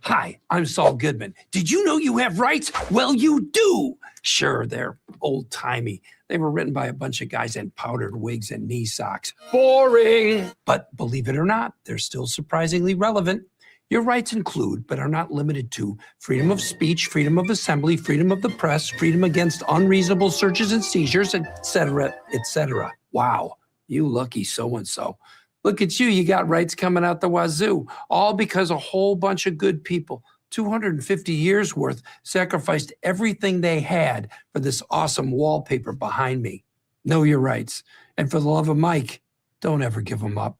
Hi, I'm Saul Goodman. Did you know you have rights? Well, you do. Sure, they're old-timey. They were written by a bunch of guys in powdered wigs and knee socks. Boring! But believe it or not, they're still surprisingly relevant. Your rights include, but are not limited to, freedom of speech, freedom of assembly, freedom of the press, freedom against unreasonable searches and seizures, etc., etc. Wow, you lucky so-and-so. Look at you, you got rights coming out the wazoo, all because a whole bunch of good people, 250 years worth, sacrificed everything they had for this awesome wallpaper behind me. Know your rights. And for the love of Mike, don't ever give them up.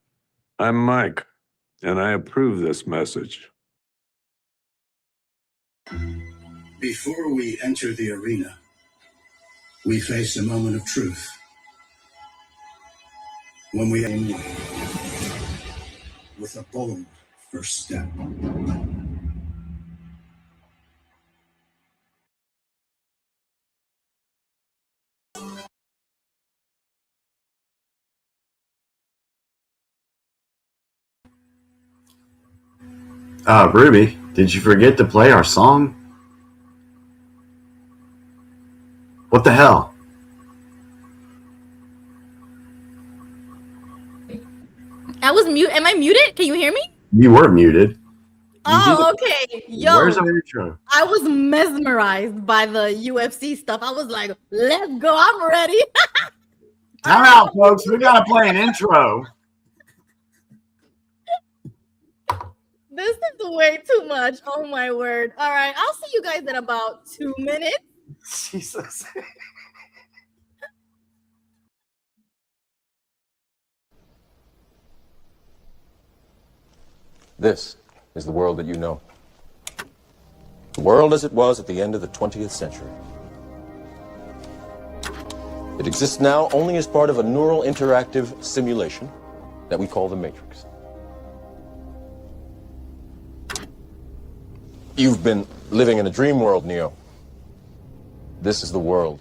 I'm Mike, and I approve this message. Before we enter the arena, we face a moment of truth. When we aim with a bold first step. Ruby, did you forget to play our song? What the hell? I was mute. Am I muted? Can you hear me? You were muted. Oh, okay. Yo, where's our intro? I was mesmerized by the UFC stuff. I was like, let's go. I'm ready. Time out, folks. We gotta play an intro. This is way too much. Oh my word. All right. I'll see you guys in about 2 minutes. Jesus. This is the world that you know. The world as it was at the end of the 20th century. It exists now only as part of a neural interactive simulation that we call the Matrix. You've been living in a dream world, Neo. This is the world.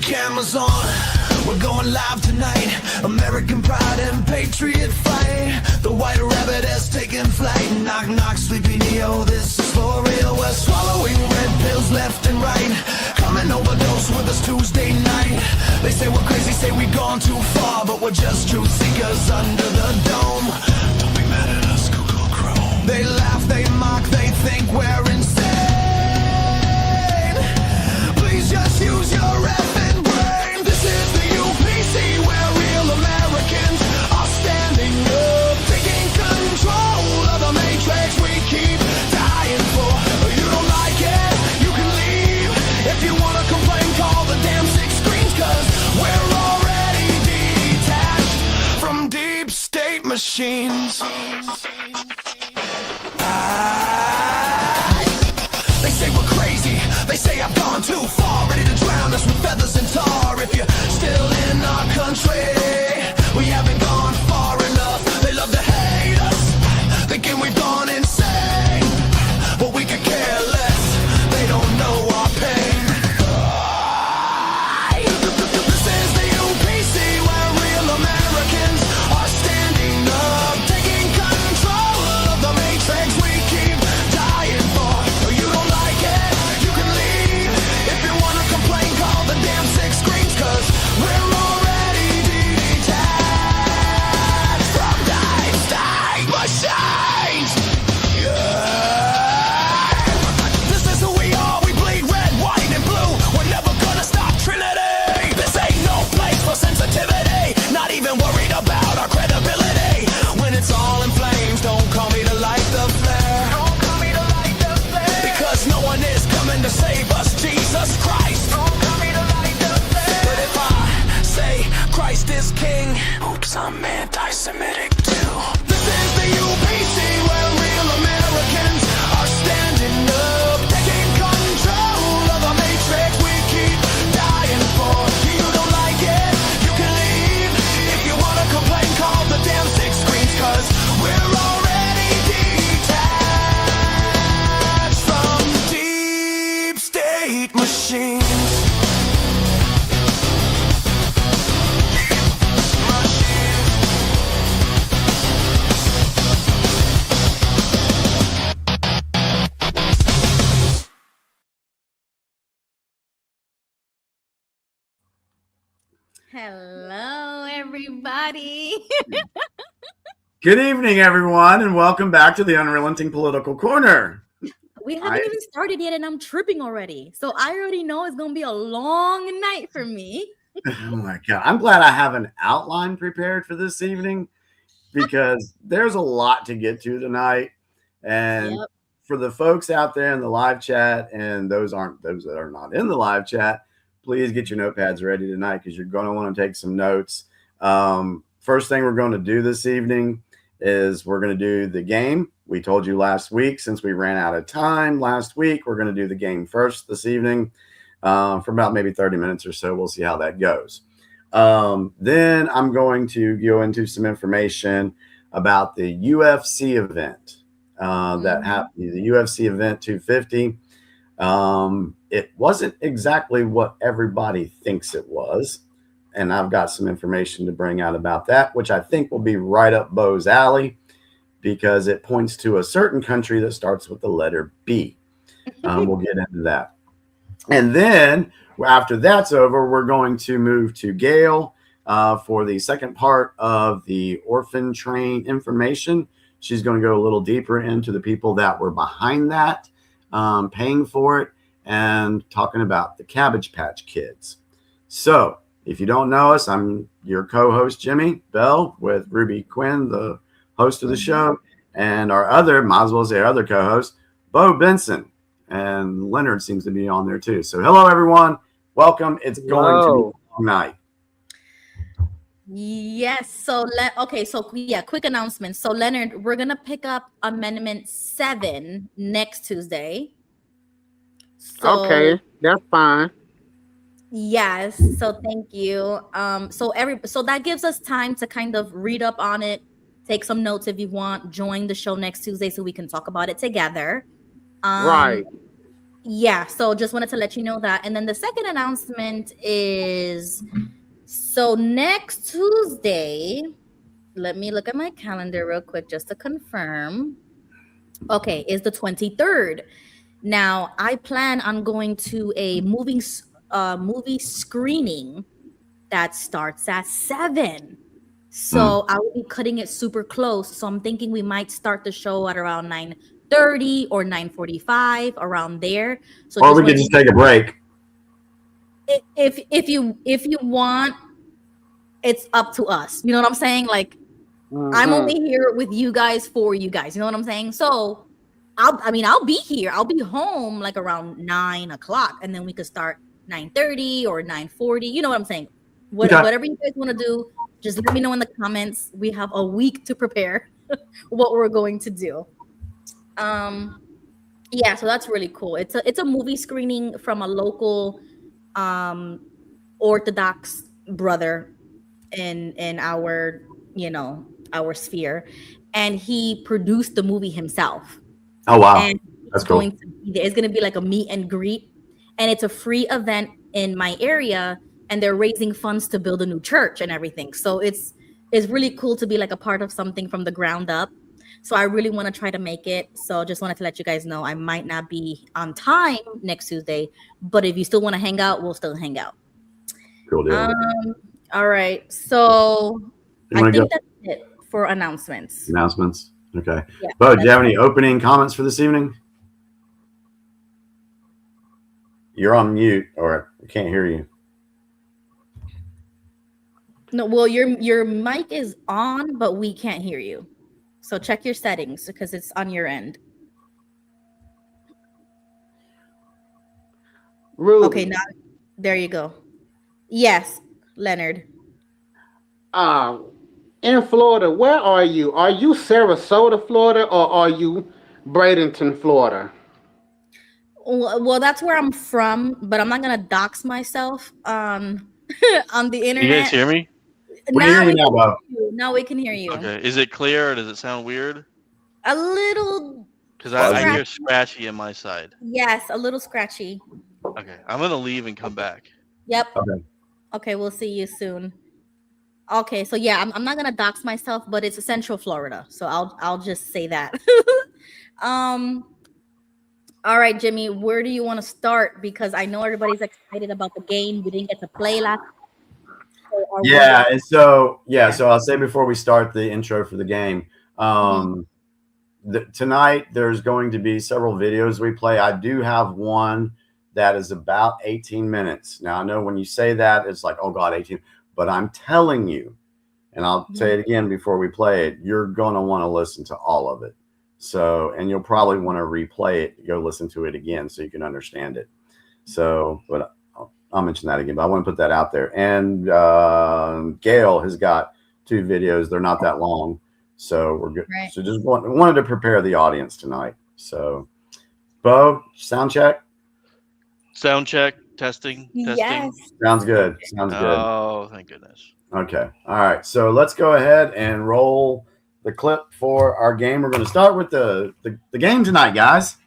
Cameras on, we're going live tonight. American pride and patriot fight. The white rabbit has taken flight. Knock, knock, sleepy Neo, this is for real. We're swallowing red pills left and right. Come and overdose with us Tuesday night. They say we're crazy, say we've gone too far, but we're just truth seekers under the dome. Don't be mad at us, Google Chrome. They laugh, they mock, they think we're insane. Please just use your effing brain. This is the UPC where real Americans are standing up, taking control of the Matrix we keep dying for. You don't like it, you can leave. If you wanna complain, call the damn 6 screens, cause we're already detached from deep state machines. They say we're crazy, they say I've gone too far, ready to drown us with feathers and tar. If you're still in our country, we haven't gone far enough. They love to hate us, thinking we've gone insane, but we could care less, they don't know our pain. This is the UPC where real Americans are standing up, taking control Hello, everybody. Good evening, everyone, and welcome back to the Unrelenting Political Corner. We haven't even started yet, and I'm tripping already. So I already know it's going to be a long night for me. Oh my God. I'm glad I have an outline prepared for this evening because there's a lot to get to tonight. And for the folks out there in the live chat and those that are not in the live chat, please get your notepads ready tonight because you're going to want to take some notes. First thing we're going to do this evening is we're going to do the game. We told you last week, since we ran out of time last week, we're going to do the game first this evening for about maybe 30 minutes or so. We'll see how that goes. Then I'm going to go into some information about the UFC event that happened, the UFC event 250. It wasn't exactly what everybody thinks it was. And I've got some information to bring out about that, which I think will be right up Bo's alley because it points to a certain country that starts with the letter B. We'll get into that. And then after that's over, we're going to move to Gail for the second part of the orphan train information. She's going to go a little deeper into the people that were behind that, paying for it, and talking about the Cabbage Patch Kids. So if you don't know us, I'm your co-host, Jimmy Bell, with Ruby Quinn, the host of the show, and our other, might as well say our other co-host, Bo Benson. And Leonard seems to be on there too. So hello, everyone. Welcome. It's going to be a long night. Yes. So quick announcement. So Leonard, we're going to pick up Amendment 7 next Tuesday. So, okay, that's fine. Yes. So thank you. So that gives us time to kind of read up on it, take some notes if you want, join the show next Tuesday so we can talk about it together. Right. Yeah. So just wanted to let you know that. And then the second announcement is, so next Tuesday, let me look at my calendar real quick just to confirm. Okay, is the 23rd. Now, I plan on going to a movie screening that starts at 7. So I will be cutting it super close. So I'm thinking we might start the show at around 9:30 or 9:45, around there. So or we can just take a break. If you want, it's up to us. You know what I'm saying? Like, I'm only here with you guys for you guys. You know what I'm saying? So I'll be here. I'll be home like around 9 o'clock, and then we could start 9:30 or 9:40. You know what I'm saying? Whatever you guys want to do, just let me know in the comments. We have a week to prepare what we're going to do. Yeah, so that's really cool. It's a movie screening from a local Orthodox brother in our, our sphere, and he produced the movie himself. Oh wow, and that's cool. It's going to be like a meet and greet, and it's a free event in my area, and they're raising funds to build a new church and everything. So it's really cool to be like a part of something from the ground up. So I really want to try to make it. So just wanted to let you guys know I might not be on time next Tuesday, but if you still want to hang out, we'll still hang out. Cool deal. All right. So I think that's it for announcements. Okay. Yeah, Bo, do you have any opening comments for this evening? You're on mute, or I can't hear you. No, well, your mic is on, but we can't hear you. So check your settings because it's on your end. Ruby. Okay, now there you go. Yes, Leonard. In Florida, where are you? Are you Sarasota, Florida, or are you Bradenton, Florida? Well, that's where I'm from, but I'm not gonna dox myself on the internet. You guys hear me? Now we can hear you. Okay. Is it clear or does it sound weird? A little. Because I hear scratchy on my side. Yes, a little scratchy. Okay. I'm going to leave and come back. Yep. Okay, we'll see you soon. Okay, so yeah, I'm not gonna dox myself, but it's Central Florida, so I'll just say that. All right, Jimmy, where do you want to start? Because I know everybody's excited about the game. We didn't get to play last. Yeah, and so I'll say before we start the intro for the game, tonight there's going to be several videos we play. I do have one that is about 18 minutes. Now I know when you say that it's like, oh God, 18, but I'm telling you, and I'll say it again before we play it, you're going to want to listen to all of it. So, and you'll probably want to replay it, go listen to it again so you can understand it. So, but I'll mention that again, but I want to put that out there. And Gail has got 2 videos. They're not that long. So we're good. Right. So just wanted to prepare the audience tonight. So, Bo, sound check. Sound check, testing. Yes. Sounds good. Sounds good. Oh, thank goodness. Okay. All right. So let's go ahead and roll the clip for our game. We're going to start with the game tonight, guys.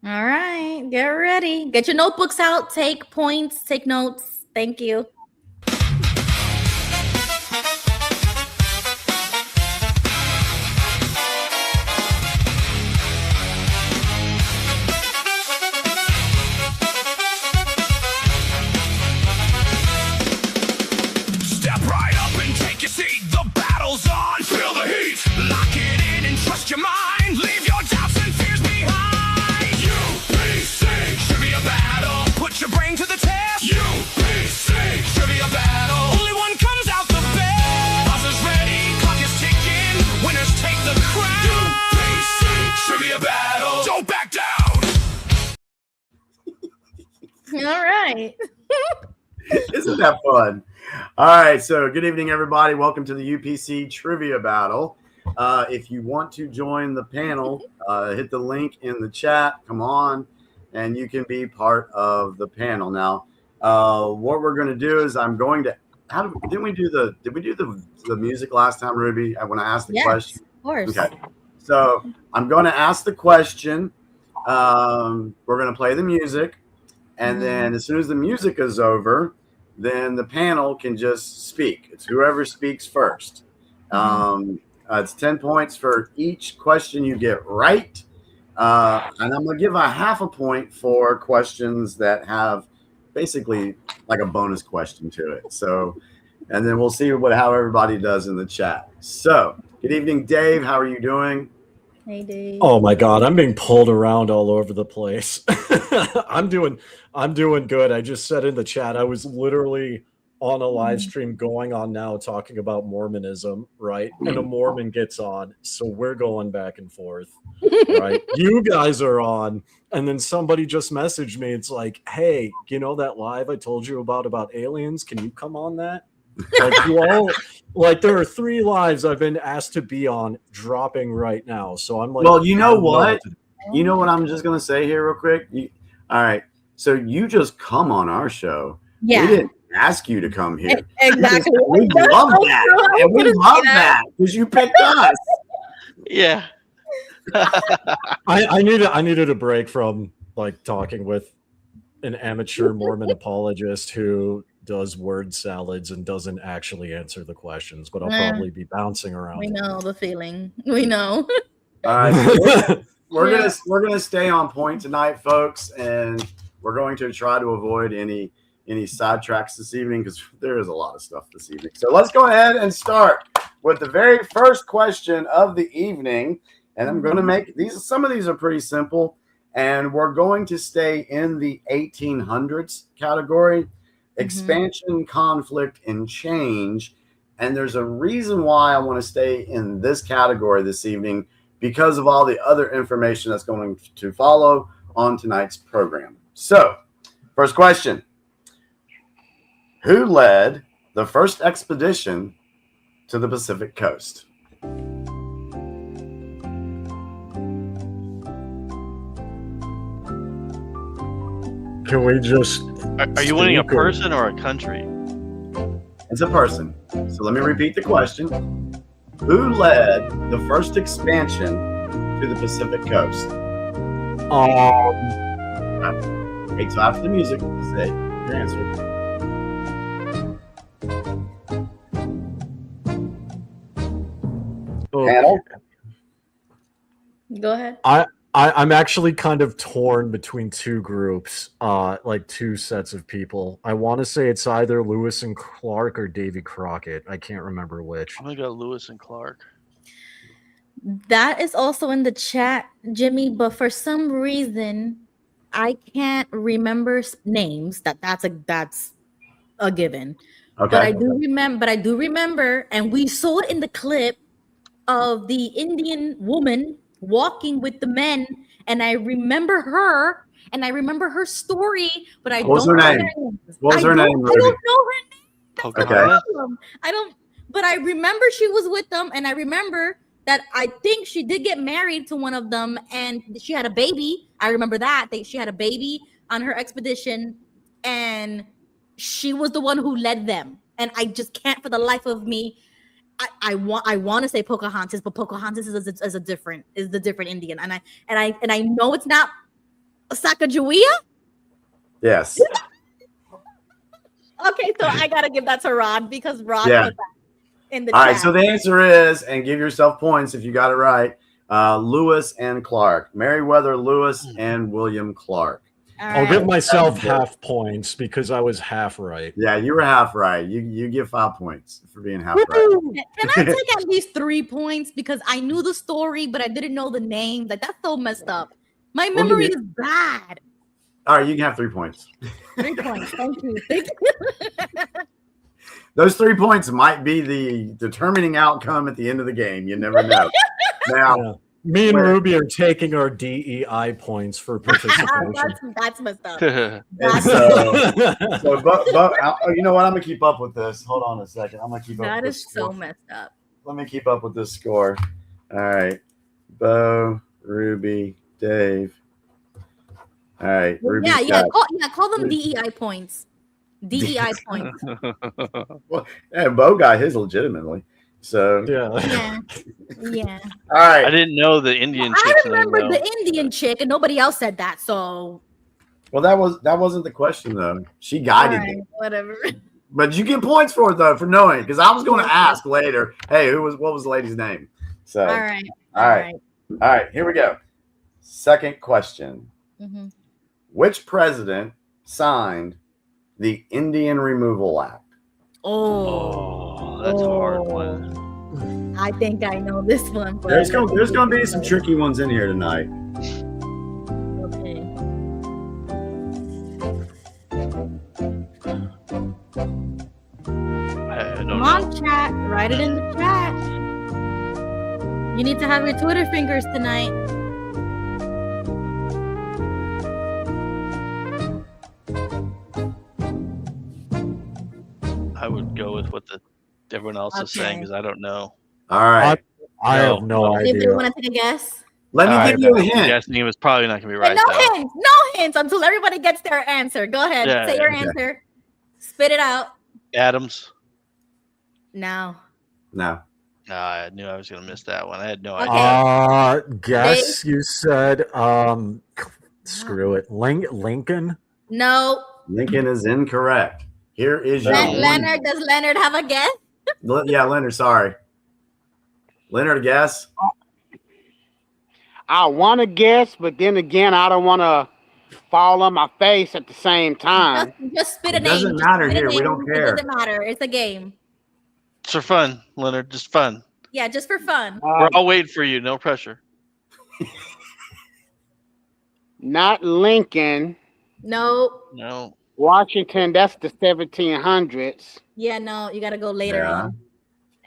All right. Get ready. Get your notebooks out. Take points. Take notes. Thank you. Step right up and take your seat. The battle's on. Feel the heat. Lock it in and trust your mind. Leave your doubts and fears behind. UPC Trivia Battle. Put your brain to the test. UPC Trivia Battle. Only one comes out the best. Buzzer's ready. Clock is ticking. Winners take the crown. UPC Trivia Battle. Don't back down. All right. Isn't that fun? All right. So good evening, everybody. Welcome to the UPC Trivia Battle. If you want to join the panel, hit the link in the chat. Come on, and you can be part of the panel. Now, what we're going to do is I'm going to. Did we do the music last time, Ruby? When I asked the question. Of course. Okay. So I'm going to ask the question. We're going to play the music, and then as soon as the music is over, then the panel can just speak. It's whoever speaks first. It's 10 points for each question you get right. And I'm going to give a half a point for questions that have basically like a bonus question to it. So, and then we'll see how everybody does in the chat. So, good evening, Dave. How are you doing? Hey, Dave. Oh my God, I'm being pulled around all over the place. I'm doing good. I just said in the chat, I was literally on a live stream going on now talking about Mormonism, right? And a Mormon gets on, so we're going back and forth, right? You guys are on, and then somebody just messaged me. It's like, hey, you know that live I told you about aliens? Can you come on that? Like there are 3 lives I've been asked to be on dropping right now. So I'm like, well, you know what? You know what I'm just going to say here real quick? All right. So you just come on our show. Yeah. We didn't ask you to come here. Exactly. We love that. And we love that because you picked us. Yeah. I needed a break from like talking with an amateur Mormon apologist who does word salads and doesn't actually answer the questions, but I'll probably be bouncing around. We know the feeling. We know. All right. We're gonna stay on point tonight, folks, and we're going to try to avoid any sidetracks this evening because there is a lot of stuff this evening. So let's go ahead and start with the very first question of the evening. And I'm going to make these. Some of these are pretty simple, and we're going to stay in the 1800s category. Expansion, conflict, and change. And there's a reason why I want to stay in this category this evening because of all the other information that's going to follow on tonight's program. So, first question. Who led the first expedition to the Pacific coast? Can we just... Are you winning a person or a country? It's a person. So let me repeat the question. Who led the first expansion to the Pacific coast? Wait till after the music to say your answer. Panel? Go ahead. I'm actually kind of torn between two groups, like two sets of people. I want to say it's either Lewis and Clark or Davy Crockett. I can't remember which. I'm gonna go Lewis and Clark. That is also in the chat, Jimmy, but for some reason I can't remember names. That's a given. Okay. But I do remember, and we saw it in the clip of the Indian woman walking with the men, and I remember her, and I remember her story, but I What was don't her know name? her name. What was her name, I don't Ruby? know her name. That's the Pocahontas? problem. I don't, but I remember she was with them, and I remember that I think she did get married to one of them, and she had a baby. I remember that she had a baby on her expedition, and she was the one who led them. And I just can't, for the life of me, I want to say Pocahontas, but Pocahontas is the different Indian, and I know it's not Sacagawea. Yes. Okay, so I gotta give that to Rod because Rod Yeah. put that in the All chat. right. So the answer is, and give yourself points if you got it right. Lewis and Clark, Meriwether Lewis and William Clark. All I'll right. give myself half points because I was half right. Yeah, you were half right. You give 5 points for being half right. Can I take at least 3 points because I knew the story, but I didn't know the names? Like, that's so messed up. My memory is bad. All right, you can have 3 points. 3 points. Thank you. Thank you. Those 3 points might be the determining outcome at the end of the game. You never know. Now, Yeah. Me and Ruby are taking our DEI points for participation. That's messed up. and That's so but you know what? I'm gonna keep up with this. Hold on a second. I'm gonna keep up. That with is this so score. messed up. Let me keep up with this score. All right, Bo, Ruby, Dave. All right, Ruby. Call them DEI points. DEI points. And Bo got his legitimately. So yeah. Yeah. All right. I didn't know the Indian I chick's name, remember though. the Indian chick, and nobody else said that. So Well, that wasn't the question though. She guided me. whatever. But you get points for it though for knowing, because I was going to ask later. Hey, what was the lady's name? So All right. all right. Here we go. Second question: Mhm. Which president signed the Indian Removal Act? Oh, that's a hard one. I think I know this one. But There's going to be some tricky ones in here tonight. Okay. I don't Come know. on, chat. Write it in the chat. You need to have your Twitter fingers tonight. I would go with what everyone else is saying because I don't know. All right. I have no Anybody idea. want to take a guess? Let me give you a hint. Guessing it was probably not going to be right. No though. hints. No hints until everybody gets their answer. Go ahead. Yeah, Say your okay. answer. Spit it out. Adams. No. No. I knew I was going to miss that one. I had no Okay. idea. Guess you said screw it. Lincoln? No. Lincoln is incorrect. Here is your Leonard. Does Leonard have a guess? Yeah, Leonard. Sorry, Leonard. Guess. I want to guess, but then again, I don't want to fall on my face at the same time. Just spit a It name. doesn't Just matter spit a here. We name. don't It care. doesn't matter. It's a game. It's for fun, Leonard. Just fun. Yeah, just for fun. We're all waiting for you. No pressure. Not Lincoln. No. No. Washington, that's the 1700s. Yeah, no. You got to go later Yeah. on.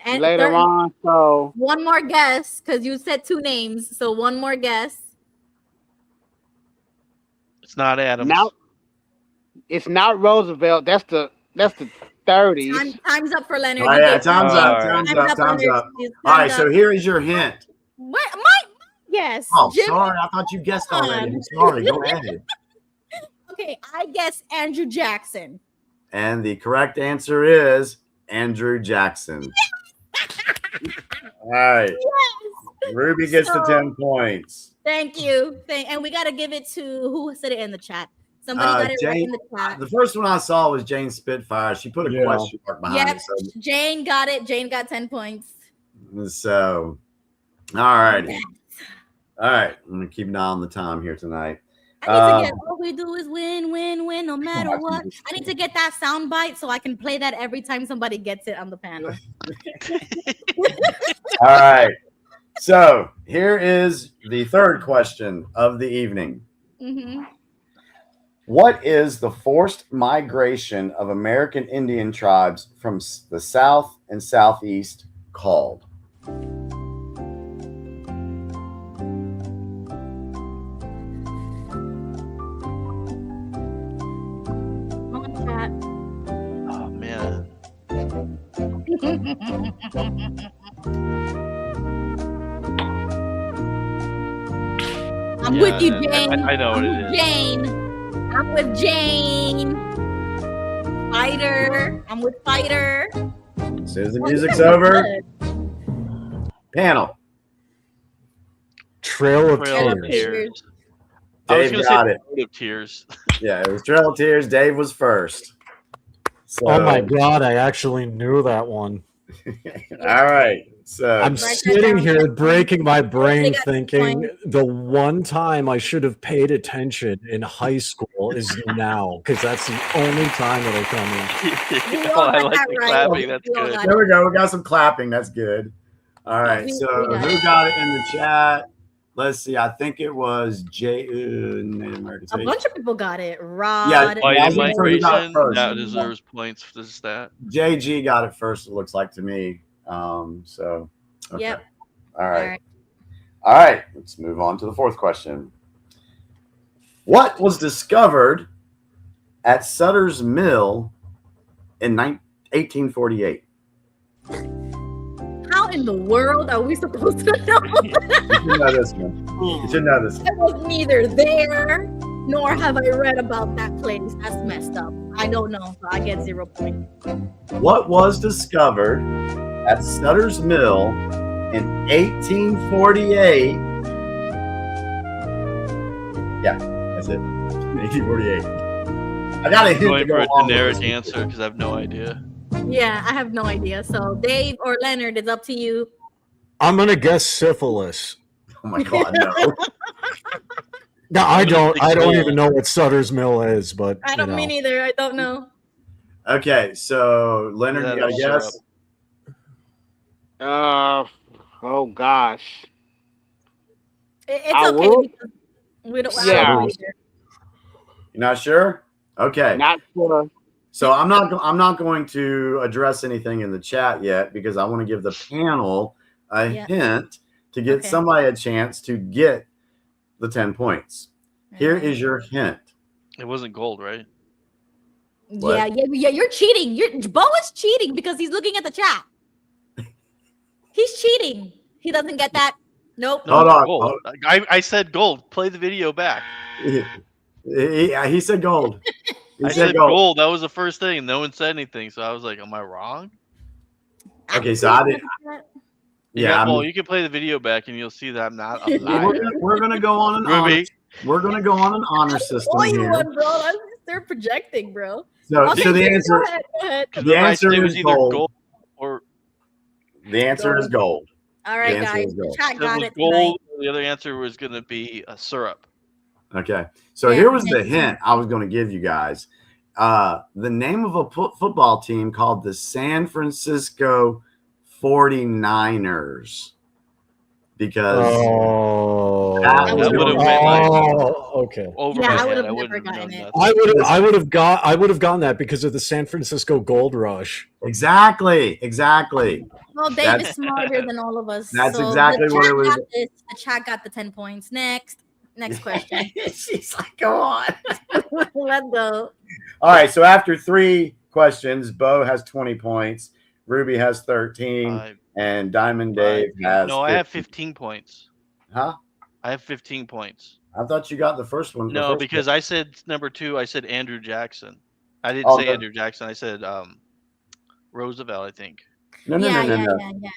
And Later on, so one more guess because you said 2 names. So one more guess. It's not Adams. now it's not Roosevelt. That's the 30s. Time's up for Leonard. Oh, You yeah, get time's points. up. All right. Time's Leonard. up. Time's All right. up. So here is your hint. What? My yes. Oh, Jimmy? sorry. I thought you guessed Come already. on. I'm sorry. Go ahead. Okay, I guess Andrew Jackson. And the correct answer is Andrew Jackson. All right. Yes. Ruby gets the 10 points. Thank you. And we got to give it to who said it in the chat. Somebody got it right in the chat. The first one I saw was Jane Spitfire. She put a question mark behind Yep. it. Jane got it. Jane got 10 points. So all righty. All right, I'm gonna keep an eye on the time here tonight. I need to get all we do is win, win, win, no matter what. I need to get that sound bite so I can play that every time somebody gets it on the panel. All right. So here is the third question of the evening. Mm-hmm. What is the forced migration of American Indian tribes from the South and Southeast called? Oh man. I'm with you, Jane. I know what it is. Jane. I'm with Jane. Fighter. I'm with Fighter. As soon as the music's over, panel. Trail of Trail of Tears. Tears. I was Dave gonna got say it. Trail of Tears. Yeah, it was Trail of Tears. Dave was first. So, Oh my god, I actually knew that one. All right. So I'm sitting here breaking my brain thinking the one time I should have paid attention in high school is now, because that's the only time it'll come in. Oh, I like the clapping. That's good. there we go. We got some clapping. That's good. All right. We So got who got it in the chat? Let's see. I think it was Native American A State. bunch of people got it. Rod. Yeah, White Who got it migration. first? That deserves points for this stat. JG got it first. It looks like to me. So okay. Yep. All right. All right. Let's move on to the fourth question. What was discovered at Sutter's Mill in 1848? How in the world are we supposed to know? You should know this one. You should know this. I was neither there nor have I read about that place. That's messed up. I don't know. So I get 0 points. What was discovered at Sutter's Mill in 1848? Yeah, that's it. 1848. I got a I'm hint to going go for a along with generic this. answer because I have no idea. Yeah, I have no idea. So Dave or Leonard, it's up to you. I'm gonna guess syphilis. Oh my god, no. No, I don't. think I don't gold. even know what Sutter's Mill is, but I don't mean either. I don't know. Okay, so Leonard, Yeah, you got a that's guess? Oh gosh. It's I okay. will. Because we don't. Yeah. I don't know either. You're not sure? Okay. Not sure. So I'm not going to address anything in the chat yet because I want to give the panel a Yeah. hint to get Okay. somebody a chance to get the 10 points. Here Alright. is your hint. It wasn't gold, right? What? Yeah. You're cheating. Bo is cheating because he's looking at the chat. He's cheating. He doesn't get that. Nope. No, Hold on. gold. I said gold. Play the video back. He said gold. He I said said gold. gold. That was the first thing. No one said anything, so I was like, "Am I wrong?" Okay, so I didn't. Yeah, Well, you can play the video back, and you'll see that I'm not a we're liar. gonna go on an honor. Ruby, We're gonna go on an honor system Oh, you here. won, bro. They're projecting, bro. So Okay, the answer Go ahead. because The I answer said it was is either gold. gold or the answer is gold. All right, The answer guys. is The gold. chat it got was it tonight. gold. The other answer was going to be a syrup. Okay, so Yeah, here was the makes hint I was going to give you guys. The name of a football team called the San Francisco 49ers. Because that would have been like okay. over Yeah, my I head. would have I never wouldn't have gotten known it. that. I would have gotten that because of the San Francisco Gold Rush. exactly. Well, Dave is That's- smarter than all of us. that's so exactly the what chat it was. got this. The chat got the 10 points. Next question. She's like, go on. Let's go. All right, so after 3 questions, Bo has 20 points, Ruby has 13, and Diamond Dave has No, I have 50. 15 points. Huh? I have 15 points. I thought you got the first one. No, because I said number 2. I said Andrew Jackson. I didn't Oh, say no. Andrew Jackson. I said Roosevelt. I think. No. Yeah,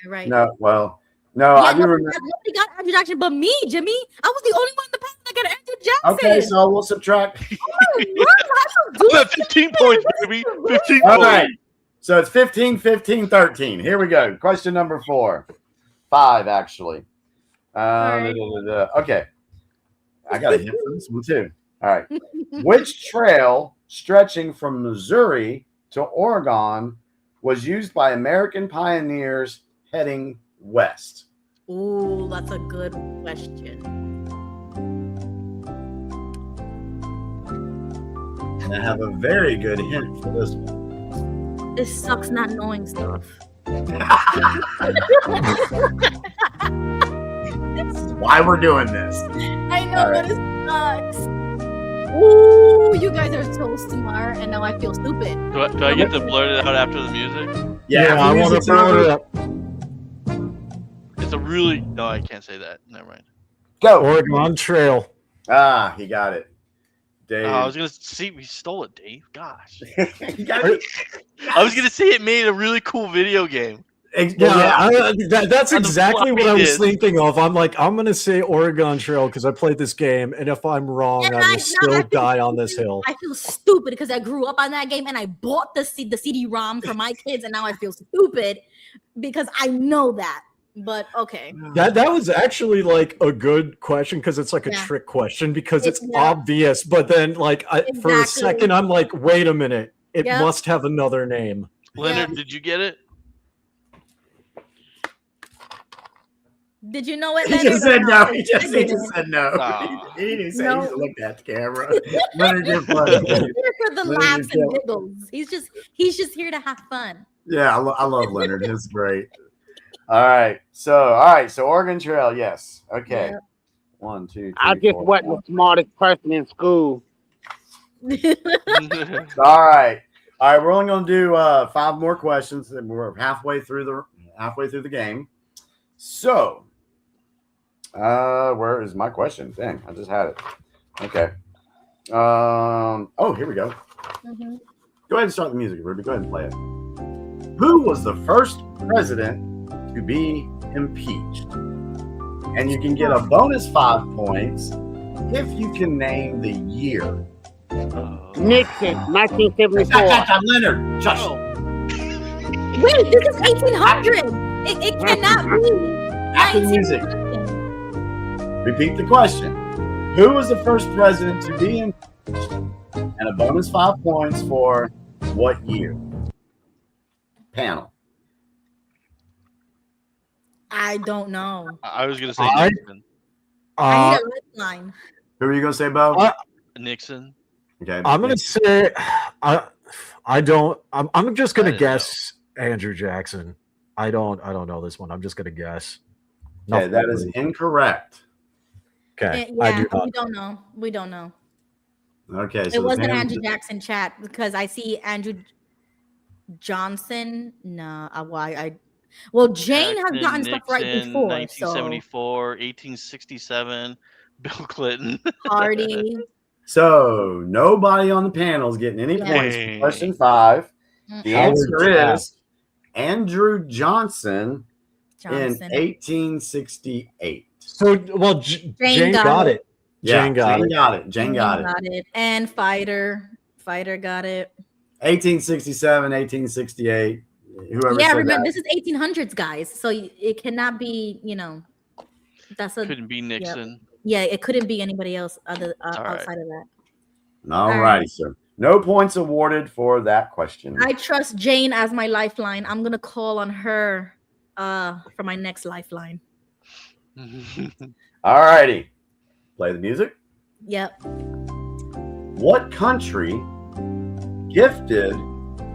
right. No, well, no, Yeah, I do nobody remember. got Andrew Jackson but me, Jimmy. I was the only one in the panel that got Andrew Jackson. Okay, so we'll subtract. I'm at 15 points, baby. 15 All points. right, so it's 15, 15, 13. Here we go. Question number 4. 5, actually. Okay. I got a hint for this one too. All right. Which trail stretching from Missouri to Oregon was used by American pioneers heading west? Ooh, that's a good question. And I have a very good hint for this one. This sucks not knowing stuff. This is why we're doing this. I know, but it sucks. Ooh, you guys are so smart, and now I feel stupid. Do I get to blurt it out after the music? Yeah, I want to blow it up. It's a really no. I can't say that. Never mind. Go. Oregon Trail. Ah, he got it. Dave. I was gonna see. We stole it, Dave. Gosh. You got it. I was gonna say it made a really cool video game. That's On the exactly what I was disk. thinking of. I'm like, I'm gonna say Oregon Trail because I played this game, and if I'm wrong, And I will still die on this hill. I feel stupid because I grew up on that game and I bought the CD-ROM for my kids, and now I feel stupid because I know that. But okay. That was actually like a good question because it's like a trick question because it's obvious, but then like for a second I'm like, wait a minute, it must have another name. Leonard, did you get it? Did you know it? He Leonard, just or said not? no. He just said no. Aw. He didn't say No. he just looked at the camera. Leonard, you're funny. He's here for the Leonard, laughs you're and killing- giggles. He's just here to have fun. Yeah, I love Leonard. He's great. All right. So Oregon Trail, yes. Okay. Yeah. 1, 2, 3, I just 4, wasn't the smartest person in school. All right. We're only going to do 5 more questions, and we're halfway through the game. So, where is my question? Dang, I just had it. Okay. Here we go. Mhm. Go ahead and start the music, Ruby. Go ahead and play it. Who was the first president to be impeached? And you can get a bonus 5 points if you can name the year. Nixon, 1974. Leonard, shush. Wait, this is 1800. It cannot be. After the music. Repeat the question. Who was the first president to be impeached? And a bonus 5 points for what year? Panel. I don't know. I was gonna say I- Nixon. I need a lifeline. Who are you gonna say, Bo? Nixon. Okay. I'm gonna say I don't. I'm just I gonna didn't guess Andrew Jackson. I don't know this one. I'm just gonna guess. Okay, that is incorrect. Okay. Yeah, I do not. we don't know. We don't know. Okay, so It wasn't the Andrew Jackson chat because I see Andrew Johnson. No, well, Jane has gotten Nixon, stuff right before. 1974, 1867, Bill Clinton. So Hardy. So nobody on the panel is getting any points for question 5. The answer is Andrew Johnson in 1868. So Jane got it. Yeah, Jane got it. Jane got it. And Fighter got it. 1867, 1868. Whoever Yeah, said remember that. this is 1800s, guys. So it cannot be. That's a Couldn't be Nixon. Yeah, it couldn't be anybody else right. outside of that. All righty, sir. No points awarded for that question. I trust Jane as my lifeline. I'm gonna call on her for my next lifeline. All righty. Play the music. Yep. What country gifted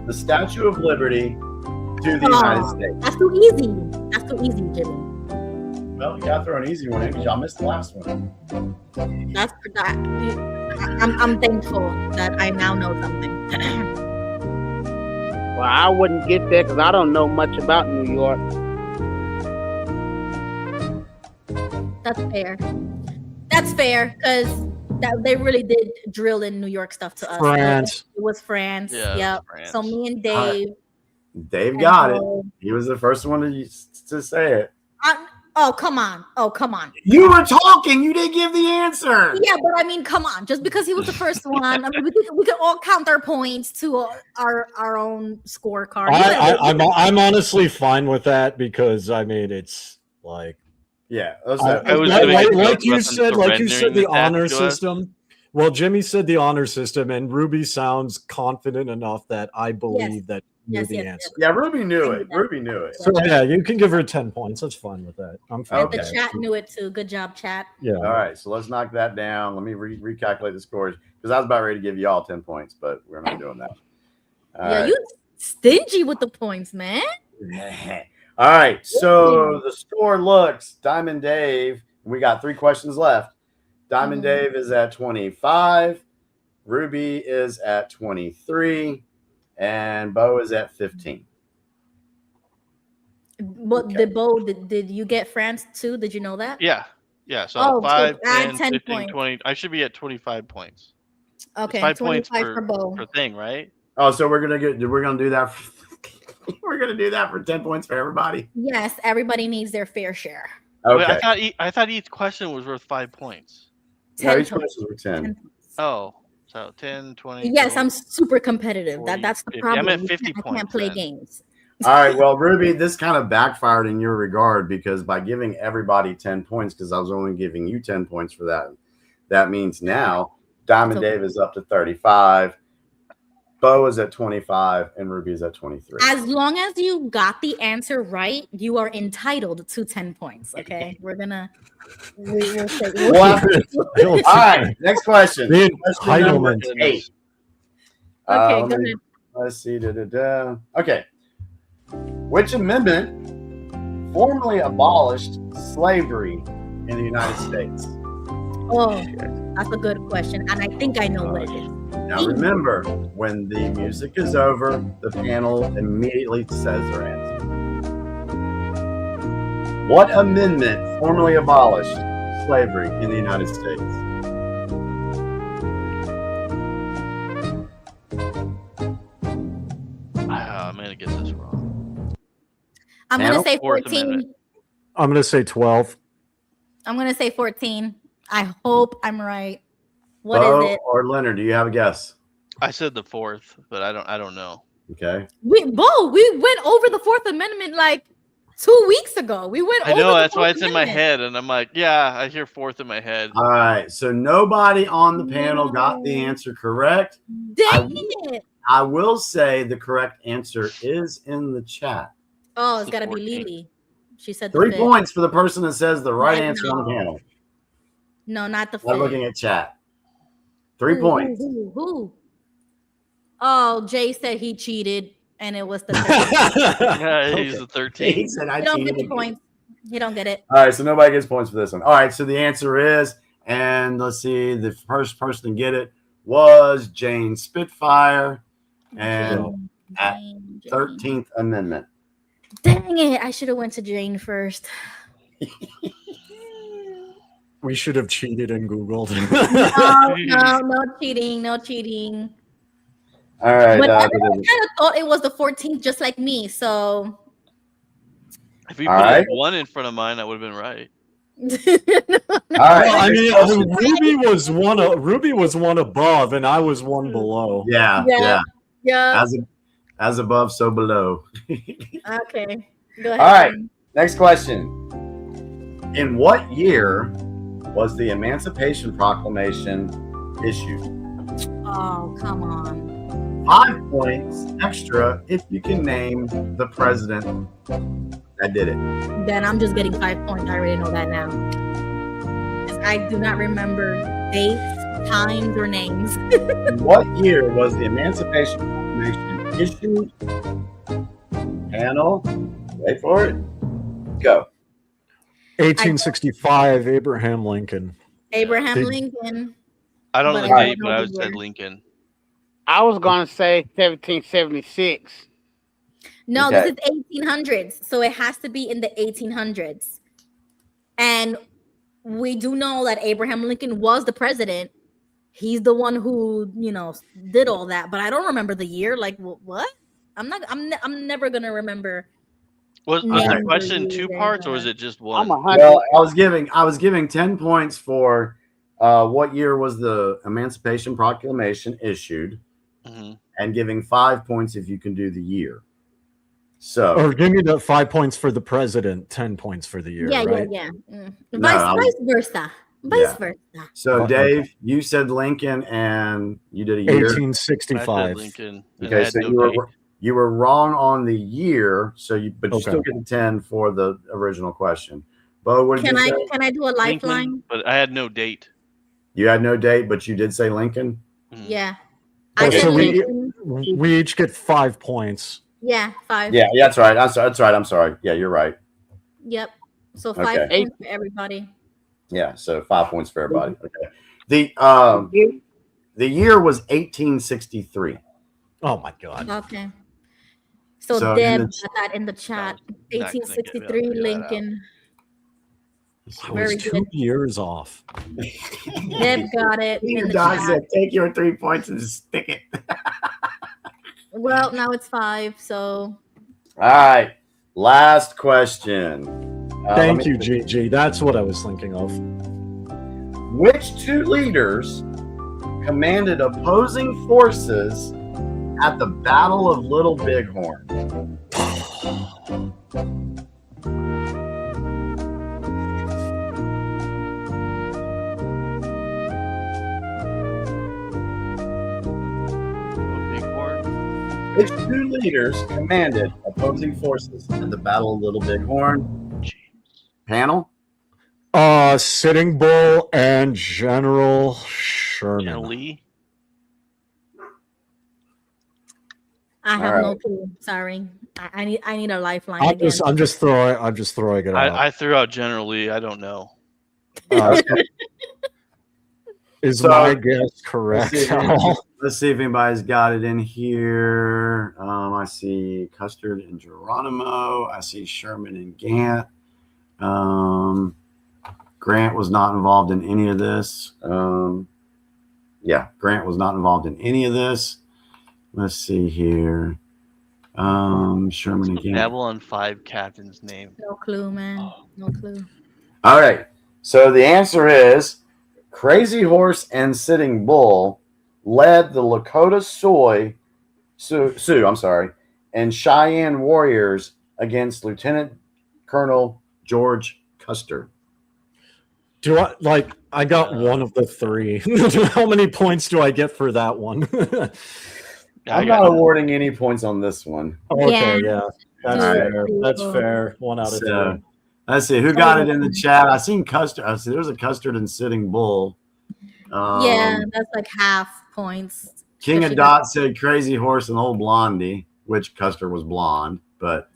the Statue of Liberty to the United States? That's too easy. That's too easy, Jimmy. Well, you gotta throw an easy one in because y'all missed the last one. That's for that. I'm thankful that I now know something. Well, I wouldn't get that because I don't know much about New York. That's fair. That's fair because they really did drill in New York stuff to us. France. It was France. Yeah, Yep. France. So me and Dave. Dave got it. He was the first one to say it. Oh, come on. You were talking. You didn't give the answer. Yeah, but I mean, come on. Just because he was the first one, I mean, we could all count our points to our own scorecard. I'm honestly fine with that because I mean it's like Yeah. I was Like gonna make a joke you about them said, surrendering the the honor tattoo to us. system. Well, Jimmy said the honor system, and Ruby sounds confident enough that I believe that you knew Yes, the yes, answer. Yeah, Ruby knew I knew it. that. Ruby knew it. So yeah, you can give her 10 points. That's fine with that. I'm fine. And with the that. chat knew it too. Good job, chat. Yeah. All right, so let's knock that down. Let me recalculate the scores because I was about ready to give you all 10 points, but we're not doing that. All Yeah, right. you stingy with the points, man. All right, so the score looks Diamond Dave. We got 3 questions left. Diamond Dave is at 25, Ruby is at 23, and Bo is at 15. What Okay. did Bo? Did you get France too? Did you know that? Yeah. So Oh, so 5, add 10, 10 15, points. 20. I should be at 25 points. It's Okay, 5 points 25 for Bo. per thing, right? Oh, so we're gonna do that. We're gonna do that for 10 points for everybody. Yes, everybody needs their fair share. Wait, Okay. I thought each question was worth 5 points. No, 10 each points. question was 10. Oh, so 10, 20. Yes, 30, I'm super competitive. 40, That's the 50. problem. I'm at 50 I can't points play then. games. All right, well, Ruby, this kind of backfired in your regard because by giving everybody 10 points, because I was only giving you 10 points for that, that means now Diamond Okay. Dave is up to 35, Bo is at 25, and Ruby is at 23. As long as you got the answer right, you are entitled to 10 points. Okay, we'll say All right, next question. The Question number entitlement. 8. Okay, let go me- ahead. Let's see. Okay. Which amendment formally abolished slavery in the United States? Oh, that's a good question, and I think I know what it is. Now remember, when the music is over, the panel immediately says their answer. What amendment formally abolished slavery in the United States? I'm gonna get this wrong. I'm gonna Panel? say Fourth 14. Amendment. I'm gonna say 12. I'm gonna say 14. I hope I'm right. What Bo is it? or Leonard, do you have a guess? I said the 4th, but I don't know. Okay. We went over the Fourth Amendment like 2 weeks ago. We went I over know the that's why Fourth it's in my Amendment. head, and I'm like, yeah, I hear 4th in my head. All right. So nobody on the panel got the answer correct. Dang it. I will say the correct answer is in the chat. Oh, it's the gotta be 14th. Lily. She said the 3 fifth. points for the person that says the right Right answer on the now. panel. No, not the I'm fifth. looking at chat. 3 Who, points. Who? Oh, Jay said he cheated, and it was the 13th. Yeah, he's the 13th. He said I You don't get the cheated. points. You don't get it. All right, so nobody gets points for this one. All right, so the answer is, and let's see, the first person to get it was Jane Spitfire, and at Jane. 13th Amendment. Dang it! I should have went to Jane first. We should have cheated and Googled. No cheating, no cheating. All right. But everyone kind of thought it was the 14th, just like me. So If you All put right. a 1 in front of mine, I would have been right. All right. Well, I mean, next question. Ruby was one above, and I was one below. Yeah. Yeah. As above, so below. Okay. Go ahead. All right. Next question. In what year was the Emancipation Proclamation issued? Oh, come on. 5 points extra if you can name the president that did it. Then I'm just getting 5 points. I already know that now. 'Cause I do not remember dates, times, or names. In what year was the Emancipation Proclamation issued? Panel, wait for it. Go. 1865, Abraham Lincoln. Abraham Did- Lincoln. I don't know But the I date, don't but know I the would said year. Lincoln. I was gonna say 1776. No, Okay. this is 1800s. So it has to be in the 1800s. And we do know that Abraham Lincoln was the president. He's the one who, did all that. But I don't remember the year. Like, what? I'm never going to remember. Was Names the or question years 2 or parts, or anything. is it just one? I'm 100. Well, I was giving 10 points for what year was the Emancipation Proclamation issued, Mhm. and giving 5 points if you can do the year. So, Or give me the 5 points for the president, 10 points for the year, Yeah, right? Vice versa. Vice versa. So Okay. Dave, you said Lincoln, and you did a year. 1865. I said Lincoln. And I Okay, had so no date. you were wrong on the year. So you Okay. still get the 10 for the original question. Bo, what did Can you I say? do a lifeline? Lincoln, but I had no date. You had no date, but you did say Lincoln. Yeah. Oh, I so said we Lincoln. each get 5 points. Yeah, 5. Yeah, that's right. That's right. I'm sorry. Yeah, you're right. Yep. So 5 Okay. points for everybody. Yeah, so 5 points for everybody. Okay. The year was 1863. Oh my god. Okay. So So Deb in the- got that in the chat. Not gonna get me able to 1863 figure that out. Lincoln. I Very was 2 good. years off. Deb got it in the Doc chat. said, "Take your 3 points and stick it." Well, now it's 5. So All right, last question. Thank you, Gigi. That's what I was thinking of. Which 2 leaders commanded opposing forces at the Battle of Little Bighorn? Bighorn. Which 2 leaders commanded opposing forces at the Battle of Little Bighorn? Panel? Sitting Bull and General Sherman. General Lee. I have All no right. clue. Sorry. I need a lifeline I'm again. just throwing it out. I threw out General Lee. I don't know. Is So- my guess correct? Let's see if anybody's got it in here. I see Custer and Geronimo. I see Sherman and Gant. Grant was not involved in any of this. Grant was not involved in any of this. Let's see here. Sherman and Gant. Babylon 5 captain's name. No clue, man. No clue. All right. So the answer is Crazy Horse and Sitting Bull led the Lakota Sioux, and Cheyenne warriors against Lieutenant Colonel George Custer. I got one of the 3. How many points do I get for that one? I'm not awarding any points on this one. Okay, yeah. That's All right. fair. That's fair. 1 out of 3. Let's see who got it in the chat. I seen Custard. I see there's a Custard and Sitting Bull. Yeah, that's like half points. King of She Dot said Crazy Horse and Old Blondie, which Custer was blonde, but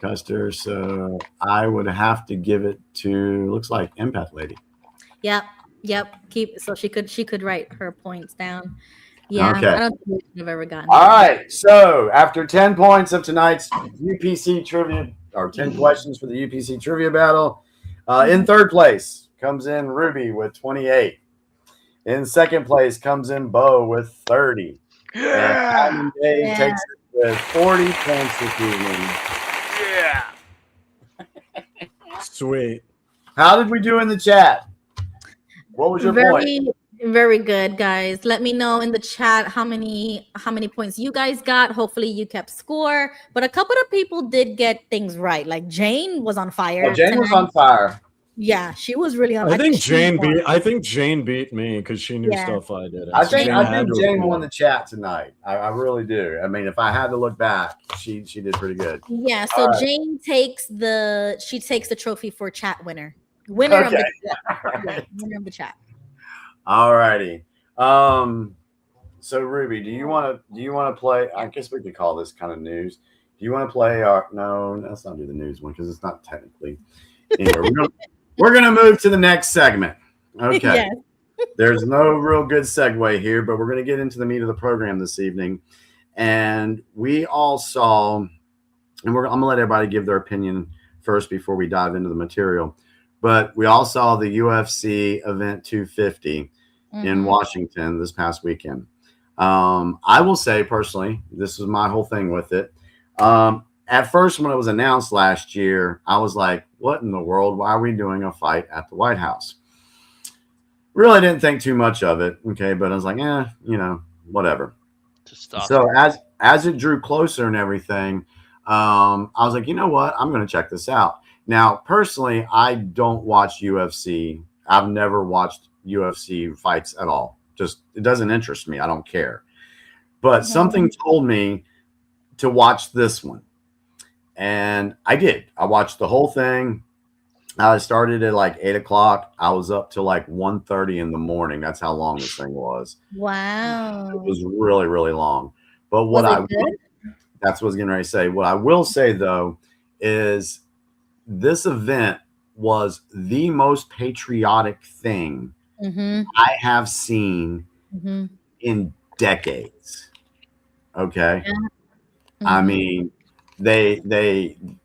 Custer. So I would have to give it to, looks like Empath Lady. Yep. So she could write her points down. Yeah. Okay. I don't think we should have ever gotten. All right. So after 10 points of tonight's UPC trivia, or 10 questions for the UPC trivia battle, in third place comes in Ruby with 28. In second place comes in Bo with 30. Yeah. And Dave takes it with 40 points this evening. Yeah. Sweet. How did we do in the chat? What was your point? Very good, guys. Let me know in the chat how many points you guys got. Hopefully you kept score. But a couple of people did get things right. Like Jane was on fire. Oh, Jane was tonight. on fire. Yeah, she was really on. I think she Jane won. beat me because she knew Yeah. stuff I didn't. I So think had to Jane have won the chat tonight. I really do. I mean, if I had to look back, she did pretty good. Yeah, so All right. Jane takes the trophy for chat winner. Winner of the Okay. chat. Yeah, winner of the chat. All righty. So Ruby, do you want to play? I guess we could call this kind of news. Do you want to play our? No, let's not do the news one because it's not technically. Anyway, we're gonna move to the next segment. Okay. Yes. There's no real good segue here, but we're gonna get into the meat of the program this evening, and we all saw, and I'm gonna let everybody give their opinion first before we dive into the material. But we all saw the UFC event 250 in Washington this past weekend. I will say personally, this is my whole thing with it. At first, when it was announced last year, I was like, what in the world? Why are we doing a fight at the White House? Really didn't think too much of it. Okay. But I was like, whatever. To stop. So as it drew closer and everything, I was like, you know what? I'm going to check this out. Now, personally, I don't watch UFC. I've never watched UFC fights at all. Just, it doesn't interest me. I don't care. But something told me to watch this one. And I did. I watched the whole thing. I started at like 8 o'clock. I was up till like 1:30 in the morning. That's how long this thing was. Wow. It was really, really long. But Was it good? that's what I was getting ready to say. What I will say though is this event was the most patriotic thing I have seen in decades. Okay. Yeah. I mean, the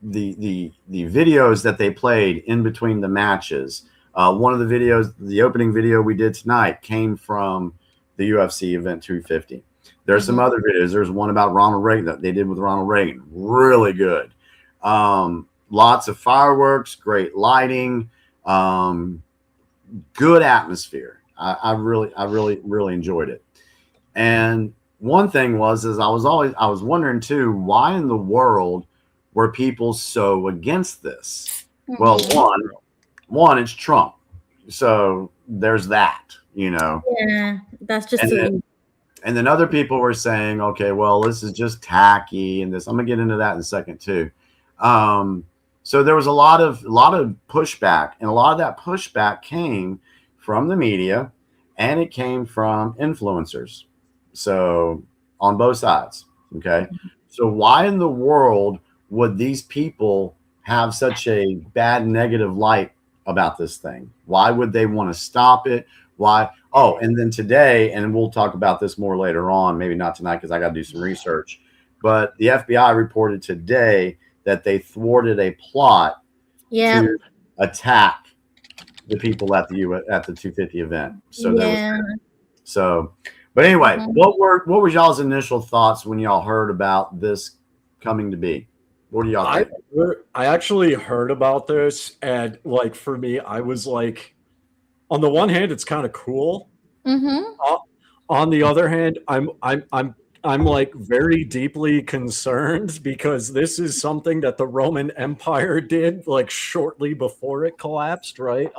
videos that they played in between the matches. One of the videos, the opening video we did tonight, came from the UFC event 250. There's some other videos. There's one about Ronald Reagan that they did with Ronald Reagan. Really good. Lots of fireworks, great lighting, good atmosphere. I really enjoyed it. And one thing I was wondering too, why in the world were people so against this? Well, one, it's Trump. So there's that, you know. Yeah, that's just and then other people were saying, okay, well, this is just tacky and this. I'm gonna get into that in a second too. So there was a lot of pushback, and a lot of that pushback came from the media and it came from influencers. So on both sides. Okay. So why in the world would these people have such a bad negative light about this thing? Why would they want to stop it? Why? Oh, and then today, and we'll talk about this more later on, maybe not tonight because I got to do some research, but the FBI reported today that they thwarted a plot to attack the people at the 250 event. So but anyway, what was y'all's initial thoughts when y'all heard about this coming to be? What do y'all think? I actually heard about this, and like for me, I was like, on the one hand, it's kind of cool. On the other hand, I'm like very deeply concerned because this is something that the Roman Empire did like shortly before it collapsed, right?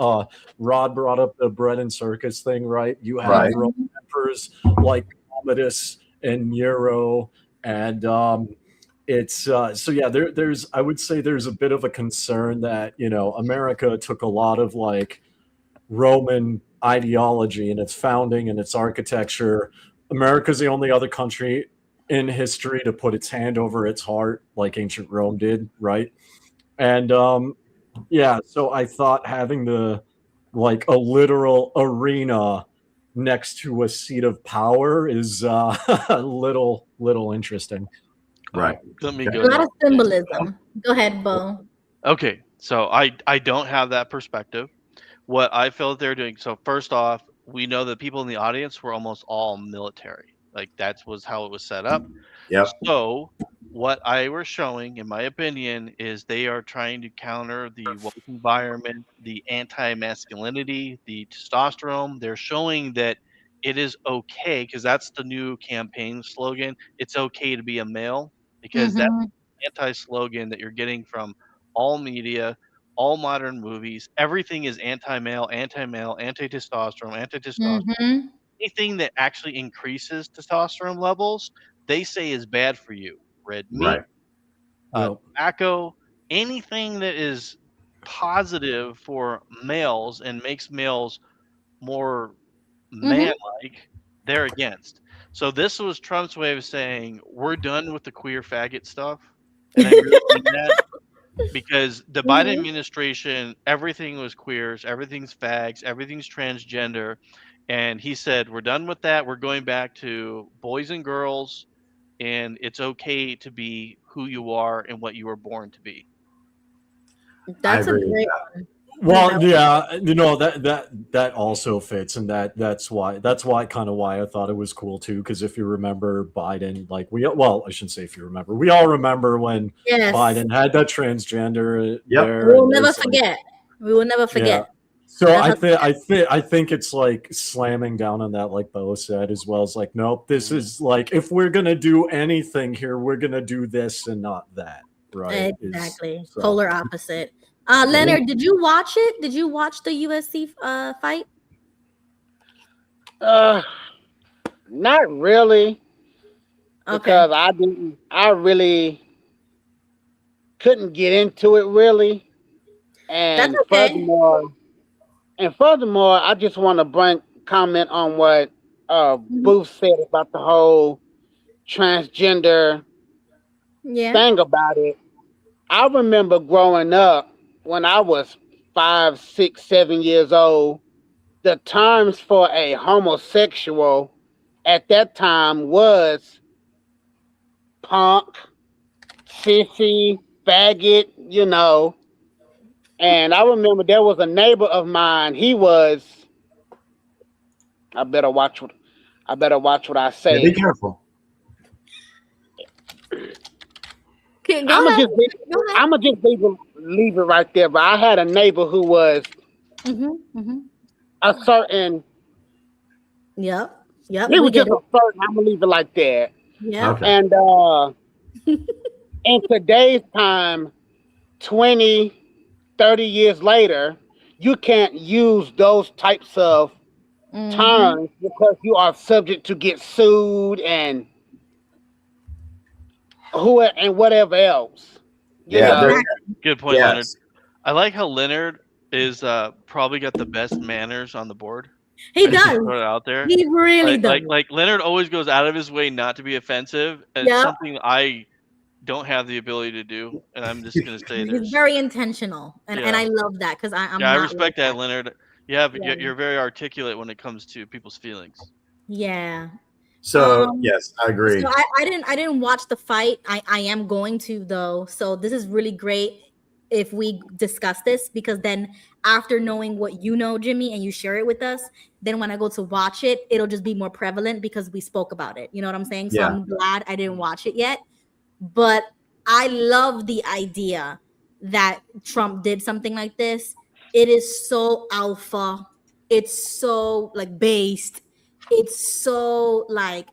Rod brought up the bread and circus thing, right? You have Roman emperors like Commodus and Nero, and it's so yeah. There's I would say there's a bit of a concern that America took a lot of like Roman ideology in its founding and its architecture. America's the only other country in history to put its hand over its heart like ancient Rome did, right? And so I thought having a literal arena next to a seat of power is a little interesting. Right. Let me go. A lot of symbolism. Go ahead, Bo. Okay, so I don't have that perspective. What I feel that they're doing. So first off, we know that people in the audience were almost all military. Like that was how it was set up. Yep. So what I were showing, in my opinion, is they are trying to counter the woke environment, the anti-masculinity, the testosterone. They're showing that it is okay, because that's the new campaign slogan. It's okay to be a male, because that's the anti-slogan that you're getting from all media, all modern movies. Everything is anti-male, anti-male, anti-testosterone. Anything that actually increases testosterone levels, they say is bad for you. Red meat, tobacco, anything that is positive for males and makes males more man-like, they're against. So this was Trump's way of saying, we're done with the queer faggot stuff. And I really mean that. Because the Biden administration, everything was queers, everything's fags, everything's transgender. And he said, we're done with that. We're going back to boys and girls, and it's okay to be who you are and what you were born to be. That's a great one. Well, yeah, that also fits, and that's why kind of why I thought it was cool too. Because if you remember Biden, like I shouldn't say if you remember, we all remember when Biden had that transgender. There, we will never forget. We will never forget. Yeah. So I think it's like slamming down on that, like Bo said, as well as like, nope, this is like, if we're gonna do anything here, we're gonna do this and not that. right? Exactly. Polar opposite. Leonard, did you watch it? Did you watch the USC fight? Not really, Okay. because I really couldn't get into it really. That's And okay. furthermore, I just want to comment on what Mhm. Booth said about the whole transgender Yeah. thing about it. I remember growing up when I was 5, 6, 7 years old. The terms for a homosexual at that time was punk, sissy, faggot, And I remember there was a neighbor of mine. He was. I better watch what I Yeah, be say. careful. Okay, go I'm gonna ahead. just leave, Go ahead. I'm gonna just leave it right there. But I had a neighbor who was a certain. Yep. Yep. He We was get just it. a certain. I'm gonna leave it like that. Yep. Okay. And in today's time, 20, 30 years later, you can't use those types of terms because you are subject to get sued and whatever else. Yeah. Good point, Leonard. Yes. I like how Leonard is probably got the best manners on the board. He I just does. throw it out there. He really does. Like Leonard always goes out of his way not to be offensive, and it's Yep. something I don't have the ability to do, and I'm just gonna say He's there's. very intentional, and Yeah. I love that because I'm Yeah, I not respect like that, Leonard. Yeah, but Yeah. you're very articulate when it comes to people's feelings. Yeah. So yes, I agree. So I didn't watch the fight. I am going to though. So this is really great if we discuss this, because then after knowing what you know, Jimmy, and you share it with us, then when I go to watch it, it'll just be more prevalent because we spoke about it. You know what I'm saying? So Yeah. I'm glad I didn't watch it yet. But I love the idea that Trump did something like this. It is so alpha. It's so like based. It's so like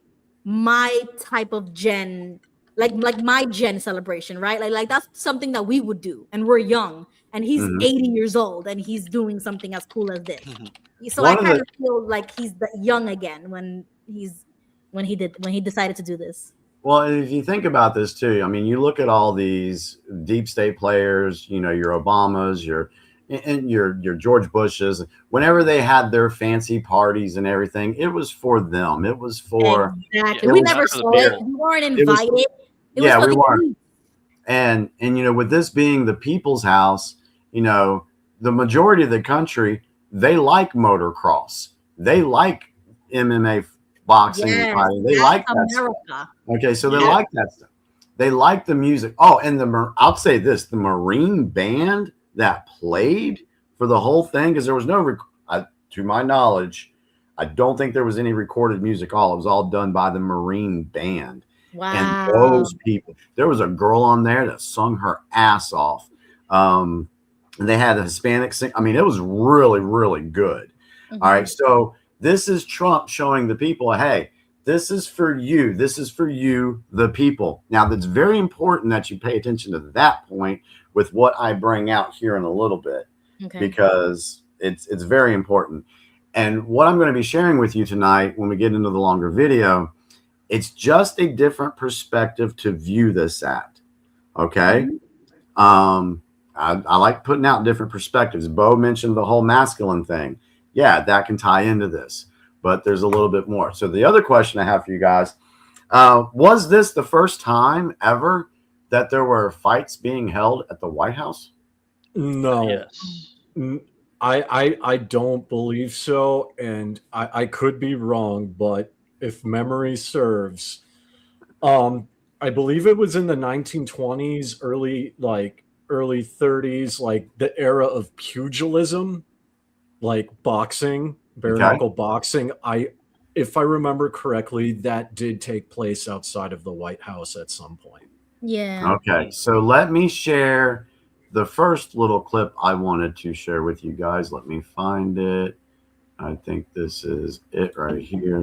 my type of gen, like my gen celebration, right? Like that's something that we would do, and we're young, and he's 80 years old, and he's doing something as cool as this. So I kind of feel like he's young again when he decided to do this. Well, if you think about this too, I mean, you look at all these deep state players, your Obamas, your George Bushes. Whenever they had their fancy parties and everything, it was for them. It was for exactly. We never saw it. We weren't invited. We weren't. And with this being the people's house, the majority of the country, they like motocross. They like MMA, boxing, and fighting. They like that stuff. Okay, so they like that stuff. They like the music. Oh, and I'll say this: the Marine band that played for the whole thing, because there was no, to my knowledge, I don't think there was any recorded music. It was all done by the Marine band. Wow. And those people, there was a girl on there that sung her ass off. And they had a Hispanic sing. I mean, it was really, really good. All right, so this is Trump showing the people, hey, this is for you. This is for you, the people. Now, that's very important that you pay attention to that point with what I bring out here in a little bit, because it's very important. And what I'm going to be sharing with you tonight when we get into the longer video, it's just a different perspective to view this at. Okay. I like putting out different perspectives. Bo mentioned the whole masculine thing. Yeah, that can tie into this, but there's a little bit more. So the other question I have for you guys, was this the first time ever that there were fights being held at the White House? No. Yes. I don't believe so, and I could be wrong, but if memory serves, I believe it was in the 1920s, early 30s, like the era of pugilism, like boxing, bare knuckle boxing. If I remember correctly, that did take place outside of the White House at some point. Yeah. Okay, so let me share the first little clip I wanted to share with you guys. Let me find it. I think this is it right here.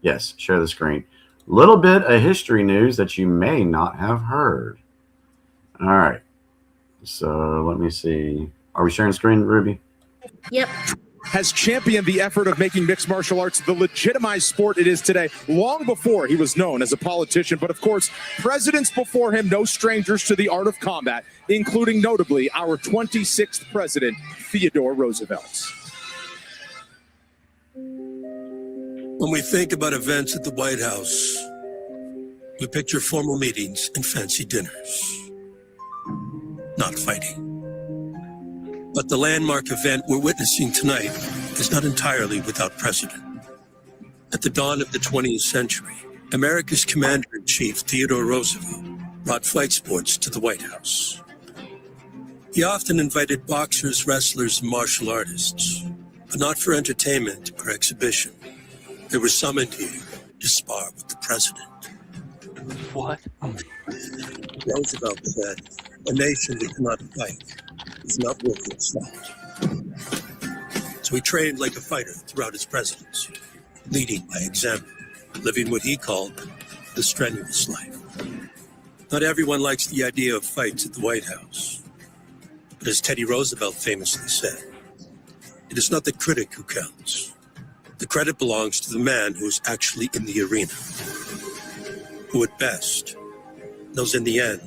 Yes, share the screen. Little bit of history news that you may not have heard. All right. So let me see. Are we sharing screen, Ruby? Yep. Has championed the effort of making mixed martial arts the legitimized sport it is today, long before he was known as a politician. But of course, presidents before him, no strangers to the art of combat, including notably our 26th president, Theodore Roosevelt. When we think about events at the White House, we picture formal meetings and fancy dinners, not fighting. But the landmark event we're witnessing tonight is not entirely without precedent. At the dawn of the 20th century, America's commander-in-chief, Theodore Roosevelt, brought fight sports to the White House. He often invited boxers, wrestlers, and martial artists, but not for entertainment or exhibition. They were summoned here to spar with the president. What? Roosevelt said, "A nation that cannot fight is not worth its salt." So he trained like a fighter throughout his presidency, leading by example, living what he called the strenuous life. Not everyone likes the idea of fights at the White House. But as Teddy Roosevelt famously said, it is not the critic who counts. The credit belongs to the man who is actually in the arena, who at best knows in the end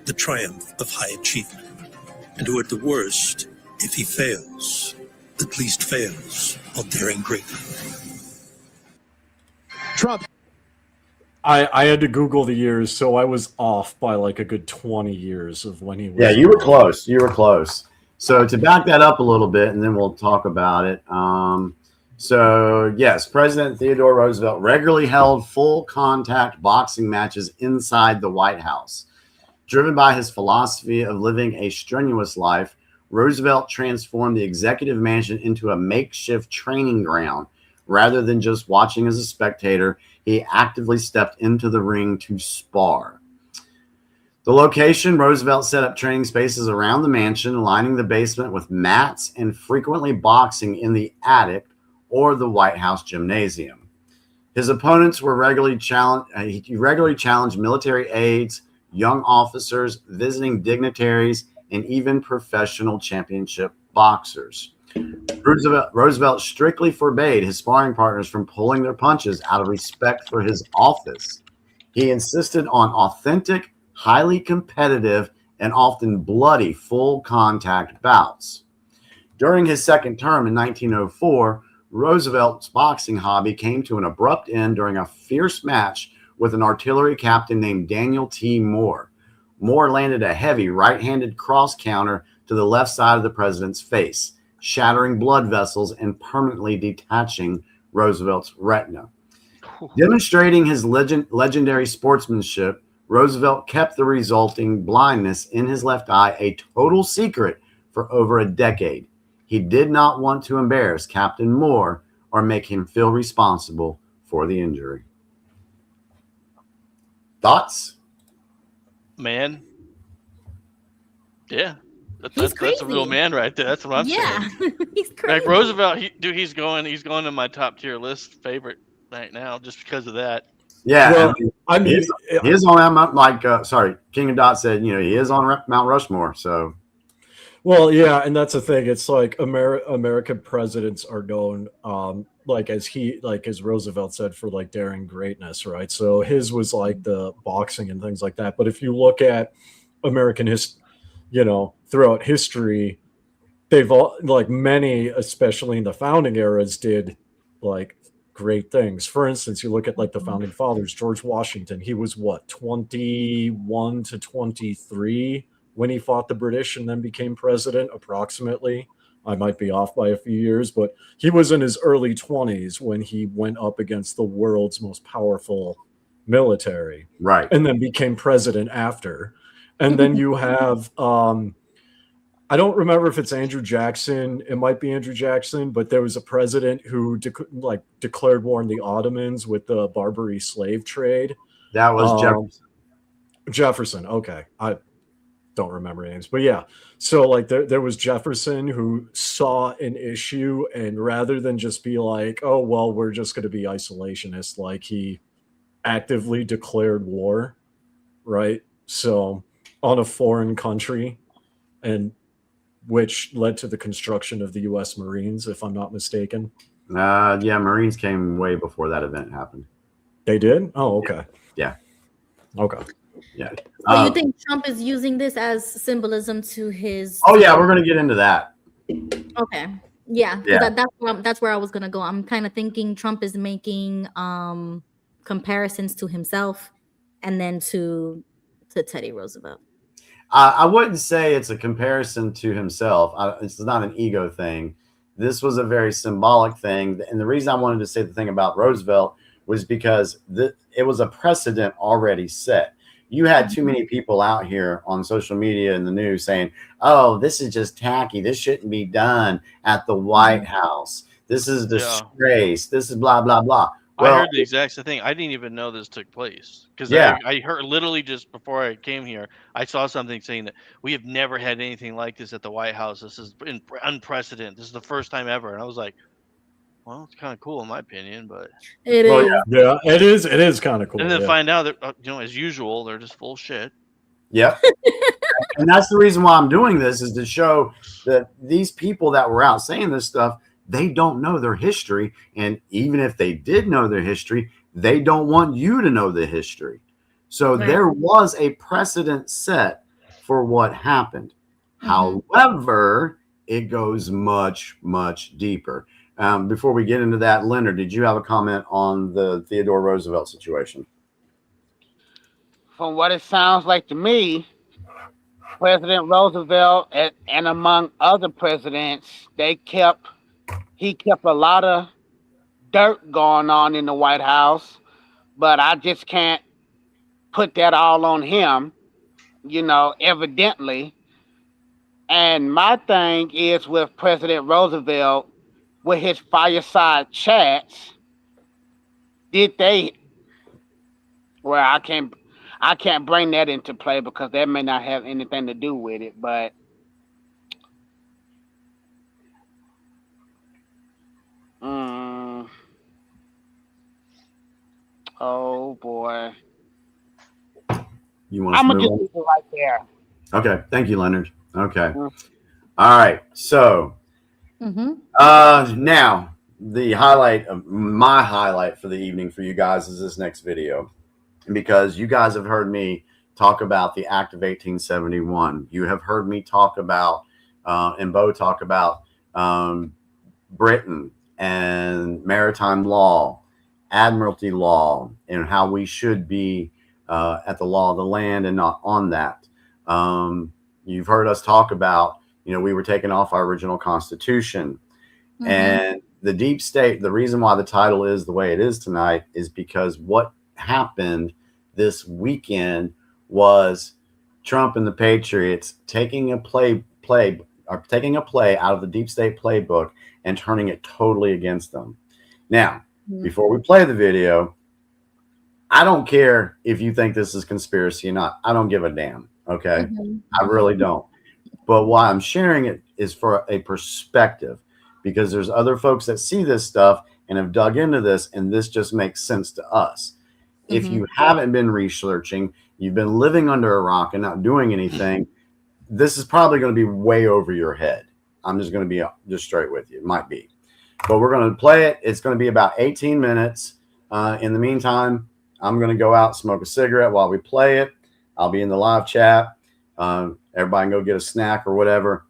the triumph of high achievement, and who at the worst, if he fails, at least fails while daring greatly. Trump. I had to Google the years, so I was off by like a good 20 years of when he was. Yeah, you were close. You were close. So to back that up a little bit, and then we'll talk about it. So yes, President Theodore Roosevelt regularly held full contact boxing matches inside the White House. Driven by his philosophy of living a strenuous life, Roosevelt transformed the executive mansion into a makeshift training ground. Rather than just watching as a spectator, he actively stepped into the ring to spar. The location, Roosevelt set up training spaces around the mansion, lining the basement with mats and frequently boxing in the attic or the White House gymnasium. His opponents were regularly challenged military aides, young officers, visiting dignitaries, and even professional championship boxers. Roosevelt strictly forbade his sparring partners from pulling their punches out of respect for his office. He insisted on authentic, highly competitive, and often bloody full contact bouts. During his second term in 1904, Roosevelt's boxing hobby came to an abrupt end during a fierce match with an artillery captain named Daniel T. Moore. Moore landed a heavy right-handed cross counter to the left side of the president's face, shattering blood vessels and permanently detaching Roosevelt's retina. Demonstrating his legendary sportsmanship, Roosevelt kept the resulting blindness in his left eye a total secret for over a decade. He did not want to embarrass Captain Moore or make him feel responsible for the injury. Thoughts? Man. Yeah. That's a real man right there. That's what I'm saying. He's crazy. Like Roosevelt, he's going to my top tier list favorite right now just because of that. Yeah, Well, I mean, he is on that Mount, King of Dot said, he is on Mount Rushmore. So, well, yeah, and that's the thing. It's like American presidents are known, as Roosevelt said, for like daring greatness, right? So his was like the boxing and things like that. But if you look at American history, throughout history, they've all, like many, especially in the founding eras, did like great things. For instance, you look at like the founding fathers, George Washington, he was 21 to 23 when he fought the British and then became president, approximately. I might be off by a few years, but he was in his early 20s when he went up against the world's most powerful military. Right. And then became president after. And then you have, I don't remember if it's Andrew Jackson. It might be Andrew Jackson, but there was a president who declared war on the Ottomans with the Barbary slave trade. That was Jefferson. Jefferson. Okay. I don't remember names, but yeah. So like there was Jefferson who saw an issue, and rather than just be like, oh, well, we're just going to be isolationist, like he actively declared war. Right. So on a foreign country, and which led to the construction of the U.S. Marines, if I'm not mistaken. Yeah, Marines came way before that event happened. They did? Oh, okay. Yeah. Okay. Yeah. So you think Trump is using this as symbolism to his? Oh yeah, we're gonna get into that. Okay. Yeah. Yeah. That's where I was gonna go. I'm kind of thinking Trump is making comparisons to himself, and then to Teddy Roosevelt. I wouldn't say it's a comparison to himself. It's not an ego thing. This was a very symbolic thing. And the reason I wanted to say the thing about Roosevelt was because it was a precedent already set. You had too many people out here on social media and the news saying, oh, this is just tacky. This shouldn't be done at the White House. This is a disgrace. This is blah, blah, blah. Well, I heard the exact same thing. I didn't even know this took place because I heard literally just before I came here, I saw something saying that we have never had anything like this at the White House. This is unprecedented. This is the first time ever. And I was like, well, it's kind of cool in my opinion, but it is. Yeah, it is. It is kind of cool. And then find out that as usual, they're just full shit. Yep. And that's the reason why I'm doing this, is to show that these people that were out saying this stuff, they don't know their history. And even if they did know their history, they don't want you to know the history. So there was a precedent set for what happened. However, it goes much, much deeper. Before we get into that, Leonard, did you have a comment on the Theodore Roosevelt situation? From what it sounds like to me, President Roosevelt and among other presidents, he kept a lot of dirt going on in the White House, but I just can't put that all on him, evidently. And my thing is with President Roosevelt, with his fireside chats, I can't bring that into play because that may not have anything to do with it, but oh boy. You want I'm gonna just leave it right there. Okay, thank you, Leonard. Okay. All right. So now my highlight for the evening for you guys is this next video, because you guys have heard me talk about the Act of 1871. You have heard me talk about and Bo talk about Britain and maritime law, admiralty law, and how we should be at the law of the land and not on that. You've heard us talk about, we were taken off our original constitution. And the deep state, the reason why the title is the way it is tonight is because what happened this weekend was Trump and the Patriots taking a play out of the deep state playbook and turning it totally against them. Now, before we play the video, I don't care if you think this is conspiracy or not. I don't give a damn. Okay. I really don't. But why I'm sharing it is for a perspective, because there's other folks that see this stuff and have dug into this, and this just makes sense to us. If you haven't been researching, you've been living under a rock and not doing anything, this is probably going to be way over your head. I'm just going to be just straight with you. It might be. But we're going to play it. It's going to be about 18 minutes. In the meantime, I'm going to go out, smoke a cigarette while we play it. I'll be in the live chat. Everybody can go get a snack or whatever.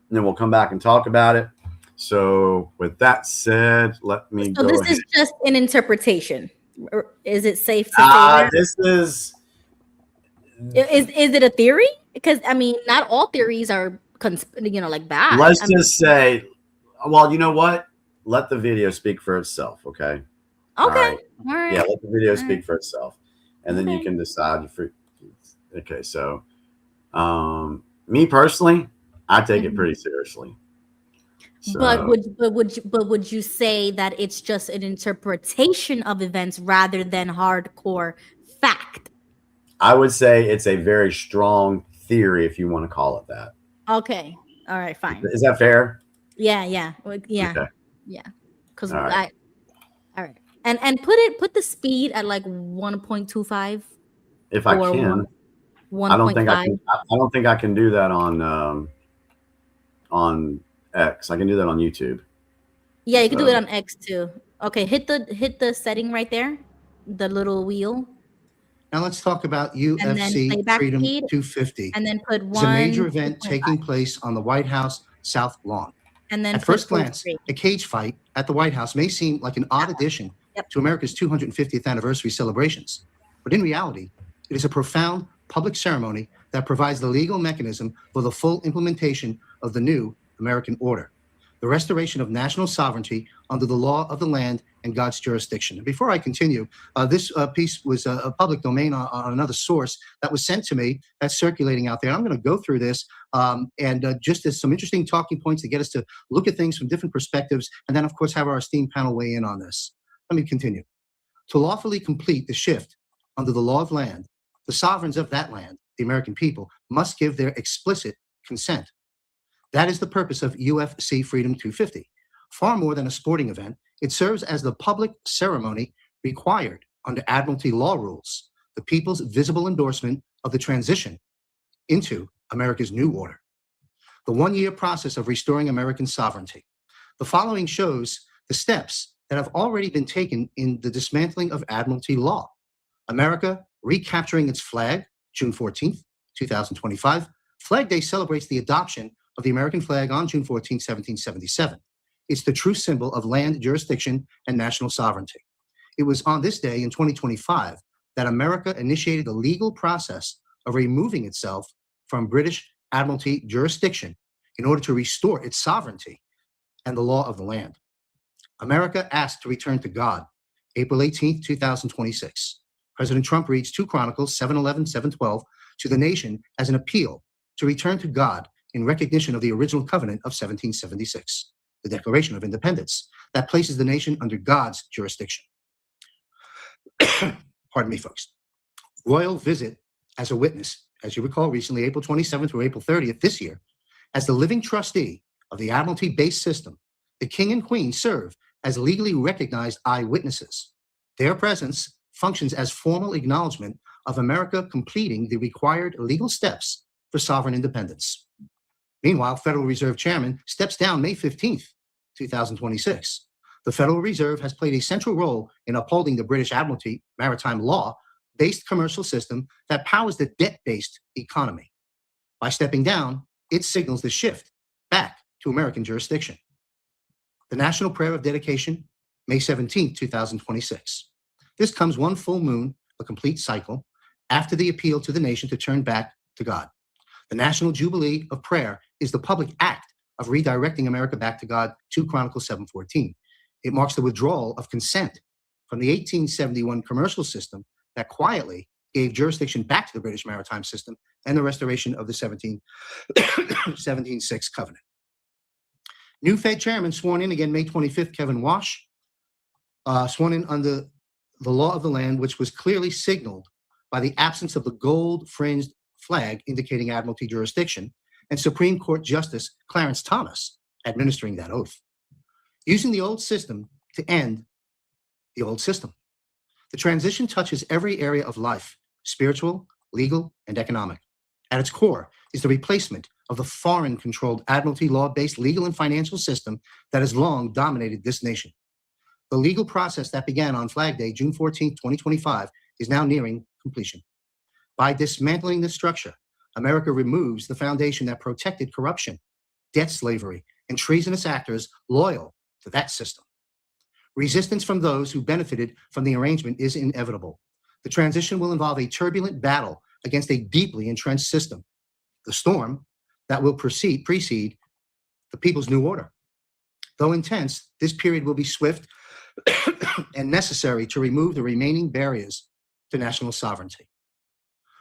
And then we'll come back and talk about it. So with that said, let me go. So this ahead. is just an interpretation. Or is it safe to say that? This is it a theory? Because I mean, not all theories are like bad. Let's just say, well, you know what? Let the video speak for itself, okay? Okay. All right. Yeah, let the video speak for itself. And then you can decide okay, so me personally, I take it pretty seriously. So, but would you say that it's just an interpretation of events rather than hardcore fact? I would say it's a very strong theory, if you want to call it that. Okay. All right. Fine. Is that fair? Yeah. Yeah. Yeah. Okay. Yeah. Because all right. All right. And put the speed at like 1.25. If I can. 1.5. I don't think I can. I don't think I can do that on X. I can do that on YouTube. Yeah, you can do it on X too. Okay, hit the setting right there, the little wheel, Now let's talk about and then UFC playback Freedom speed, 250. and then put It's a major 1, event 2.5, taking place on the White House South Lawn. and then At put first full glance, screen. a cage fight at the White House may seem like an odd addition to America's 250th anniversary celebrations. But in reality, it is a profound public ceremony that provides the legal mechanism for the full implementation of the new American order, the restoration of national sovereignty under the law of the land and God's jurisdiction. And before I continue, this piece was a public domain on another source that was sent to me, that's circulating out there. I'm going to go through this and just as some interesting talking points to get us to look at things from different perspectives, and then, of course, have our esteemed panel weigh in on this. Let me continue. To lawfully complete the shift under the law of land, the sovereigns of that land, the American people, must give their explicit consent. That is the purpose of UFC Freedom 250. Far more than a sporting event, it serves as the public ceremony required under Admiralty law rules, the people's visible endorsement of the transition into America's new order. The one-year process of restoring American sovereignty. The following shows the steps that have already been taken in the dismantling of Admiralty law. America recapturing its flag, June 14th, 2025. Flag Day celebrates the adoption of the American flag on June 14, 1777. It's the true symbol of land jurisdiction and national sovereignty. It was on this day in 2025 that America initiated the legal process of removing itself from British Admiralty jurisdiction in order to restore its sovereignty and the law of the land. America asked to return to God, April 18, 2026. President Trump reads 2 Chronicles 7:11, 7:12 to the nation as an appeal to return to God in recognition of the original covenant of 1776, the Declaration of Independence that places the nation under God's jurisdiction. Pardon me, folks. Royal visit as a witness, as you recall, recently, April 27th through April 30th this year, as the living trustee of the Admiralty-based system. The King and Queen serve as legally recognized eyewitnesses. Their presence functions as formal acknowledgement of America completing the required legal steps for sovereign independence. Meanwhile, Federal Reserve Chairman steps down May 15th, 2026. The Federal Reserve has played a central role in upholding the British Admiralty maritime law-based commercial system that powers the debt-based economy. By stepping down, it signals the shift back to American jurisdiction. The National Prayer of Dedication, May 17th, 2026. This comes one full moon, a complete cycle, after the appeal to the nation to turn back to God. The National Jubilee of Prayer is the public act of redirecting America back to God, 2 Chronicles 7:14. It marks the withdrawal of consent from the 1871 commercial system that quietly gave jurisdiction back to the British maritime system and the restoration of the 1776 covenant. New Fed chairman sworn in again May 25th, Kevin Wash, sworn in under the law of the land, which was clearly signaled by the absence of the gold-fringed flag indicating Admiralty jurisdiction, and Supreme Court Justice Clarence Thomas administering that oath. Using the old system to end the old system. The transition touches every area of life, spiritual, legal, and economic. At its core is the replacement of the foreign-controlled Admiralty law-based legal and financial system that has long dominated this nation. The legal process that began on Flag Day, June 14, 2025, is now nearing completion. By dismantling this structure, America removes the foundation that protected corruption, debt slavery, and treasonous actors loyal to that system. Resistance from those who benefited from the arrangement is inevitable. The transition will involve a turbulent battle against a deeply entrenched system, the storm that will precede the people's new order. Though intense, this period will be swift and necessary to remove the remaining barriers to national sovereignty.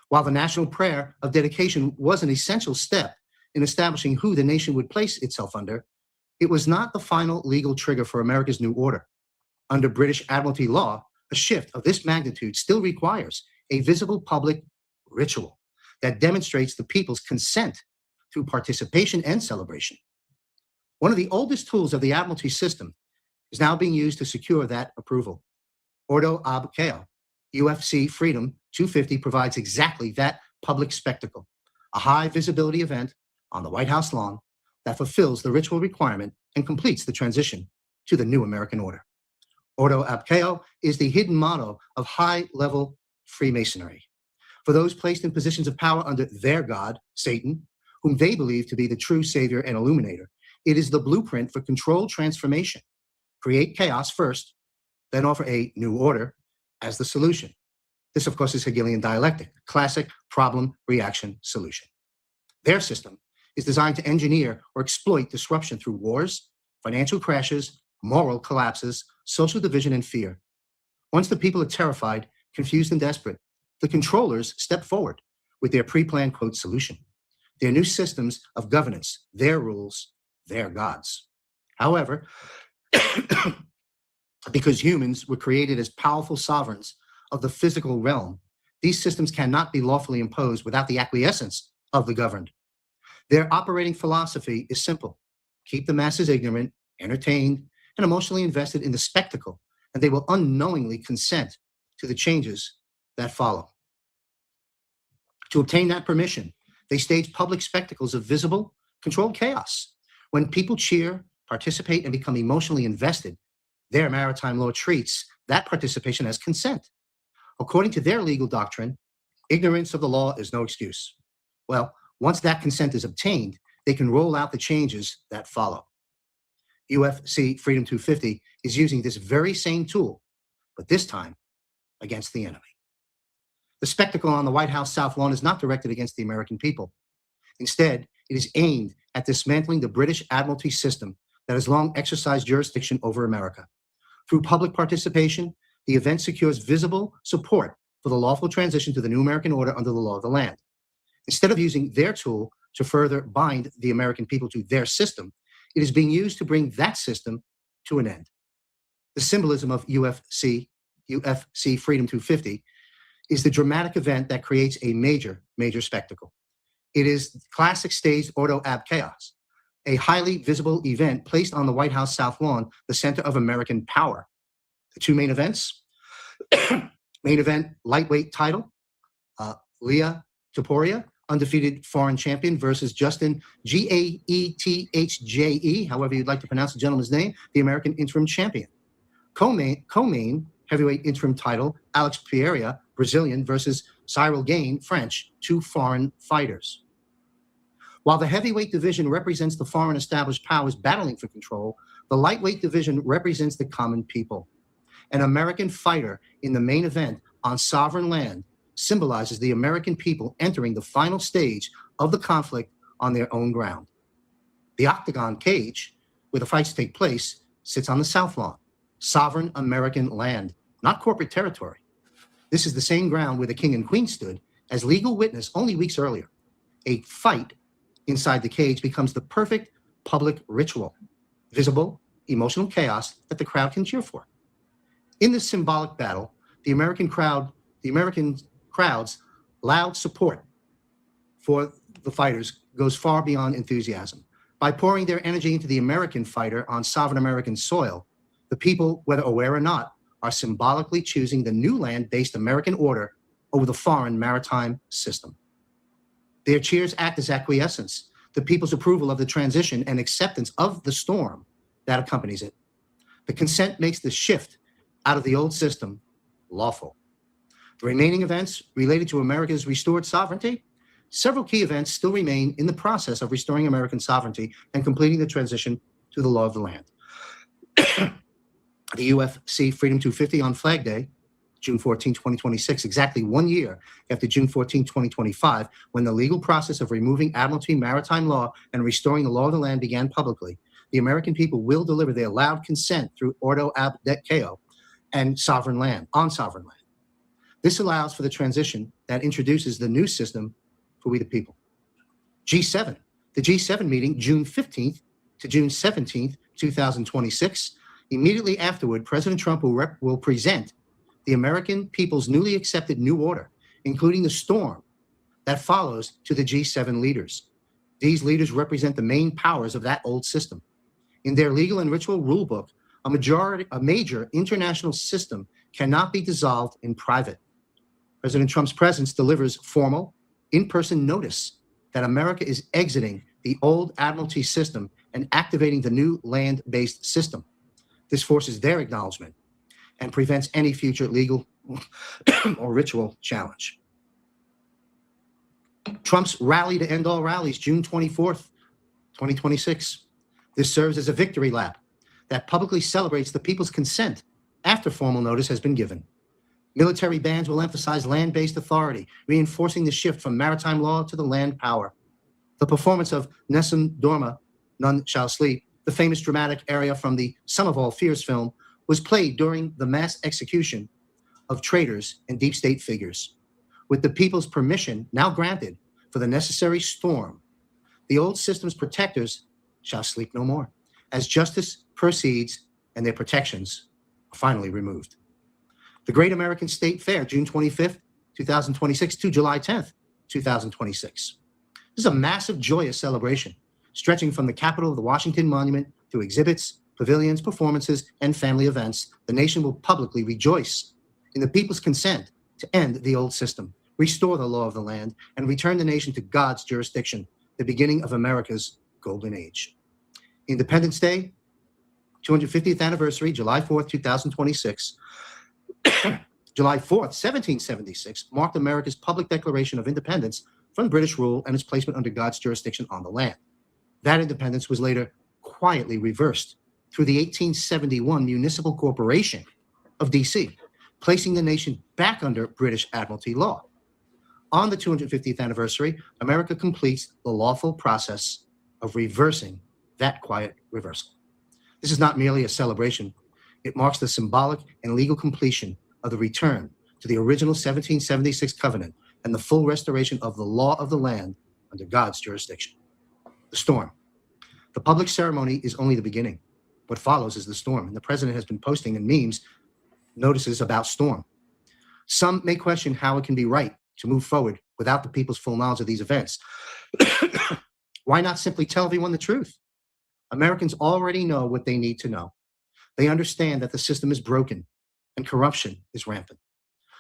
While the National Prayer of Dedication was an essential step in establishing who the nation would place itself under, it was not the final legal trigger for America's new order. Under British Admiralty law, a shift of this magnitude still requires a visible public ritual that demonstrates the people's consent through participation and celebration. One of the oldest tools of the Admiralty system is now being used to secure that approval. Ordo ab Chao, UFC Freedom 250 provides exactly that public spectacle, a high visibility event on the White House lawn that fulfills the ritual requirement and completes the transition to the new American order. Ordo ab chao is the hidden motto of high-level Freemasonry. For those placed in positions of power under their god, Satan, whom they believe to be the true savior and illuminator, it is the blueprint for controlled transformation. Create chaos first, then offer a new order as the solution. This, of course, is Hegelian dialectic, classic problem-reaction solution. Their system is designed to engineer or exploit disruption through wars, financial crashes, moral collapses, social division, and fear. Once the people are terrified, confused, and desperate, the controllers step forward with their pre-planned, quote, solution, their new systems of governance, their rules, their gods. However, because humans were created as powerful sovereigns of the physical realm, these systems cannot be lawfully imposed without the acquiescence of the governed. Their operating philosophy is simple. Keep the masses ignorant, entertained, and emotionally invested in the spectacle, and they will unknowingly consent to the changes that follow. To obtain that permission, they stage public spectacles of visible, controlled chaos. When people cheer, participate, and become emotionally invested, their maritime law treats that participation as consent. According to their legal doctrine, ignorance of the law is no excuse. Well, once that consent is obtained, they can roll out the changes that follow. UFC Freedom 250 is using this very same tool, but this time against the enemy. The spectacle on the White House South Lawn is not directed against the American people. Instead, it is aimed at dismantling the British Admiralty system that has long exercised jurisdiction over America. Through public participation, the event secures visible support for the lawful transition to the new American order under the law of the land. Instead of using their tool to further bind the American people to their system, it is being used to bring that system to an end. The symbolism of UFC Freedom 250 is the dramatic event that creates a major spectacle. It is classic staged Ordo ab chaos, a highly visible event placed on the White House South Lawn, the center of American power. The two main events, main event lightweight title, Leah Topuria, undefeated foreign champion, versus Justin Gaethje, however you'd like to pronounce the gentleman's name, the American interim champion. Co-main heavyweight interim title, Alex Pereira, Brazilian, versus Cyril Gain, French, two foreign fighters. While the heavyweight division represents the foreign established powers battling for control, the lightweight division represents the common people. An American fighter in the main event on sovereign land symbolizes the American people entering the final stage of the conflict on their own ground. The octagon cage, where the fights take place, sits on the South Lawn, sovereign American land, not corporate territory. This is the same ground where the king and queen stood as legal witness only weeks earlier. A fight inside the cage becomes the perfect public ritual, visible, emotional chaos that the crowd can cheer for. In this symbolic battle, the American crowd's loud support for the fighters goes far beyond enthusiasm. By pouring their energy into the American fighter on sovereign American soil, the people, whether aware or not, are symbolically choosing the new land-based American order over the foreign maritime system. Their cheers act as acquiescence, the people's approval of the transition and acceptance of the storm that accompanies it. The consent makes the shift out of the old system lawful. The remaining events related to America's restored sovereignty, several key events still remain in the process of restoring American sovereignty and completing the transition to the law of the land. The UFC Freedom 250 on Flag Day, June 14, 2026, exactly 1 year after June 14, 2025, when the legal process of removing Admiralty maritime law and restoring the law of the land began publicly, the American people will deliver their loud consent through Ordo ab chao and sovereign land, on sovereign land. This allows for the transition that introduces the new system for we the people. G7, the G7 meeting, June 15th to June 17th, 2026. Immediately afterward, President Trump will present the American people's newly accepted new order, including the storm that follows to the G7 leaders. These leaders represent the main powers of that old system. In their legal and ritual rulebook, a major international system cannot be dissolved in private. President Trump's presence delivers formal, in-person notice that America is exiting the old Admiralty system and activating the new land-based system. This forces their acknowledgement and prevents any future legal or ritual challenge. Trump's rally to end all rallies, June 24th, 2026. This serves as a victory lap that publicly celebrates the people's consent after formal notice has been given. Military bands will emphasize land-based authority, reinforcing the shift from maritime law to the land power. The performance of Nessun Dorma, None Shall Sleep, the famous dramatic aria from the Sum of All Fears film, was played during the mass execution of traitors and deep state figures. With the people's permission now granted for the necessary storm, the old system's protectors shall sleep no more, as justice proceeds and their protections are finally removed. The Great American State Fair, June 25th, 2026 to July 10th, 2026. This is a massive, joyous celebration, stretching from the Capitol of the Washington Monument to exhibits, pavilions, performances, and family events. The nation will publicly rejoice in the people's consent to end the old system, restore the law of the land, and return the nation to God's jurisdiction, the beginning of America's golden age. Independence Day, 250th anniversary, July 4th, 2026. July 4th, 1776, marked America's public declaration of independence from British rule and its placement under God's jurisdiction on the land. That independence was later quietly reversed through the 1871 Municipal Corporation of D.C., placing the nation back under British Admiralty law. On the 250th anniversary, America completes the lawful process of reversing that quiet reversal. This is not merely a celebration. It marks the symbolic and legal completion of the return to the original 1776 covenant and the full restoration of the law of the land under God's jurisdiction. The storm. The public ceremony is only the beginning. What follows is the storm, and the president has been posting in memes notices about storm. Some may question how it can be right to move forward without the people's full knowledge of these events. Why not simply tell everyone the truth? Americans already know what they need to know. They understand that the system is broken and corruption is rampant.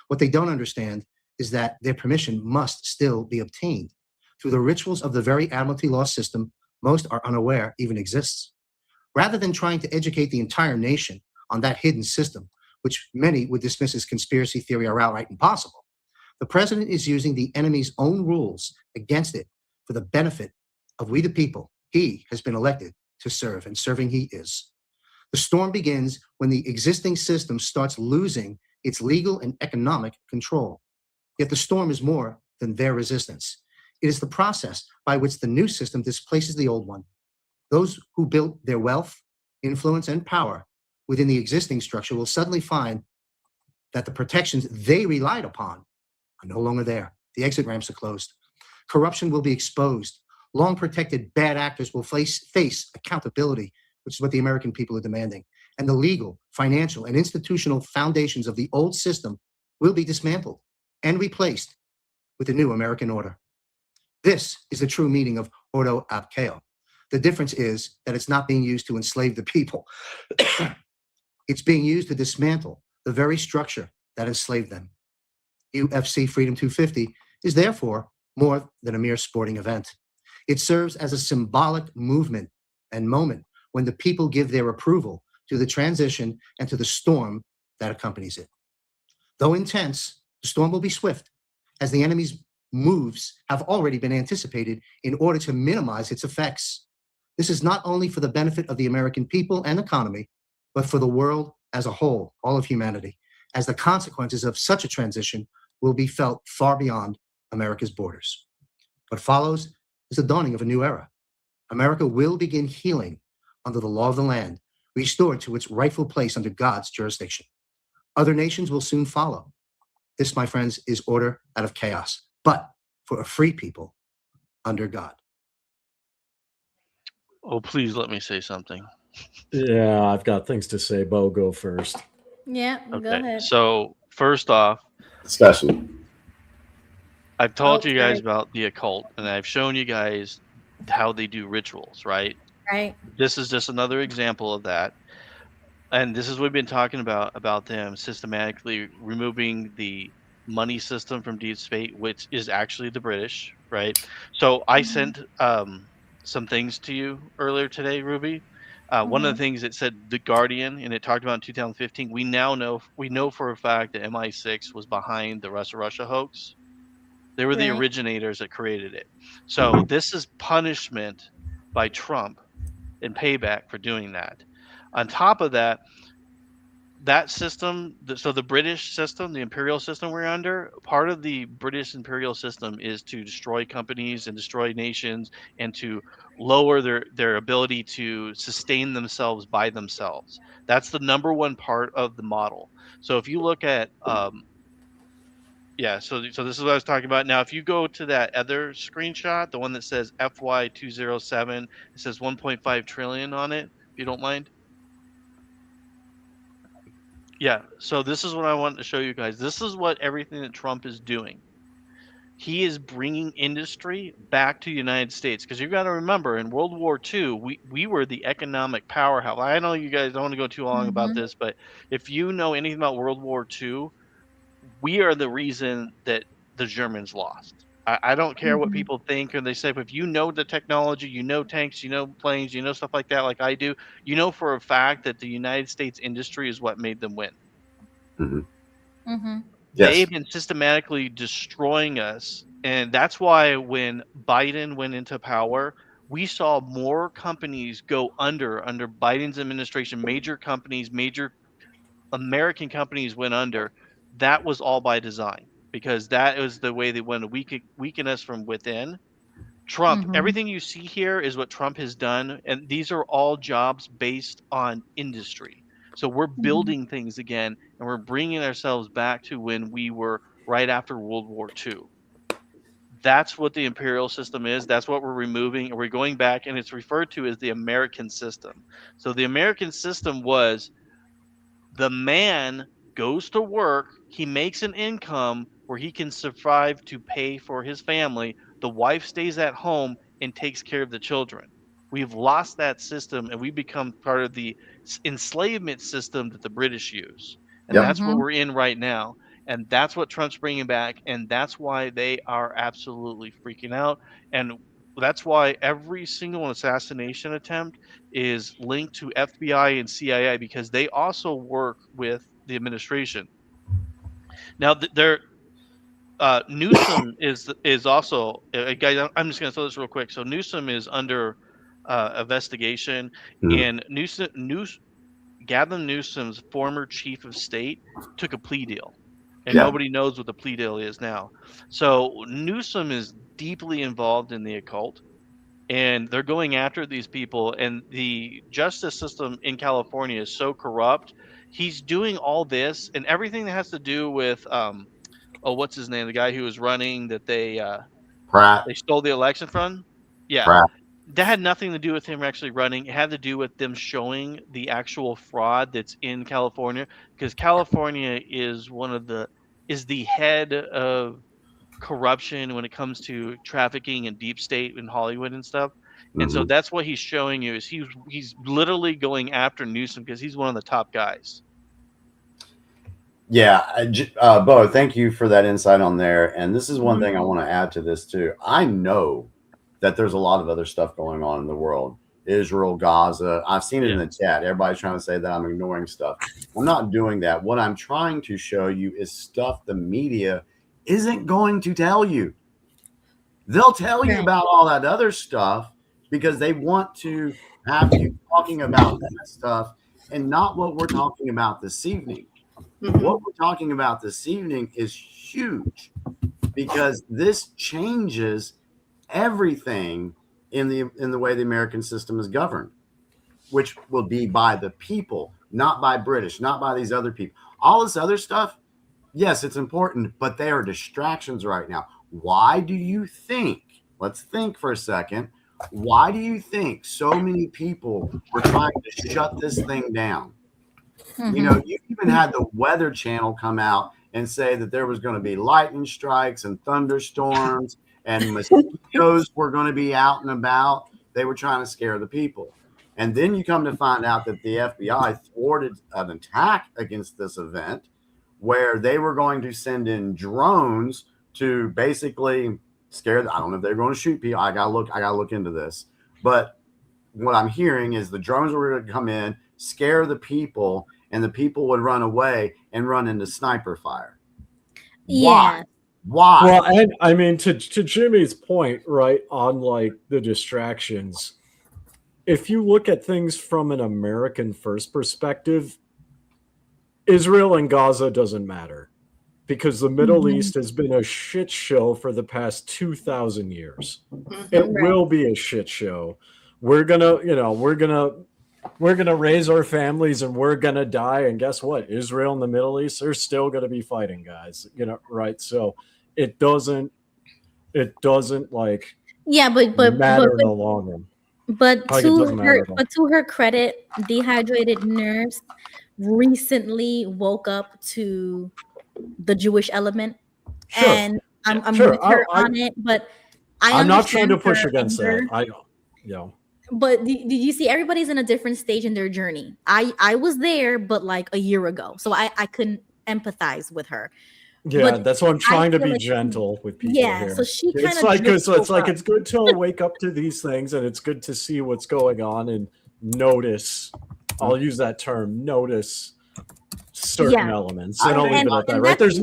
What they don't understand is that their permission must still be obtained through the rituals of the very Admiralty law system most are unaware even exists. Rather than trying to educate the entire nation on that hidden system, which many would dismiss as conspiracy theory or outright impossible, the president is using the enemy's own rules against it for the benefit of we the people he has been elected to serve, and serving he is. The storm begins when the existing system starts losing its legal and economic control. Yet the storm is more than their resistance. It is the process by which the new system displaces the old one. Those who built their wealth, influence, and power within the existing structure will suddenly find that the protections they relied upon are no longer there. The exit ramps are closed. Corruption will be exposed. Long protected bad actors will face accountability, which is what the American people are demanding. And the legal, financial, and institutional foundations of the old system will be dismantled and replaced with the new American order. This is the true meaning of ordo ab chao. The difference is that it's not being used to enslave the people. It's being used to dismantle the very structure that enslaved them. UFC Freedom 250 is therefore more than a mere sporting event. It serves as a symbolic movement and moment when the people give their approval to the transition and to the storm that accompanies it. Though intense, the storm will be swift, as the enemy's moves have already been anticipated in order to minimize its effects. This is not only for the benefit of the American people and economy, but for the world as a whole, all of humanity, as the consequences of such a transition will be felt far beyond America's borders. What follows is the dawning of a new era. America will begin healing under the law of the land, restored to its rightful place under God's jurisdiction. Other nations will soon follow. This, my friends, is order out of chaos, but for a free people under God. Oh, please let me say something. Yeah, I've got things to say. Bo, go first. Yeah, go ahead. So first off, discussion. I've told you guys about the occult, and I've shown you guys how they do rituals, right? Right. This is just another example of that. And this is what we've been talking about them systematically removing the money system from deep state, which is actually the British, right? So I sent some things to you earlier today, Ruby. One of the things it said the Guardian, and it talked about in 2015. We know for a fact that MI6 was behind the Russia hoax. They were the Right. originators that created it. So this is punishment by Trump and payback for doing that. On top of that, that system, so the British system, the imperial system we're under, part of the British imperial system is to destroy companies and destroy nations and to lower their ability to sustain themselves by themselves. That's the number one part of the model. So if you look at yeah, so this is what I was talking about. Now, if you go to that other screenshot, the one that says FY207, it says 1.5 trillion on it, if you don't mind. Yeah, so this is what I wanted to show you guys. This is what everything that Trump is doing. He is bringing industry back to the United States because you got to remember in World War II, we were the economic powerhouse. I know you guys don't want to go too long about this, but if you know anything about World War II, we are the reason that the Germans lost. I don't care what people think or they say, but if you know the technology, you know tanks, you know planes, you know stuff like that, like I do, you know for a fact that the United States industry is what made them win. They've been systematically destroying us. And that's why when Biden went into power, we saw more companies go under Biden's administration. Major companies, major American companies went under. That was all by design because that was the way they wanted to weaken us from within. Trump, everything you see here is what Trump has done. And these are all jobs based on industry. So we're building things again and we're bringing ourselves back to when we were right after World War II. That's what the imperial system is. That's what we're removing. And we're going back, and it's referred to as the American system. So the American system was the man goes to work, he makes an income where he can survive to pay for his family. The wife stays at home and takes care of the children. We've lost that system and we become part of the enslavement system that the British use. And that's what we're in right now. And that's what Trump's bringing back. And that's why they are absolutely freaking out. And that's why every single assassination attempt is linked to FBI and CIA because they also work with the administration. Now, Newsom is also guys. I'm just going to throw this real quick. So Newsom is under investigation, and Gavin Newsom's former chief of state took a plea deal, and nobody knows what the plea deal is now. So Newsom is deeply involved in the occult. And they're going after these people, and the justice system in California is so corrupt. He's doing all this and everything that has to do with what's his name, the guy who was running that they stole the election from. That had nothing to do with him actually running. It had to do with them showing the actual fraud that's in California, because California is the head of corruption when it comes to trafficking and deep state in Hollywood and stuff. And so that's what he's showing you is he's literally going after Newsom because he's one of the top guys. Bo, thank you for that insight on there. And this is one thing I want to add to this too. I know that there's a lot of other stuff going on in the world. Israel, Gaza. I've seen it in the chat. Everybody's trying to say that I'm ignoring stuff. I'm not doing that. What I'm trying to show you is stuff the media isn't going to tell you. They'll tell you about all that other stuff because they want to have you talking about that stuff and not what we're talking about this evening. What we're talking about this evening is huge because this changes everything in the way the American system is governed, which will be by the people, not by British, not by these other people. All this other stuff, yes, it's important, but they are distractions right now. Why do you think, let's think for a second, why do you think so many people were trying to shut this thing down? You know, you even had the Weather Channel come out and say that there was going to be lightning strikes and thunderstorms and mosquitoes were going to be out and about. They were trying to scare the people. And then you come to find out that the FBI thwarted an attack against this event where they were going to send in drones to basically scare. I don't know if they're going to shoot people. I gotta look into this. But what I'm hearing is the drones were going to come in, scare the people, and the people would run away and run into sniper fire. Yeah. Why? Well, and I mean, to Jimmy's point, right, on like the distractions, if you look at things from an American first perspective, Israel and Gaza doesn't matter because the Middle East has been a shit show for the past 2,000 years. It will be a shit show. We're gonna raise our families and we're gonna die. And guess what? Israel and the Middle East are still gonna be fighting, guys. Right? So it doesn't like matter in the long run. But to her credit, Dehydrated Nerves recently woke up to the Jewish element, and I'm with her on it. But I'm not trying to push against that. But did you see everybody's in a different stage in their journey? I was there, but like a year ago, so I couldn't empathize with her. Yeah, But that's why I'm trying to be like gentle with people. Yeah, here. so she kind it's of like it's good to wake up to these things, and it's good to see what's going on and notice. I'll use that term, notice certain elements, and I'll leave it at that. Right? There's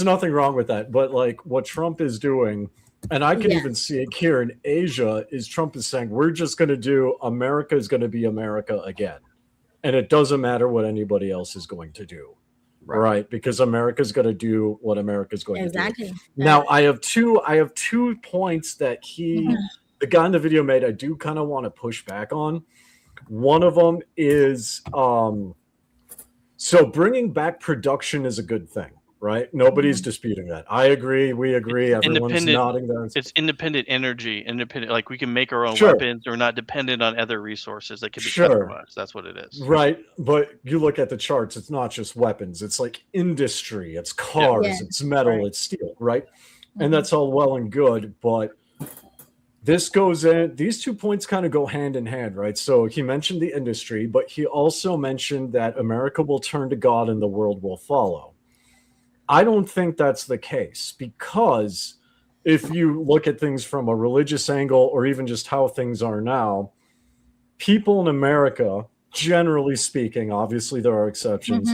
nothing wrong with that. But like what Trump is doing, and I can even see it here in Asia, is Trump is saying we're just going to do America is going to be America again, and it doesn't matter what anybody else is going to do. Right, because America's going to do what America's going to do. Now, I have two points that the guy in the video made. I do kind of want to push back on. One of them is so bringing back production is a good thing, right? Nobody's disputing that. I agree. We agree. Everyone's nodding there. It's independent energy, like we can make our own weapons. We're not dependent on other resources that can be customized. That's what it is. Right. But you look at the charts, it's not just weapons. It's like industry, it's cars, it's metal, it's steel, right? And that's all well and good. But this goes in, these 2 points kind of go hand in hand, right? So he mentioned the industry, but he also mentioned that America will turn to God and the world will follow. I don't think that's the case, because if you look at things from a religious angle or even just how things are now, people in America, generally speaking, obviously there are exceptions,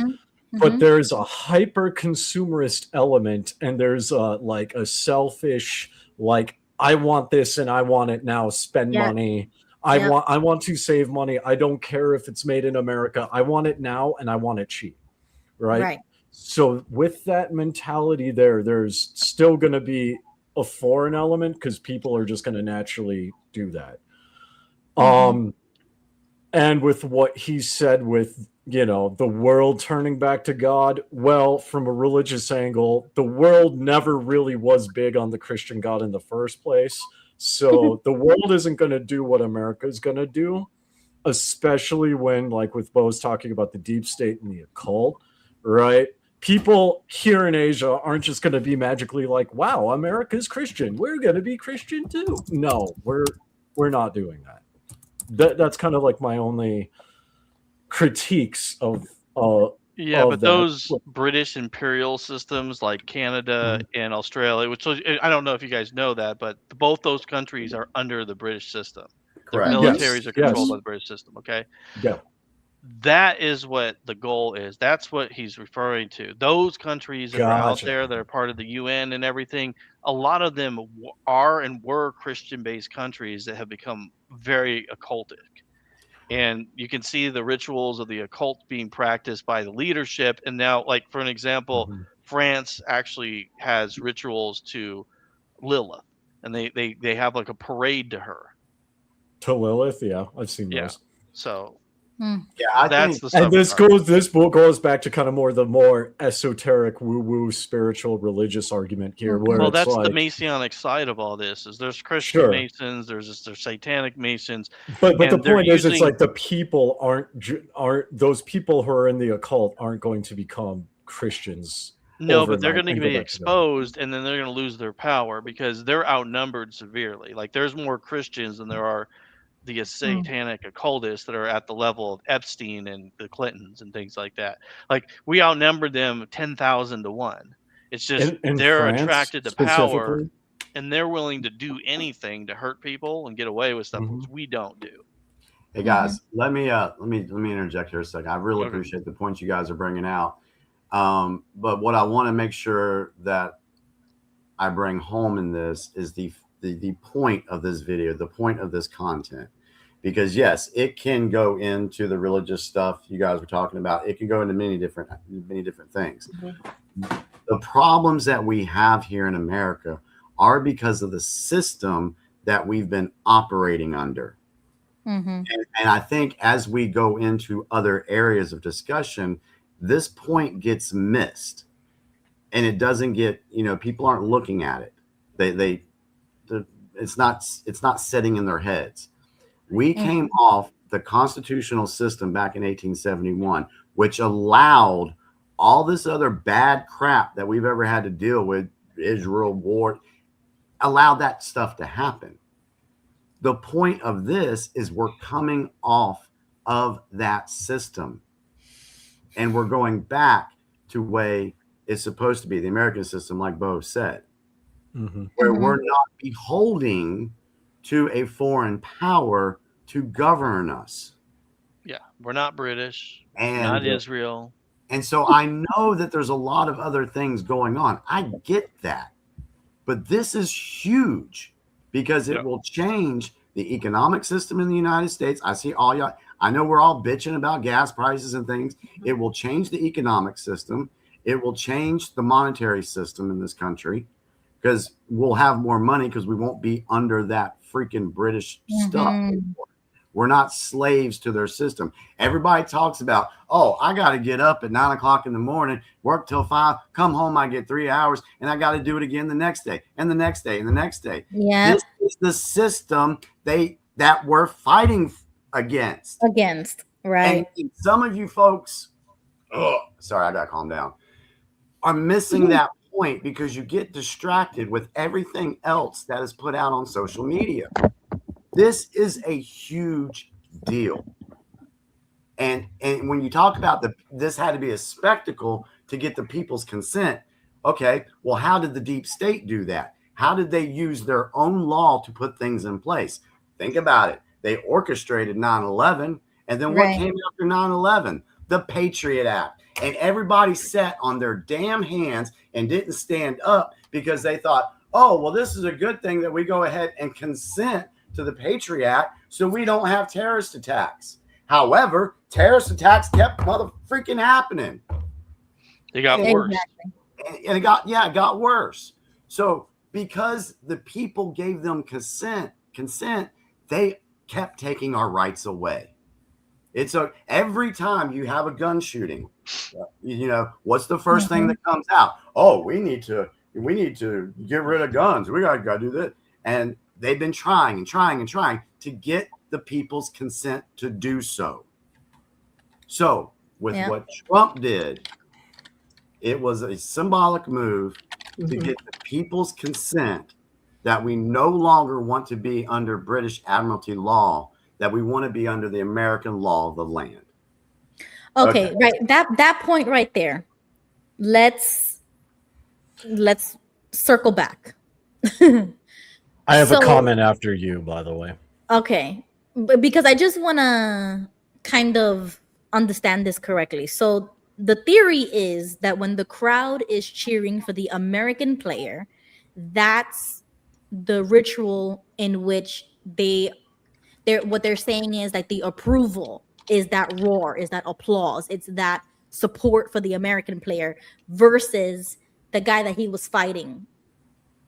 but there's a hyper consumerist element, and there's like a selfish, like, I want this and I want it now, spend money. I want to save money. I don't care if it's made in America. I want it now and I want it cheap. Right. So with that mentality there's still going to be a foreign element because people are just going to naturally do that. And with what he said with, the world turning back to God, well, from a religious angle, the world never really was big on the Christian God in the first place. So the world isn't going to do what America is going to do, especially when, like with Bo's talking about the deep state and the occult, right? People here in Asia aren't just going to be magically like, wow, America's Christian, we're going to be Christian too. No, we're not doing that. That's kind of like my only critiques of those British imperial systems like Canada and Australia, which I don't know if you guys know that, but both those countries are under the British system. Correct. Their militaries are controlled by the British system. Okay. Yeah. That is what the goal is. That's what he's referring to. Those countries that are out there that are part of the UN and everything, a lot of them are and were Christian-based countries that have become very occultic. And you can see the rituals of the occult being practiced by the leadership. And now, like, for an example, France actually has rituals to Lilith, and they have like a parade to her. To Lilith, yeah, I've seen those. So that's the stuff. And this book goes back to kind of the more esoteric, woo-woo, spiritual, religious argument here. Where that's like, the Masonic side of all this. Is there's Christian Masons, there's Satanic Masons. But the point is, it's like the people aren't those people who are in the occult aren't going to become Christians. No, but they're going to be exposed, and then they're going to lose their power because they're outnumbered severely. Like, there's more Christians than there are the satanic occultists that are at the level of Epstein and the Clintons and things like that. Like we outnumbered them 10,000 to 1. It's just In they're France, attracted to power specifically? and they're willing to do anything to hurt people and get away with stuff which we don't do. Hey guys, let me interject here a second. I really Okay. appreciate the points you guys are bringing out. But what I want to make sure that I bring home in this is the point of this video, the point of this content. Because yes, it can go into the religious stuff you guys were talking about. It can go into many different things. The problems that we have here in America are because of the system that we've been operating under. And I think as we go into other areas of discussion, this point gets missed, and it doesn't get, people aren't looking at it. It's not sitting in their heads. We came off the constitutional system back in 1871, which allowed all this other bad crap that we've ever had to deal with, Israel war, allowed that stuff to happen. The point of this is we're coming off of that system and we're going back to the way it's supposed to be, the American system, like Bo said, where we're not beholding to a foreign power to govern us. Yeah, we're not British, And not Israel. And so I know that there's a lot of other things going on. I get that. But this is huge because it will change the economic system in the United States. I see all y'all. I know we're all bitching about gas prices and things. It will change the economic system. It will change the monetary system in this country because we'll have more money because we won't be under that freaking British stuff anymore. We're not slaves to their system. Everybody talks about, oh, I got to get up at 9 o'clock in the morning, work till 5, come home, I get 3 hours, and I got to do it again the next day, and the next day, and the next day. Yeah. This is the system that we're fighting against. Right. And some of you folks, sorry, I got to calm down, are missing that point because you get distracted with everything else that is put out on social media. This is a huge deal. And when you talk about this had to be a spectacle to get the people's consent. Okay, well, how did the deep state do that? How did they use their own law to put things in place? Think about it. They orchestrated 9/11. And then what came after 9/11? The Patriot Act. And everybody sat on their damn hands and didn't stand up because they thought, oh, well, this is a good thing that we go ahead and consent to the Patriot Act so we don't have terrorist attacks. However, terrorist attacks kept motherfucking happening. They got worse. And it got worse. So because the people gave them consent, they kept taking our rights away. It's every time you have a gun shooting, what's the first thing that comes out? Oh, we need to get rid of guns. We gotta do this. And they've been trying to get the people's consent to do so. So with what Trump did, it was a symbolic move to get the people's consent that we no longer want to be under British Admiralty law, that we want to be under the American law of the land. Okay. Right. That point right there. Let's circle back. I have a comment after you, by the way. Okay. Because I just want to kind of understand this correctly. So the theory is that when the crowd is cheering for the American player, that's the ritual in which what they're saying is like the approval is that roar, is that applause, it's that support for the American player versus the guy that he was fighting.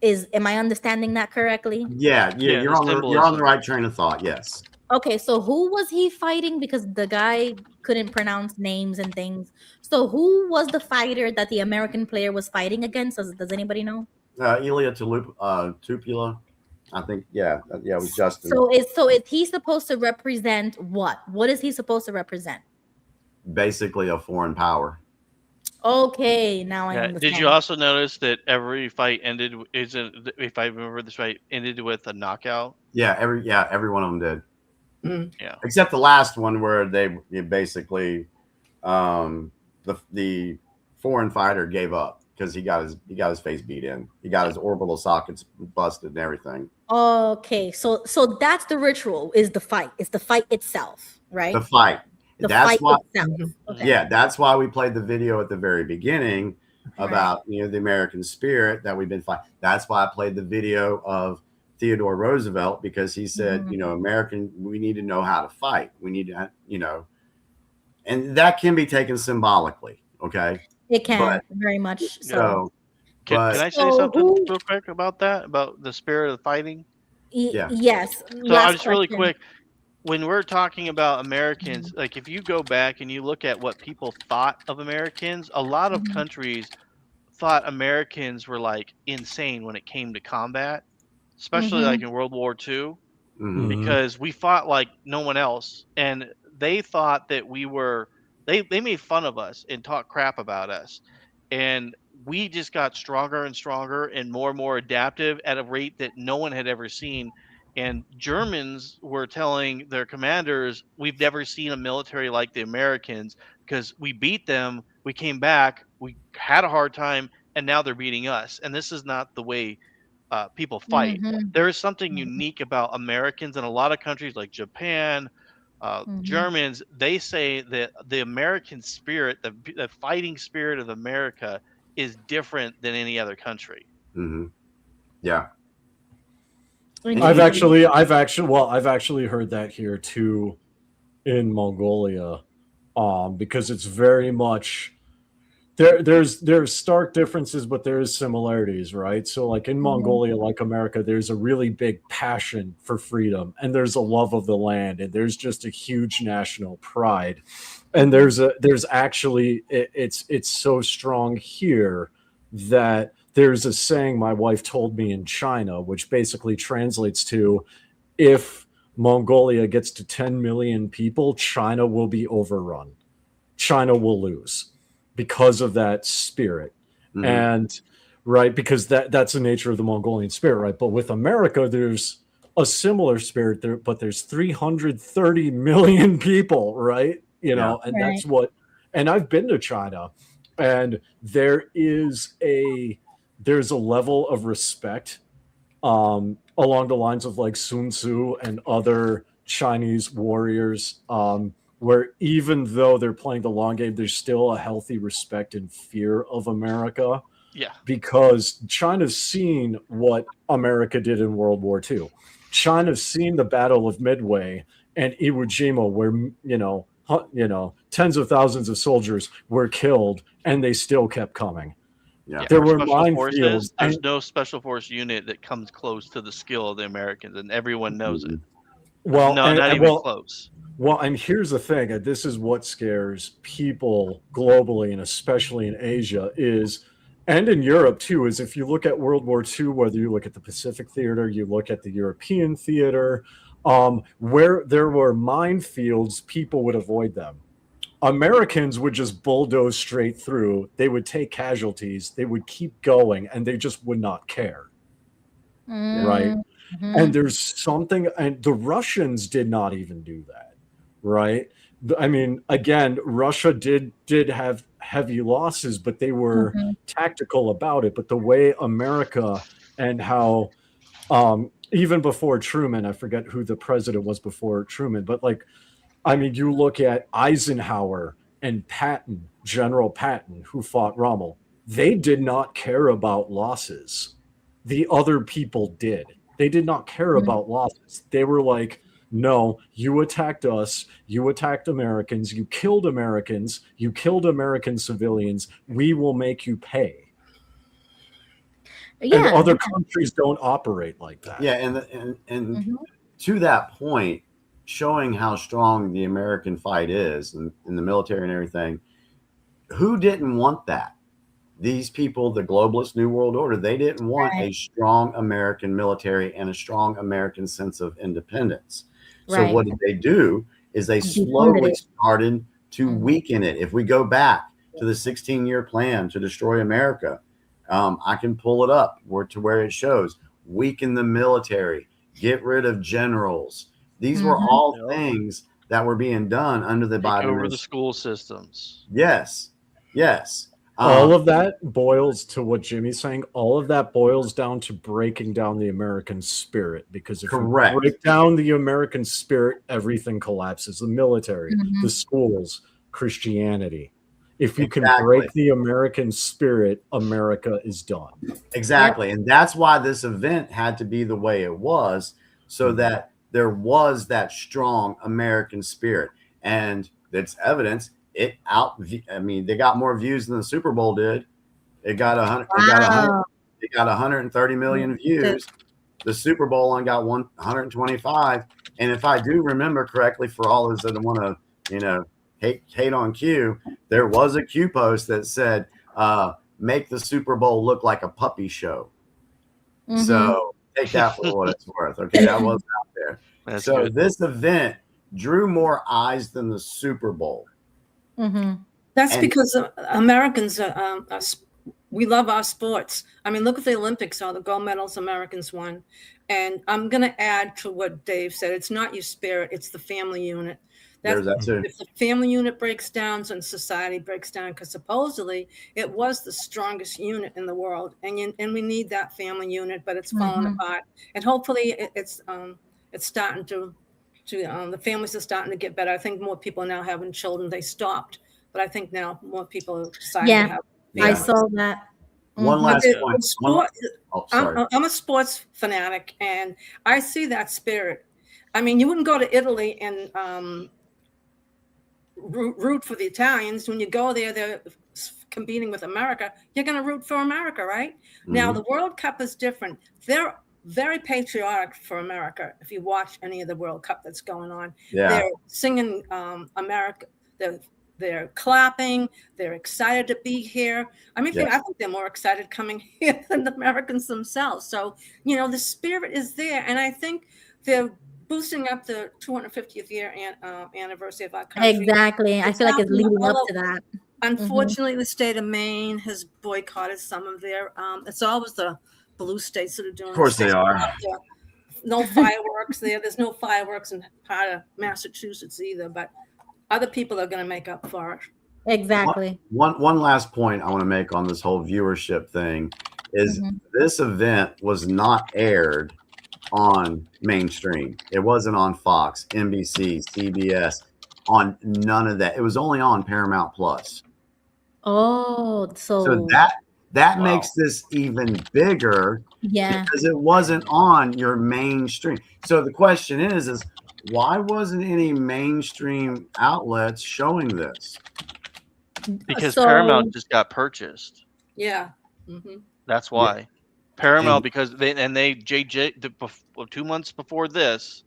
Am I understanding that correctly? Yeah, you're on the right train of thought. Yes. Okay, so who was he fighting? Because the guy couldn't pronounce names and things. So who was the fighter that the American player was fighting against? Does anybody know? Ilya Tupula. I think, it was Justin. So is he supposed to represent what? What is he supposed to represent? Basically a foreign power. Okay, now I understand. Did you also notice that every fight ended? If I remember this right, ended with a knockout? Yeah, every one of them did. Yeah. Except the last one where they basically the foreign fighter gave up because he got his face beat in. He got his orbital sockets busted and everything. Okay, so that's the ritual, is the fight. It's the fight itself, right? The fight. Itself. Okay. Yeah, that's why we played the video at the very beginning about the American spirit that we've been fighting. That's why I played the video of Theodore Roosevelt, because he said, we need to know how to fight. We need to, and that can be taken symbolically. Okay. It can very much so. Can I say something real quick about that? About the spirit of fighting? Yes. So I'll just really quick. When we're talking about Americans, like if you go back and you look at what people thought of Americans, a lot of countries thought Americans were like insane when it came to combat, especially like in World War II, because we fought like no one else. And they thought that they made fun of us and talked crap about us. And we just got stronger and stronger and more adaptive at a rate that no one had ever seen. And Germans were telling their commanders, we've never seen a military like the Americans, because we beat them, we came back, we had a hard time, and now they're beating us. And this is not the way people fight. There is something unique about Americans in a lot of countries like Japan, Germans. They say that the American spirit, the fighting spirit of America, is different than any other country. Yeah. I've actually heard that here too in Mongolia, because it's very much there's stark differences, but there is similarities, right? So like in Mongolia, like America, there's a really big passion for freedom, and there's a love of the land, and there's just a huge national pride. And there's actually it's so strong here that there's a saying my wife told me in China, which basically translates to, if Mongolia gets to 10 million people, China will be overrun. China will lose because of that spirit. And right, because that's the nature of the Mongolian spirit, right? But with America, there's a similar spirit there, but there's 330 million people, right? And that's what, and I've been to China, and there's a level of respect along the lines of like Sun Tzu and other Chinese warriors, where even though they're playing the long game, there's still a healthy respect and fear of America. Yeah. Because China's seen what America did in World War II. China's seen the Battle of Midway and Iwo Jima, where tens of thousands of soldiers were killed, and they still kept coming. Yeah. There were minefields. There's no special force unit that comes close to the skill of the Americans, and everyone knows it. Well, not even close. Well, and here's the thing, and this is what scares people globally, and especially in Asia, and in Europe too, is if you look at World War II, whether you look at the Pacific theater, you look at the European theater, where there were minefields, people would avoid them. Americans would just bulldoze straight through. They would take casualties. They would keep going, and they just would not care. Right? And there's something, and the Russians did not even do that. Right? I mean, again, Russia did have heavy losses, but they were tactical about it. But the way America, and how even before Truman, I forget who the president was before Truman, but like, I mean, you look at Eisenhower and Patton, General Patton, who fought Rommel. They did not care about losses. The other people did. They did not care about losses. They were like, no, you attacked us. You attacked Americans. You killed Americans. You killed American civilians. We will make you pay. And other countries don't operate like that. Yeah, and to that point, showing how strong the American fight is in the military and everything, who didn't want that? These people, the globalist New World Order, they didn't want a strong American military and a strong American sense of independence. So what did they do is they slowly started to weaken it. If we go back to the 16-year plan to destroy America, I can pull it up to where it shows weaken the military, get rid of generals, These were Mhm. all Yep. things that were being done under the Take Biden over the administration. school systems. Yes. All of that boils to what Jimmy's saying. All of that boils down to breaking down the American spirit, because if Correct. you break down the American spirit, everything collapses. The military, Mhm. the schools, Christianity. If you can Exactly. break the American spirit, America is done. Exactly. And that's why this event had to be the way it was, so that there was that strong American spirit. And it's evidence. They got more views than the Super Bowl did. It got 130 million views. The Super Bowl only got 125. And if I do remember correctly, for all those that want to, hate on Q, there was a Q post that said, make the Super Bowl look like a puppy show. Mhm. So take that for what it's worth. Okay, that was out there. That's so good. This event drew more eyes than the Super Bowl. Mhm. That's And- because Americans we love our sports. I mean, look at the Olympics, all the gold medals Americans won. And I'm going to add to what Dave said. It's not your spirit, it's the family unit. There's that too. If the family unit breaks down, then society breaks down, because supposedly it was the strongest unit in the world. And we need that family unit, but it's falling apart. And hopefully it's starting to the families are starting to get better. I think more people are now having children. They stopped, but I think now more people are deciding to have I families. saw that. One last point. Sorry. I'm a sports fanatic, and I see that spirit. I mean, you wouldn't go to Italy and root for the Italians. When you go there, they're competing with America. You're going to root for America, right? Now, the World Cup is different. They're very patriotic for America. If you watch any of the World Cup that's going on, they're singing America. They're clapping. They're excited to be here. I mean, I think they're more excited coming here than the Americans themselves. So, the spirit is there. And I think they're boosting up the 250th year anniversary of our country. Exactly. I feel like it's leading up to that. Unfortunately, the state of Maine has boycotted some of their, it's always the blue states that are doing. Of course they are. No fireworks there. There's no fireworks in part of Massachusetts either, but other people are going to make up for it. Exactly. One last point I want to make on this whole viewership thing is this event was not aired on mainstream. It wasn't on Fox, NBC, CBS, on none of that. It was only on Paramount Plus. Oh, So that makes this even bigger. Yeah. Because it wasn't on your mainstream. So the question is why wasn't any mainstream outlets showing this? Because Paramount just got purchased. Yeah. That's why. Paramount, because they 2 months before this,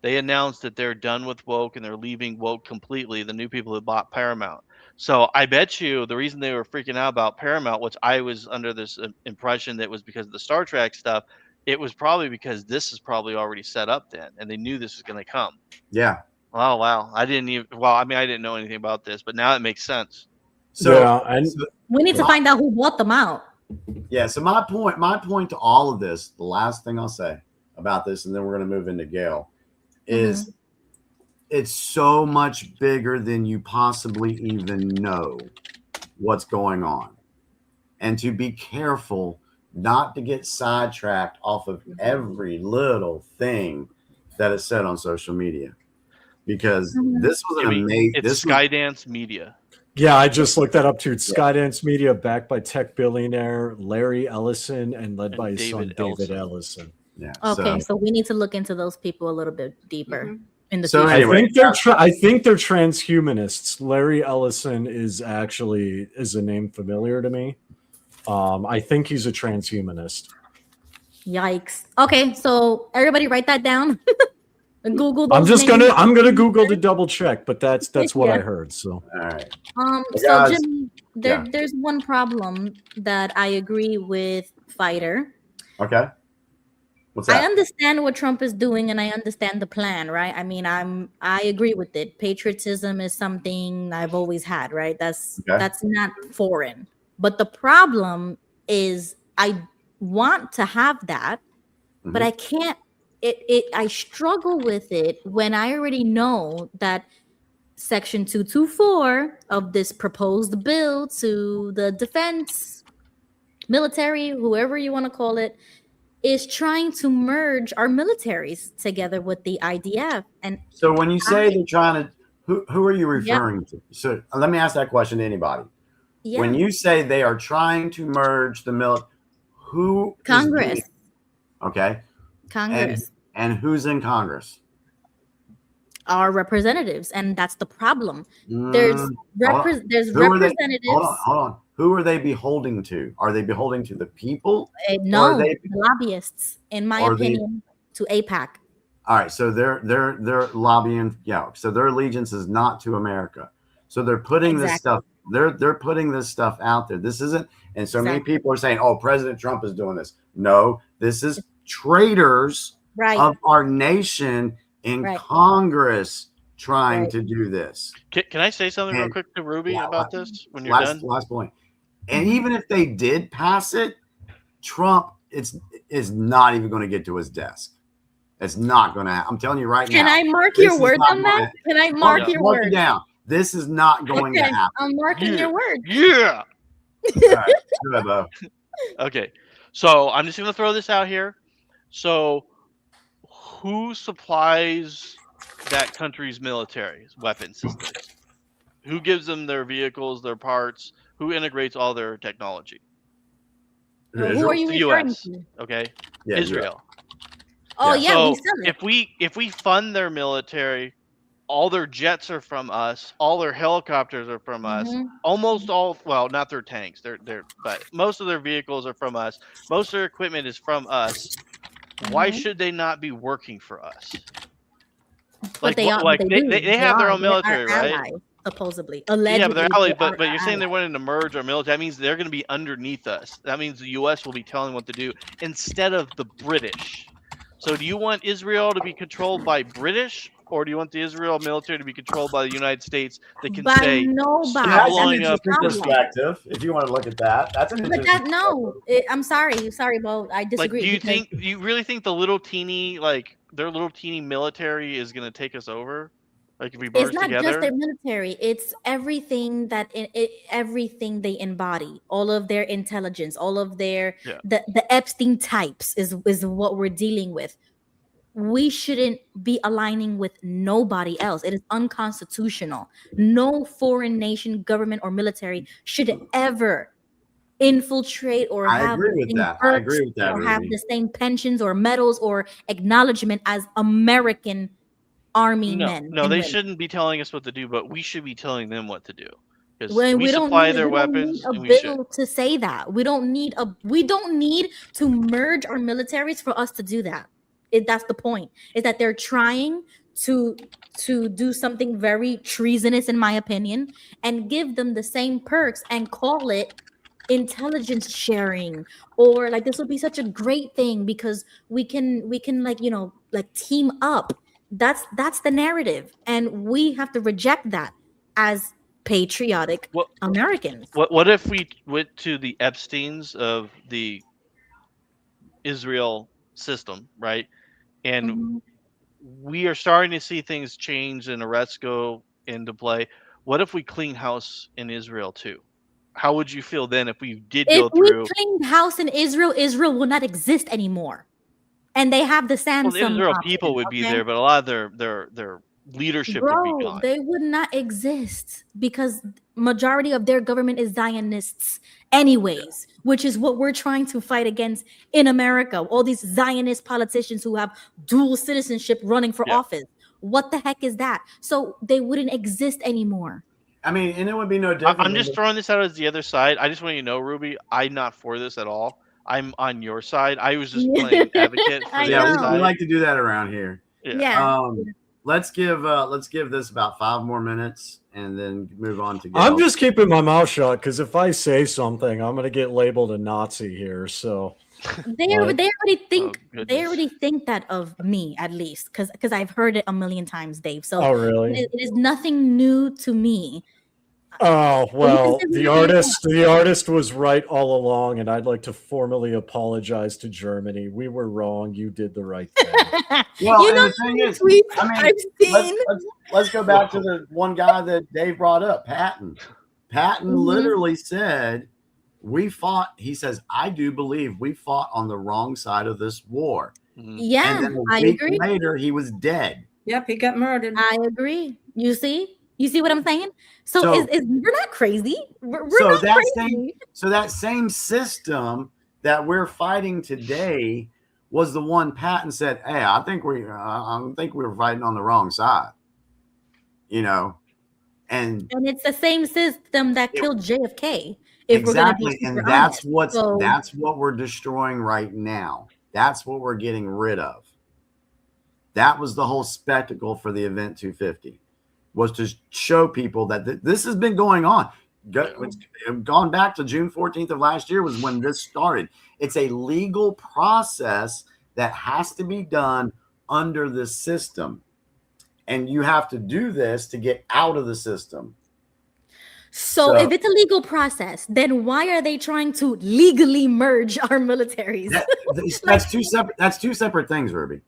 they announced that they're done with woke and they're leaving woke completely. The new people who bought Paramount. So I bet you the reason they were freaking out about Paramount, which I was under this impression that was because of the Star Trek stuff, it was probably because this is probably already set up then, and they knew this was going to come. Yeah. Oh wow, I didn't know anything about this, but now it makes sense. We need to find out who bought them out. Yeah. So my point to all of this, the last thing I'll say about this, and then we're going to move into Gail, is it's so much bigger than you possibly even know what's going on. And to be careful not to get sidetracked off of every little thing that is said on social media. Because this was an amazing... It's Skydance Media. Yeah, I just looked that up too. It's Skydance Media, backed by tech billionaire Larry Ellison and led by his son David Ellison. Yeah. Okay, so we need to look into those people a little bit deeper in the So future. I think they're transhumanists. Larry Ellison is a name familiar to me. I think he's a transhumanist. Yikes. Okay, so everybody write that down. Google those I'm gonna Google to double check, but that's what I heard. So all right. So Jimmy, there's one problem that I agree with Fighter. Okay. What's that? I understand what Trump is doing and I understand the plan, right? I mean, I agree with it. Patriotism is something I've always had, right? That's not foreign. But the problem is I want to have that, but I can't I struggle with it when I already know that Section 224 of this proposed bill to the defense, military, whoever you want to call it, is trying to merge our militaries together with the IDF. And so when you say they're trying to, who are you Yeah. referring to? So let me ask that question to anybody. Yeah. When you say they are trying to merge the military, who is Congress. doing it? Okay. Congress. And who's in Congress? Our representatives, and that's the problem. There's Hold on. there's Who are they- representatives. Hold on. Who are they beholding to? Are they beholding to the people? No, Or are they- the lobbyists, in my Are they- opinion, to APAC. All right, so they're lobbying, yeah. So their allegiance is not to America. So they're putting this stuff. They're putting this stuff out there. This isn't, and so many people are saying, "Oh, President Trump is doing this." No, this is traitors of our nation in Congress trying to do this. Can I say something real And- quick to Ruby about this when you're last, done? Last point. And even if they did pass it, Trump is not even going to get to his desk. It's not going to. I'm telling you right now. Can I mark this your is words not on that? gonna- Can I mark your mark it words? down. This is not going to Okay, happen. I'm marking your words. Yeah. All right, go ahead, Bo. Okay. So I'm just going to throw this out here. So who supplies that country's military weapon systems? Who gives them their vehicles, their parts? Who integrates all their technology? Who are you The referring US. to? Okay. Yeah, Israel. Oh yeah, So we sell it. if we fund their military, all their jets are from us, all their helicopters are from us, Mhm. almost all, well, not their tanks, but most of their vehicles are from us, most of their equipment is from us. Why Mhm. should they not be working for us? But they are. like they they have their are. own They're our military, right? allies, supposedly, Yeah, allegedly. but they're allies. they are But you're our saying they're allies. wanting to merge our military. That means they're going to be underneath us. That means the U.S. will be telling what to do instead of the British. So do you want Israel to be controlled by British, or do you want the Israel military to be controlled by the United States that can By say nobody. stop That's an blowing up? interesting perspective. If you want to look at that, that's an But interesting. that no, I'm sorry, Bo. I Like, disagree. do you because really think the little teeny, like their little teeny military is going to take us over? Like if we merge it's not together? just their military; it's everything that everything they embody. All of their intelligence, all of their Yeah. the Epstein types is what we're dealing with. We shouldn't be aligning with nobody else. It is unconstitutional. No foreign nation, government, or military should ever infiltrate or I have agree the with same that. I agree perks with that, or have Ruby. the same pensions or medals or acknowledgement as American army men. No, and they women. shouldn't be telling us what to do, but we should be telling them what to do. Because When we don't supply need, their we don't need weapons, a and we should. bill to say that. We don't need to merge our militaries for us to do that. That's the point. Is that they're trying to do something very treasonous, in my opinion, and give them the same perks and call it intelligence sharing, or like this would be such a great thing because we can like team up. That's the narrative, and we have to reject that as patriotic Americans. What if we went to the Epsteins of the Israel system, right? And Mhm. we are starting to see things change and arrests go into play. What if we clean house in Israel too? How would you feel then if we did If go we through? cleaned house in Israel, Israel will not exist anymore, and they have the Well, the Samsung Israel option, people would be okay? there, but a lot of their leadership would be Bro, gone. they would not exist because majority of their government is Zionists anyways, which is what we're trying to fight against in America. All these Zionist politicians who have dual citizenship running for office. What the heck is that? So they wouldn't exist anymore. I mean, and it would be no different. I'm just throwing this out as the other side. I just want you to know, Ruby, I'm not for this at all. I'm on your side. I was just playing advocate for the other we side. like to do that around here. Yeah. Let's give this about 5 more minutes and then move on to. I'm just keeping my mouth shut because if I say something, I'm going to get labeled a Nazi here. So They already think that of me, at least because I've heard it a million times, Dave. So Oh, really? it is nothing new to me. Oh, well, the artist was right all along, and I'd like to formally apologize to Germany. We were wrong. You did the right thing. Well, You know and the thing is, tweets I mean, I've seen. let's go back to the one guy that Dave brought up, Patton. Patton literally said, "We fought." He says, "I do believe we fought on the wrong side of this war." Yeah, and then a I week agree. later, he was dead. Yep, he got murdered. I agree. You see what I'm saying? So, we're not crazy. We're So not that crazy. that same system that we're fighting today was the one Patton said, "Hey, I think we were fighting on the wrong side." You know, and it's the same system that killed JFK. If exactly, we're gonna be super and that's honest. that's what we're destroying right now. That's what we're getting rid of. That was the whole spectacle for the Event 250, was to show people that this has been going on. Gone back to June 14th of last year was when this started. It's a legal process that has to be done under the system. And you have to do this to get out of the system. So if it's a legal process, then why are they trying to legally merge our militaries? That's two separate things, Ruby.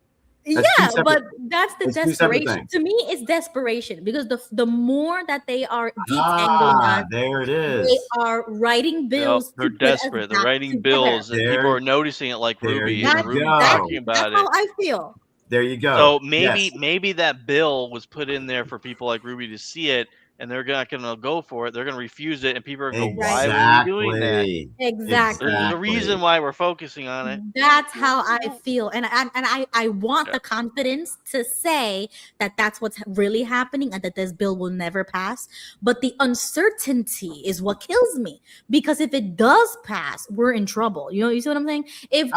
But that's the desperation. To me, it's desperation, because the more that they are detangling us, there it is. they are writing bills. They're desperate. They're writing bills, and people are noticing it, like Ruby. And Ruby talking about that's how I feel. There you go. So maybe that bill was put in there for people like Ruby to see it, and they're not going to go for it. They're going to refuse it, and people are going to go, "Why are we doing that?" Exactly. There's a reason why we're focusing on it. That's how I feel, and I want the confidence to say that that's what's really happening, and that this bill will never pass. But the uncertainty is what kills me, because if it does pass, we're in trouble. You see what I'm saying? If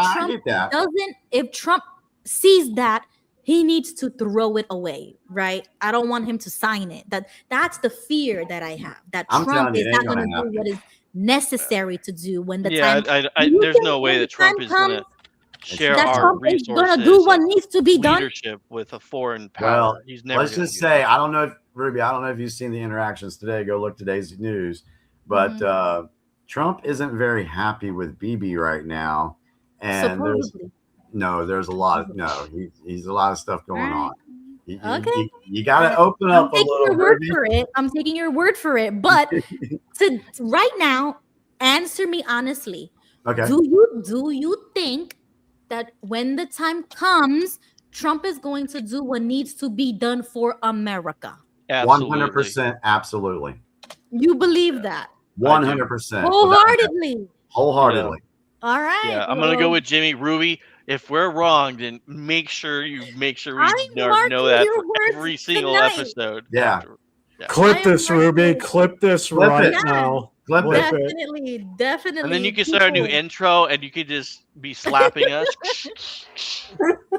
Trump sees that, he needs to throw it away, right? I don't want him to sign it. That's the fear that I have, that Trump is not going to do what is necessary to do when the time. There's no way that Trump is going to share our resources. Going to do what needs to be done. Leadership with a foreign power. Well, He's never. Let's just say, I don't know if Ruby, I don't know if you've seen the interactions today. Go look today's news, but Trump isn't very happy with Bibi right now, and there's a lot of he's a lot of stuff going on. You got to open up a little. I'm taking your word for it, but right now, answer me honestly. Okay. Do you think that when the time comes, Trump is going to do what needs to be done for America? 100%, absolutely. You believe that? 100%. Wholeheartedly. Wholeheartedly. All right. Yeah, I'm gonna go with Jimmy. Ruby, if we're wrong, then make sure we know that for every single episode. Yeah. Clip this, Ruby. Clip this right now. Definitely. And then you can start a new intro, and you could just be slapping us.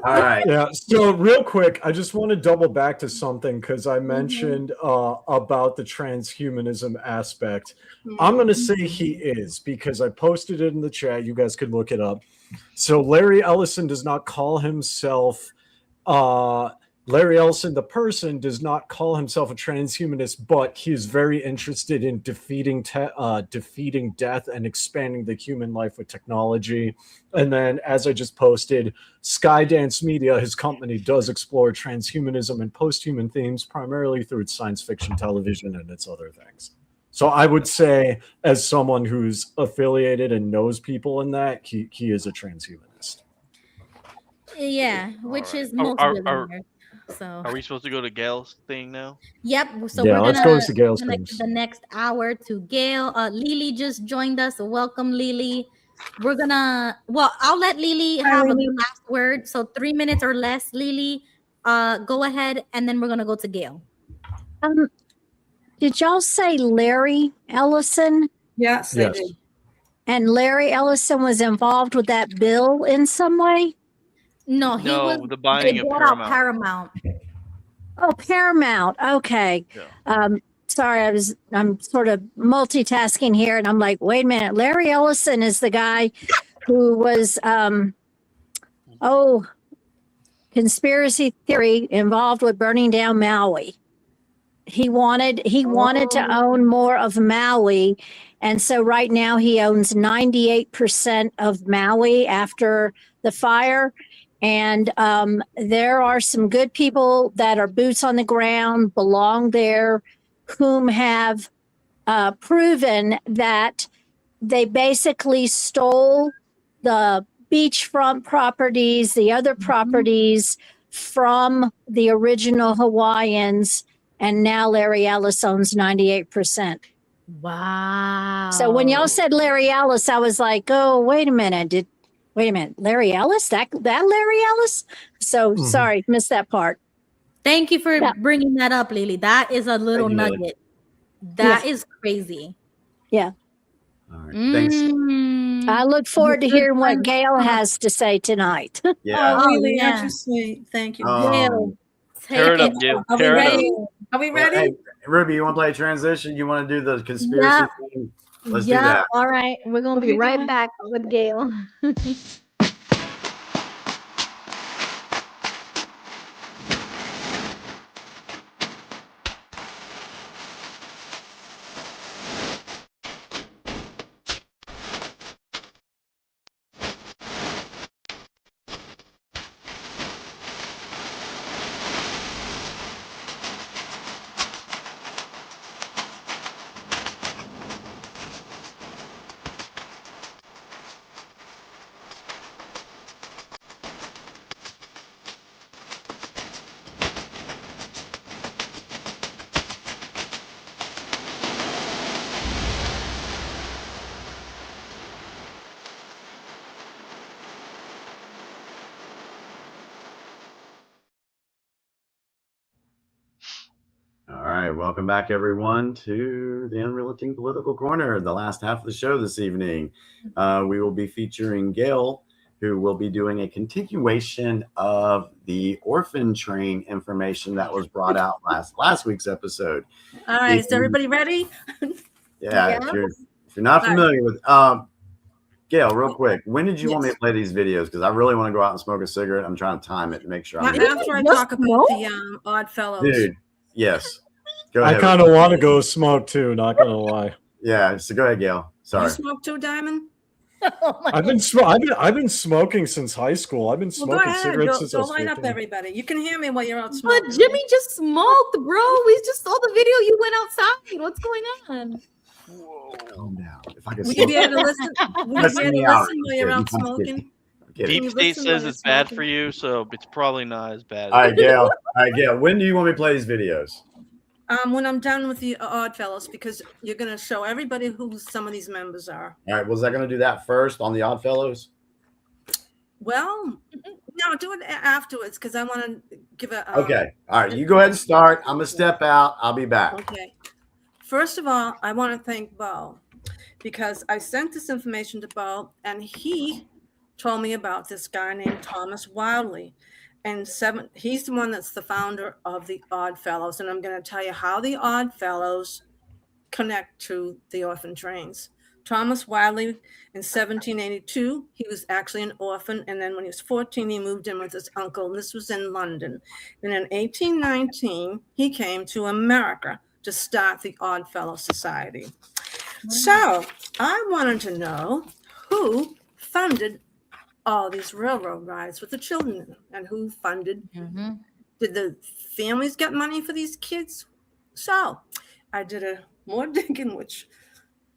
All right. Yeah. So real quick, I just want to double back to something, because I mentioned about the transhumanism aspect. I'm going to say he is, because I posted it in the chat. You guys could look it up. So Larry Ellison does not call himself Larry Ellison, the person, does not call himself a transhumanist, but he is very interested in defeating death and expanding the human life with technology. And then, as I just posted, Skydance Media, his company, does explore transhumanism and post-human themes primarily through its science fiction television and its other things. So I would say, as someone who's affiliated and knows people in that, he is a transhumanist. Yeah, which is most billionaires. So are we supposed to go to Gail's thing now? Yep. So let's go to Gail's thing. The next hour to Gail. Lily just joined us. Welcome, Lily. We're gonna. Well, I'll let Lily have a last word. So 3 minutes or less, Lily. Go ahead, and then we're gonna go to Gail. Did y'all say Larry Ellison? Yes, they did. And Larry Ellison was involved with that bill in some way? No, he was the buying of Paramount. Oh, Paramount. Okay. Yeah. Sorry, I'm sort of multitasking here, and I'm like, wait a minute. Larry Ellison is the guy who was conspiracy theory involved with burning down Maui. He wanted to own more of Maui. And so right now he owns 98% of Maui after the fire. And there are some good people that are boots on the ground, belong there, whom have proven that they basically stole the beachfront properties, the other properties from the original Hawaiians. And now Larry Ellis owns 98%. Wow. So when y'all said Larry Ellis, I was like, oh, wait a minute. Larry Ellis? That Larry Ellis? So sorry, missed that part. Thank you for bringing that up, Lily. That is a little Thank you, Lily. nugget. That is crazy. Yeah. All right. Thanks. I look forward to hearing what Gail has to say tonight. Yeah. Oh, really? yeah. Aren't you sweet? Thank you. Um, Tear it up, Gail. Are we Tear it up. ready? Are we ready? Hey, Ruby, you want to play transition? You want to do the conspiracy thing? Let's do that. All right. We're going to be right back with Gail. All right, welcome back, everyone, to the Unrelenting Political Corner, the last half of the show this evening. We will be featuring Gail, who will be doing a continuation of the orphan train information that was brought out last week's episode. All right, is everybody ready? Yeah, if you're not familiar with Gail, real quick, when did you want me to play these videos? Because I really want to go out and smoke a cigarette. I'm trying to time it to make sure I'm After I talk about the Odd Fellows. Dude, yes. Go ahead. I kind of want to go smoke too, not gonna lie. Yeah, so go ahead, Gail. Sorry. You smoke too, Diamond? I've been smoking since high school. I've been Well, go smoking ahead. cigarettes since I Don't was light up 15. everybody. You can hear me while you're out smoking. But Jimmy just smoked, bro. We just saw the video. You went outside. What's going on? Calm down. If I could Will you be able to listen? Will you be able to listen while you're out Okay, smoking? Deep State says it's bad for you, so it's probably not as bad. All right, Gail. When do you want me to play these videos? When I'm done with the Odd Fellows, because you're going to show everybody who some of these members are. All right, was I going to do that first on the Odd Fellows? Well, no, do it afterwards because I want to give a. Okay. All right, you go ahead and start. I'm going to step out. I'll be back. Okay. First of all, I want to thank Bo because I sent this information to Bo and he told me about this guy named Thomas Wildley. And he's the one that's the founder of the Odd Fellows. And I'm going to tell you how the Odd Fellows connect to the orphan trains. Thomas Wildley, in 1782, he was actually an orphan. And then when he was 14, he moved in with his uncle. And this was in London. And in 1819, he came to America to start the Odd Fellow Society. So I wanted to know who funded all these railroad rides with the children and who funded. Did the families get money for these kids? So I did a more digging, which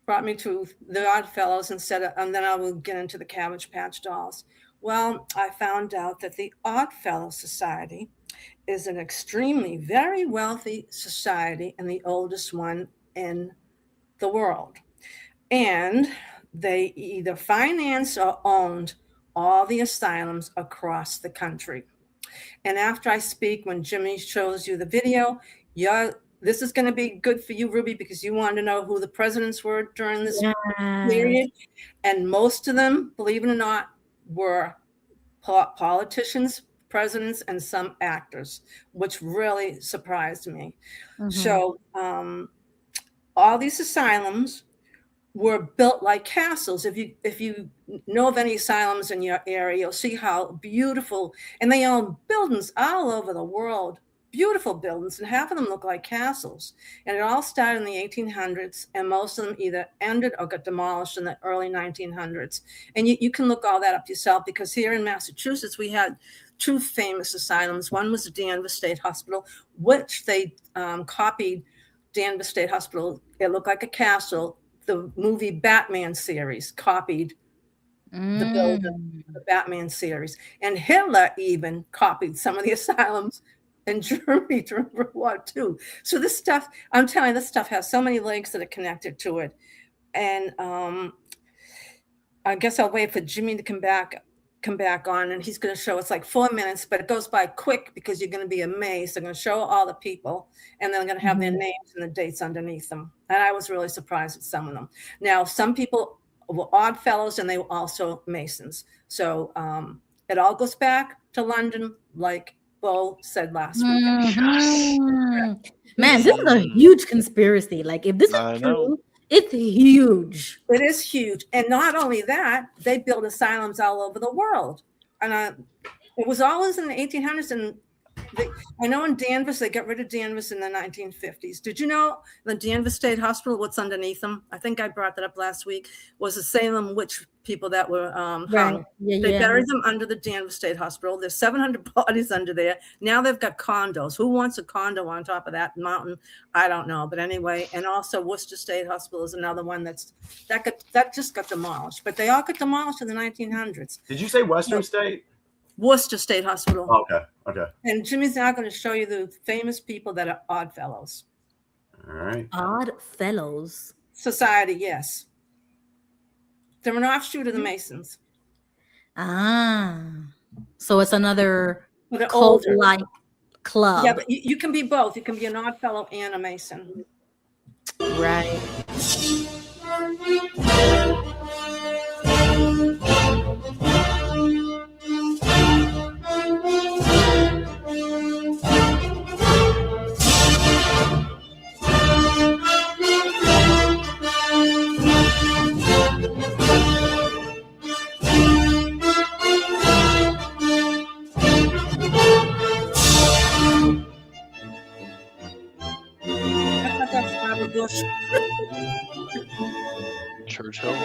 brought me to the Odd Fellows and then I will get into the Cabbage Patch Dolls. Well, I found out that the Odd Fellow Society is an extremely very wealthy society and the oldest one in the world. And they either financed or owned all the asylums across the country. And after I speak, when Jimmy shows you the video, this is going to be good for you, Ruby, because you want to know who the presidents were during this period. And most of them, believe it or not, were politicians, presidents, and some actors, which really surprised me. So all these asylums were built like castles. If you know of any asylums in your area, you'll see how beautiful, and they own buildings all over the world beautiful buildings, and half of them look like castles. And it all started in the 1800s, and most of them either ended or got demolished in the early 1900s. And you can look all that up yourself, because here in Massachusetts, we had two famous asylums. One was the Danvers State Hospital, which they copied Danvers State Hospital. It looked like a castle. The movie Batman series copied the building, the Batman series. And Hitler even copied some of the asylums in Germany during World War II. So this stuff, I'm telling you, this stuff has so many legs that are connected to it. And I guess I'll wait for Jimmy to come back on, and he's going to show, it's like 4 minutes, but it goes by quick because you're going to be amazed. They're going to show all the people, and they're going to have their names and the dates underneath them. And I was really surprised at some of them. Now, some people were odd fellows, and they were also Masons. So it all goes back to London, like Bo said last week. Man, this is a huge conspiracy. Like, if this is true, it's huge. It is huge. And not only that, they built asylums all over the world. And it was always in the 1800s. And I know in Danvers, they got rid of Danvers in the 1950s. Did you know the Danvers State Hospital, what's underneath them? I think I brought that up last week, was the Salem witch people that were hung. They buried them under the Danvers State Hospital. There's 700 bodies under there. Now they've got condos. Who wants a condo on top of that mountain? I don't know. But anyway, and also Worcester State Hospital is another one that just got demolished. But they all got demolished in the 1900s. Did you say Western State? Worcester State Hospital. Okay. And Jimmy's now going to show you the famous people that are odd fellows. All right. Odd fellows. Society, yes. They're an offshoot of the Masons. So it's another cult-like club. Yeah, but you can be both. You can be an odd fellow and a Mason. Right. Churchill.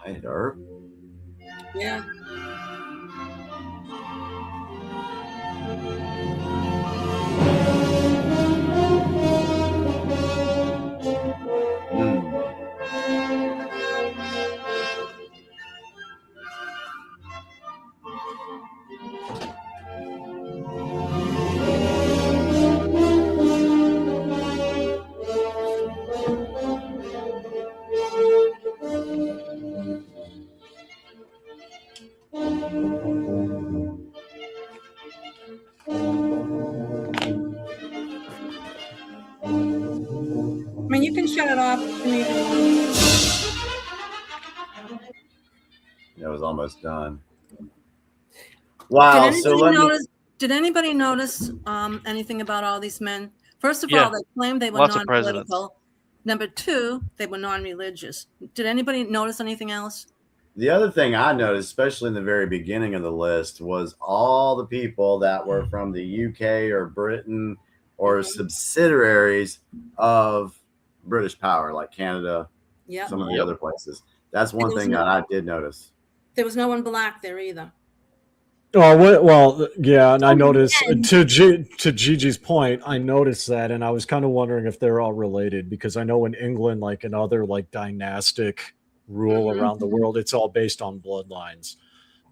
Hey, Dirk. Yeah. I mean, you can shut it off if you need It was almost done. Wow. Did anybody notice anything about all these men? First of Yeah. all, they claimed they were Lots of presidents. non-political. Number two, they were non-religious. Did anybody notice anything else? The other thing I noticed, especially in the very beginning of the list, was all the people that were from the UK or Britain or subsidiaries of British power, like Canada, Yeah. some of the other places. That's one thing that I did notice. There was no one black there either. Oh, well, yeah, and I noticed to Gigi's point, I noticed that, and I was kind of wondering if they're all related because I know in England, like in other like dynastic rule around the world, it's all based on bloodlines.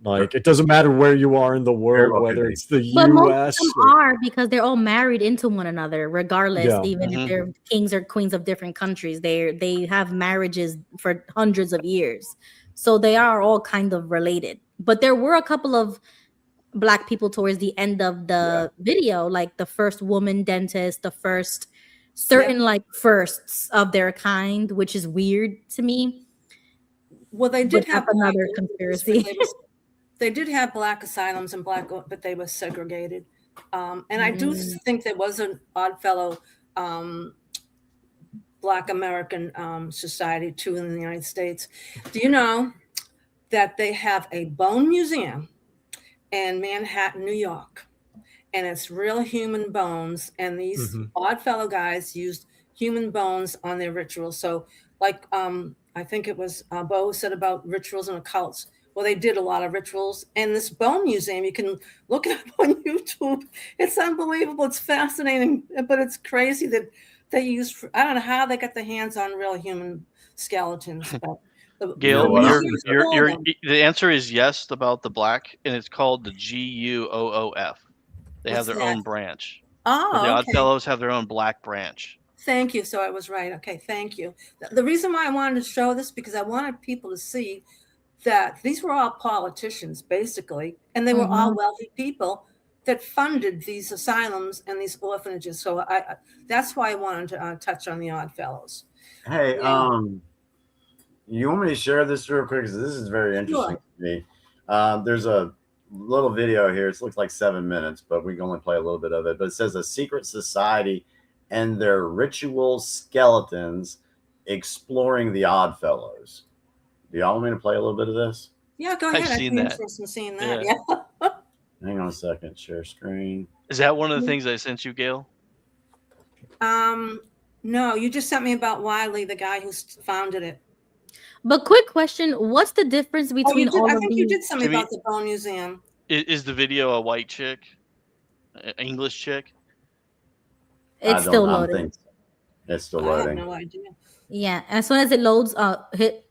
Like it doesn't matter where you are in the world, whether it's the But most U.S. of them are because they're all married into one another, regardless. Yeah. Even if they're kings or queens of different countries, they have marriages for hundreds of years, so they are all kind of related. But there were a couple of black people towards the end of the video, like the first woman dentist, the first certain like firsts of their kind, which is weird to me. Well, they did have another conspiracy. They did have black asylums and but they were segregated. And I do think there was an Oddfellow Black American society too in the United States. Do you know that they have a bone museum in Manhattan, New York, and it's real human bones, and these Oddfellow guys used human bones on their rituals. So like I think it was Bo said about rituals and occults. Well, they did a lot of rituals, and this bone museum, you can look it up on YouTube. It's unbelievable. It's fascinating, but it's crazy that they use, I don't know how they got their hands on real human skeletons, but Gail, the answer is yes about the black, and it's called the GUOOF. They have their own branch. Oh, the okay. Oddfellows have their own black branch. Thank you. So I was right. Okay, thank you. The reason why I wanted to show this, because I wanted people to see that these were all politicians, basically, and they were all wealthy people that funded these asylums and these orphanages. So that's why I wanted to touch on the Oddfellows. Hey, you want me to share this real quick? Because this is very interesting to me. There's a little video here. It looks like 7 minutes, but we can only play a little bit of it. But it says a secret society and their ritual skeletons exploring the Oddfellows. Do y'all want me to play a little bit of this? Yeah, go ahead. I've seen that. Interested in seeing that. Yeah. Hang on a second. Share screen. Is that one of the things I sent you, Gail? No, you just sent me about Wiley, the guy who founded it. But quick question, what's the difference between all I of think these? you did something about the Bone Museum. Is the video a white chick? An English chick? It's still loading. It's still I loading. have no idea. Yeah, as soon as it loads, hit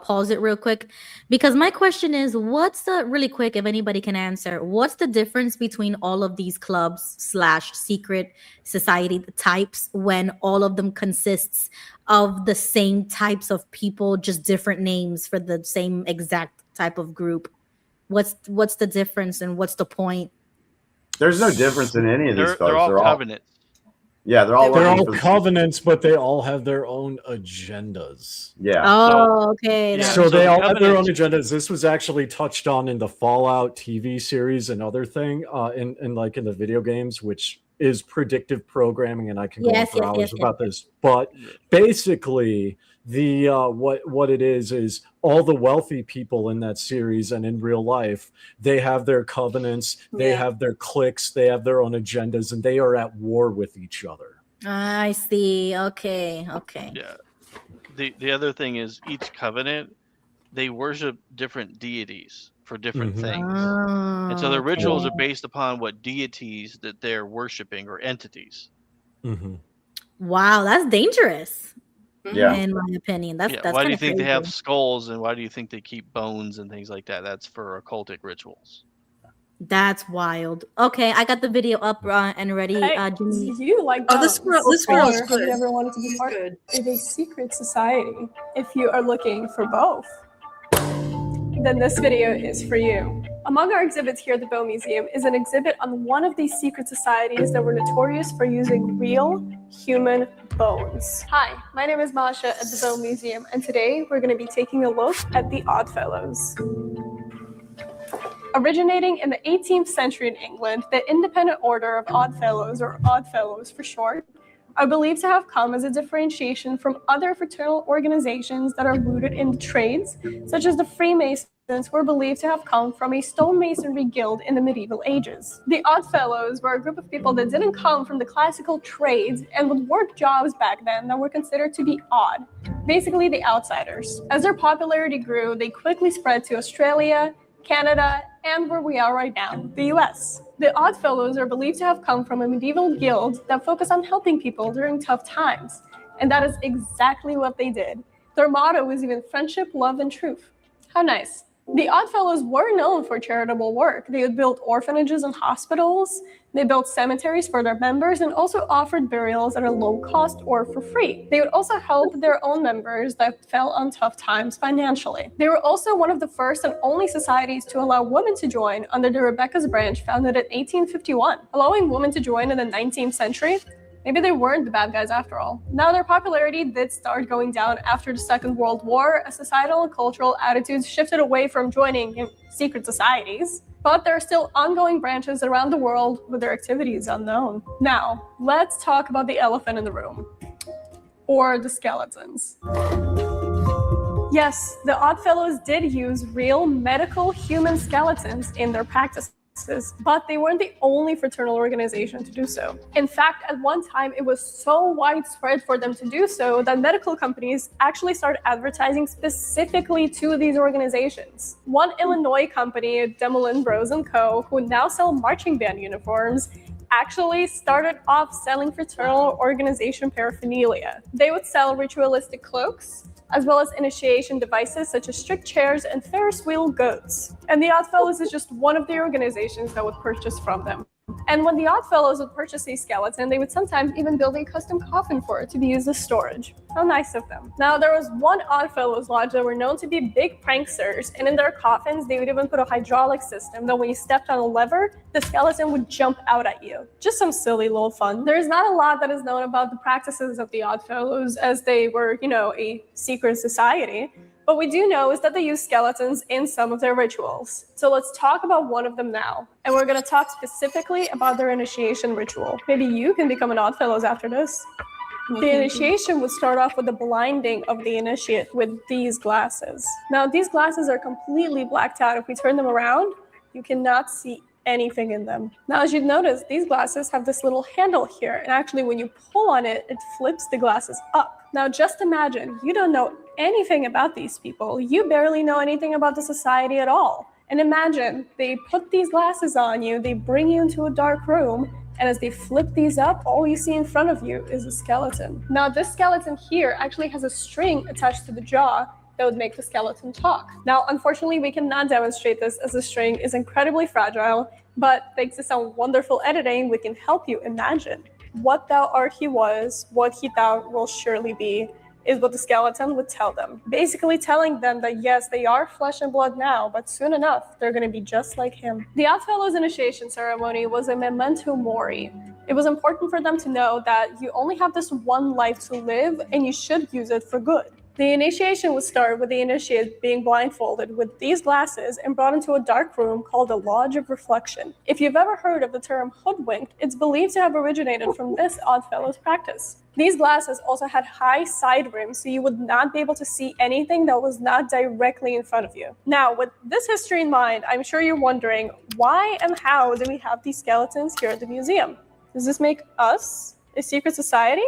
pause it real quick, because my question is, what's the really quick, if anybody can answer, what's the difference between all of these clubs / secret society types when all of them consists of the same types of people, just different names for the same exact type of group? What's the difference and what's the point? There's no difference in any of these folks. They're all covenants. Yeah, they're all covenants, but they all have their own agendas. Yeah. Oh, okay. So they all have their own agendas. This was actually touched on in the Fallout TV series, another thing, in the video games, which is predictive programming, and I can go on for hours about this. But basically, the what it is all the wealthy people in that series and in real life, they have their covenants, they have their cliques, they have their own agendas, and they are at war with each other. I see. Okay. Yeah. The other thing is each covenant they worship different deities for different Mhm. things. Oh, And so their okay. rituals are based upon what deities that they're worshiping or entities. Mhm. Wow, that's dangerous. Yeah. In my opinion, that's Why do you kind of think crazy. they have skulls, and why do you think they keep bones and things like that? That's for occultic rituals. That's wild. Okay, I got the video up and ready. Jimmy. Do you like Oh, this bones? girl's Or good. have you ever wanted to be part of a secret society? If you are looking for both, then this video is for you. Among our exhibits here at the Bow Museum is an exhibit on one of these secret societies that were notorious for using real human bones. Hi, my name is Masha at the Bow Museum, and today we're going to be taking a look at the Oddfellows. Originating in the 18th century in England, the Independent Order of Oddfellows, or Oddfellows for short, are believed to have come as a differentiation from other fraternal organizations that are rooted in the trades, such as the Freemasons, who are believed to have come from a stonemasonry guild in the medieval ages. The Oddfellows were a group of people that didn't come from the classical trades and would work jobs back then that were considered to be odd, basically the outsiders. As their popularity grew, they quickly spread to Australia, Canada, and where we are right now, the US. The Oddfellows are believed to have come from a medieval guild that focused on helping people during tough times. And that is exactly what they did. Their motto was even friendship, love, and truth. How nice. The Oddfellows were known for charitable work. They would build orphanages and hospitals, they built cemeteries for their members, and also offered burials at a low cost or for free. They would also help their own members that fell on tough times financially. They were also one of the first and only societies to allow women to join under the Rebecca's branch founded in 1851. Allowing women to join in the 19th century, maybe they weren't the bad guys after all. Now, their popularity did start going down after the Second World War as societal and cultural attitudes shifted away from joining secret societies. But there are still ongoing branches around the world with their activities unknown. Now, let's talk about the elephant in the room, or the skeletons. Yes, the Oddfellows did use real medical human skeletons in their practices, but they weren't the only fraternal organization to do so. In fact, at one time, it was so widespread for them to do so that medical companies actually started advertising specifically to these organizations. One Illinois company, Demolin Bros & Co., who now sell marching band uniforms, actually started off selling fraternal organization paraphernalia. They would sell ritualistic cloaks, as well as initiation devices such as strict chairs and Ferris wheel goats. And the Oddfellows is just one of the organizations that would purchase from them. And when the Oddfellows would purchase a skeleton, they would sometimes even build a custom coffin for it to be used as storage. How nice of them. Now, there was one Oddfellows lodge that were known to be big pranksters, and in their coffins, they would even put a hydraulic system that when you stepped on a lever, the skeleton would jump out at you. Just some silly little fun. There's not a lot that is known about the practices of the Oddfellows, as they were, a secret society. What we do know is that they use skeletons in some of their rituals. So let's talk about one of them now. And we're going to talk specifically about their initiation ritual. Maybe you can become an Oddfellows after this. The initiation would start off with the blinding of the initiate with these glasses. Now, these glasses are completely blacked out. If we turn them around, you cannot see anything in them. Now, as you've noticed, these glasses have this little handle here. And actually, when you pull on it, it flips the glasses up. Now, just imagine, you don't know anything about these people. You barely know anything about the society at all. And imagine, they put these glasses on you, they bring you into a dark room, and as they flip these up, all you see in front of you is a skeleton. Now, this skeleton here actually has a string attached to the jaw that would make the skeleton talk. Now, unfortunately, we cannot demonstrate this as the string is incredibly fragile, but thanks to some wonderful editing, we can help you imagine. What thou art he was, what he thou will surely be, is what the skeleton would tell them. Basically telling them that yes, they are flesh and blood now, but soon enough, they're gonna be just like him. The Oddfellows initiation ceremony was a memento mori. It was important for them to know that you only have this one life to live and you should use it for good. The initiation would start with the initiate being blindfolded with these glasses and brought into a dark room called the Lodge of Reflection. If you've ever heard of the term hoodwinked, it's believed to have originated from this Oddfellows practice. These glasses also had high side rims, so you would not be able to see anything that was not directly in front of you. Now, with this history in mind, I'm sure you're wondering, why and how do we have these skeletons here at the museum? Does this make us a secret society?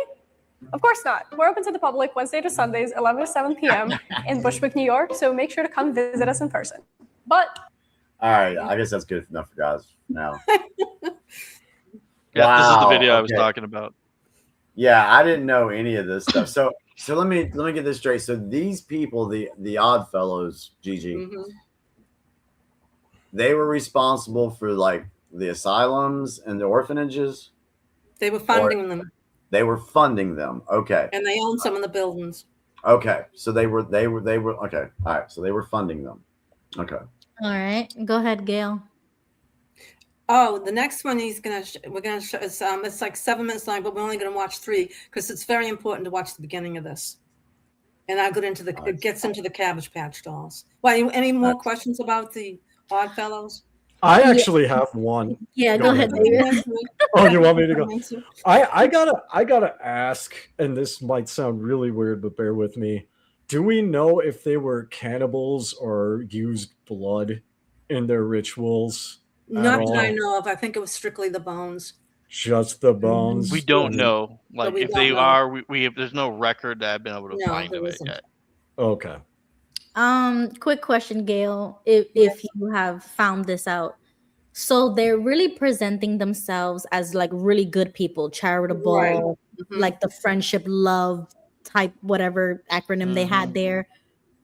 Of course not. We're open to the public Wednesday to Sundays, 11 to 7 p.m. in Bushwick, New York. So make sure to come visit us in person. But all right, I guess that's good enough for guys now. Yeah, this is the video I was talking about. Yeah, I didn't know any of this stuff. So let me get this straight. So these people, the Odd Fellows, Gigi, they were responsible for like the asylums and the orphanages. They were funding them. They were funding them. Okay. And they own some of the buildings. Okay. So they were okay. All right. So they were funding them. Okay. All right. Go ahead, Gail. Oh, the next one we're gonna show it's like 7 minutes long, but we're only gonna watch 3 because it's very important to watch the beginning of this. And I it gets into the Cabbage Patch Dolls. Well, any more questions about the Odd Fellows? I actually have one. Yeah, go ahead, David. Oh, you want me to go? I gotta ask, and this might sound really weird, but bear with me. Do we know if they were cannibals or used blood in their rituals? Not that I know of. I think it was strictly the bones. Just the bones. We don't know. Like we if don't they know. are, there's no record that I've been able to find there of it isn't. yet. Okay. Quick question, Gail, if you have found this out. So they're really presenting themselves as like really good people, charitable, Right. like the friendship, love type, whatever acronym they had there.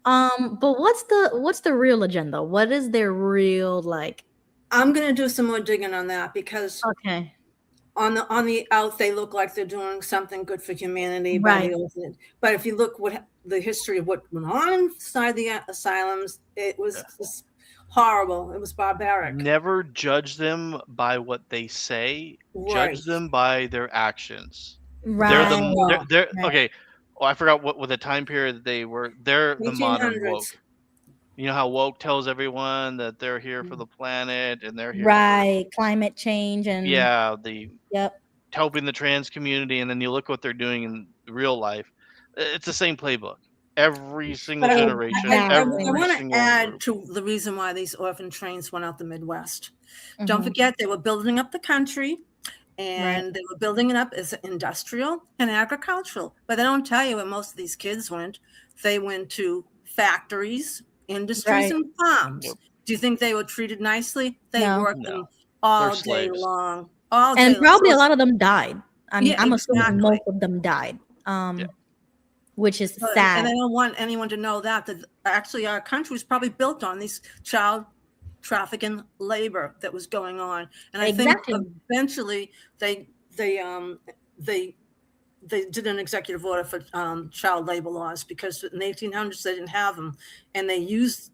But what's the real agenda? What is their real like? I'm gonna do some more digging on that because okay. On the out, they look like they're doing something good for humanity. By the orphanage. But if you look what the history of what went on inside the asylums, it was just horrible. It was barbaric. Never judge them by what they say. Right. Judge them by their actions. Right. They're okay. Oh, I forgot what the time period they were. They're the modern 1800s. woke. You know how woke tells everyone that they're here for the planet and they're here Right, climate change and helping the trans community, and then you look what they're doing in real life. It's the same playbook. Every single generation. I want to add to the reason why these orphan trains went out the Midwest. Don't forget, they were building up the country, and they were building it up as industrial and agricultural. But they don't tell you where most of these kids went. They went to factories, industries, and farms. Do you think they were treated nicely? They worked them all day long. And probably a lot of them died. I mean, Yeah, I'm assuming exactly. most of them died. Which is sad. And I don't want anyone to know that actually our country was probably built on these child trafficking labor that was going on. And I think eventually they did an executive order for child labor laws because in the 1800s they didn't have them, and they used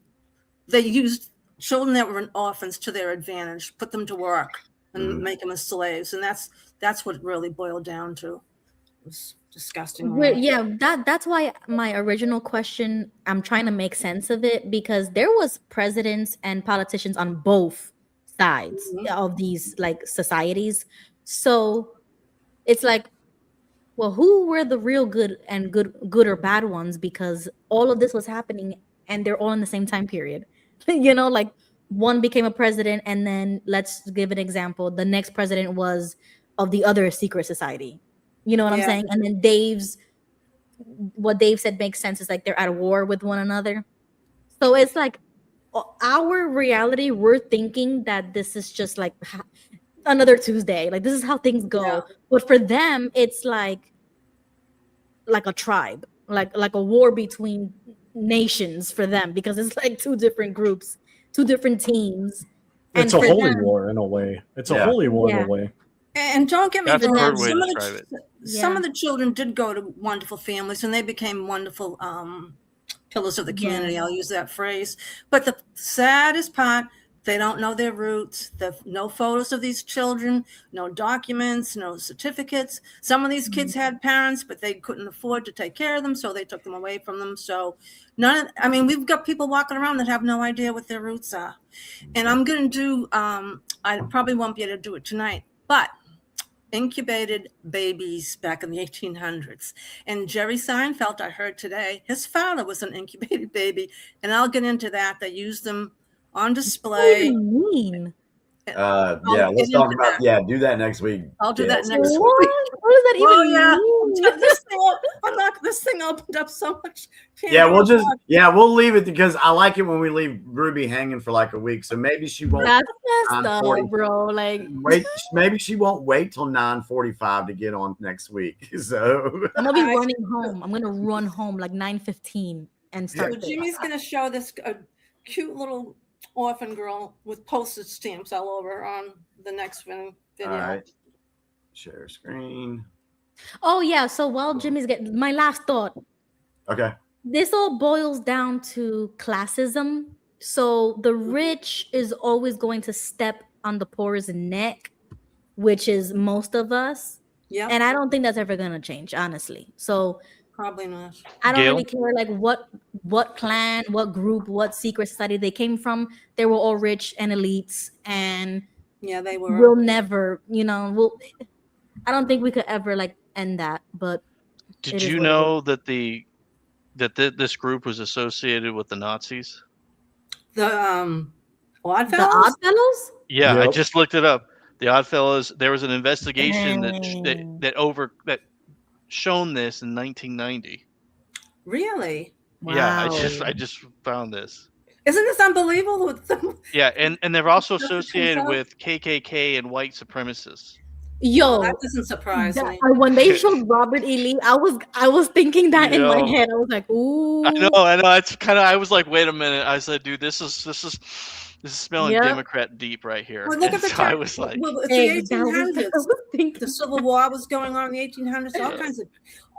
children that were orphans to their advantage, put them to work and make them as slaves, and that's what it really boiled down to. It was disgusting. Yeah, that's why my original question, I'm trying to make sense of it, because there was presidents and politicians on both sides of these like societies. So it's like, well, who were the real good and good or bad ones? Because all of this was happening and they're all in the same time period. You know, like one became a president, and then let's give an example. The next president was of the other secret society. You know what I'm saying? And then what Dave said makes sense. Is like they're at war with one another. So it's like our reality, we're thinking that this is just like another Tuesday. Like this is how things go. Yeah. But for them, it's like a tribe, like a war between nations for them, because it's like two different groups, two different teams. It's a holy war in a way. It's a holy war in a way. And don't get me wrong, some some of the children did go to wonderful families and they became wonderful pillars of the community. I'll use that phrase. But the saddest part, they don't know their roots. No photos of these children, no documents, no certificates. Some of these kids had parents, but they couldn't afford to take care of them, so they took them away from them. So we've got people walking around that have no idea what their roots are. And I'm going to do, I probably won't be able to do it tonight, but incubated babies back in the 1800s. And Jerry Seinfeld, I heard today, his father was an incubated baby. And I'll get into that. They used them on display. What do you mean? Yeah, let's get talk into about that. do that next week. I'll do Gail. that next What? week. What does that Well, even yeah, mean? this thing opened up so much. Yeah, we'll leave it because I like it when we leave Ruby hanging for like a week. So maybe she won't. That's messed 9:40. up, bro. Like, Maybe she won't wait till 9:45 to get on next week. So I'm gonna be running home. I'm gonna run home like 9:15 and start. So Jimmy's gonna show this cute little orphan girl with postage stamps all over on the next video. all right, share screen. Oh yeah. So while Jimmy's getting my last thought, Okay. this all boils down to classism. So the rich is always going to step on the poor's neck, which is most of us. Yeah. And I don't think that's ever gonna change, honestly. So probably not. I don't Gail? really care like what clan, what group, what secret society they came from. They were all rich and elites, and yeah, they were. We'll never, I don't think we could ever like end that. But did you know that this group was associated with the Nazis? The Oddfellows? The Oddfellows? Yeah, Yep. I just looked it up. The Oddfellows. There was an investigation that shown this in 1990. Really? Yeah, I just found this. Isn't this unbelievable? Yeah, and they're also Stuff that comes associated out? with KKK and white supremacists. Yo, that doesn't surprise me. when they showed Robert E. Lee, I was thinking that in my Yo. head. I was like, ooh. I know. It's kind of. I was like, wait a minute. I said, dude, this is smelling Yep. Democrat deep right here. Well, look And at the so I time. was like, Well, it's Hey, the that was- 1800s. I was thinking- The Civil War was going on in the 1800s. All kinds of.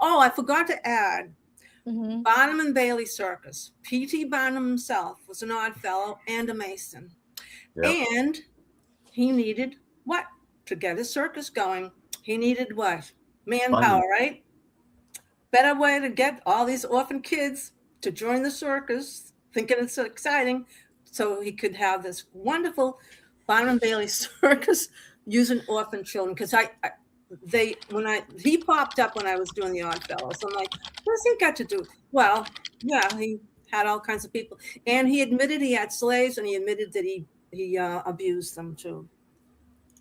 Oh, I forgot to add. Mhm. Barnum and Bailey Circus. P.T. Barnum himself was an odd fellow and a Mason. Yep. And he needed what? To get his circus going. He needed what? Manpower, right? Better way to get all these orphan kids to join the circus, thinking it's so exciting, so he could have this wonderful Barnum and Bailey Circus using orphan children. Because he popped up when I was doing the Oddfellows. I'm like, what's he got to do? Well, yeah, he had all kinds of people, and he admitted he had slaves, and he admitted that he abused them too.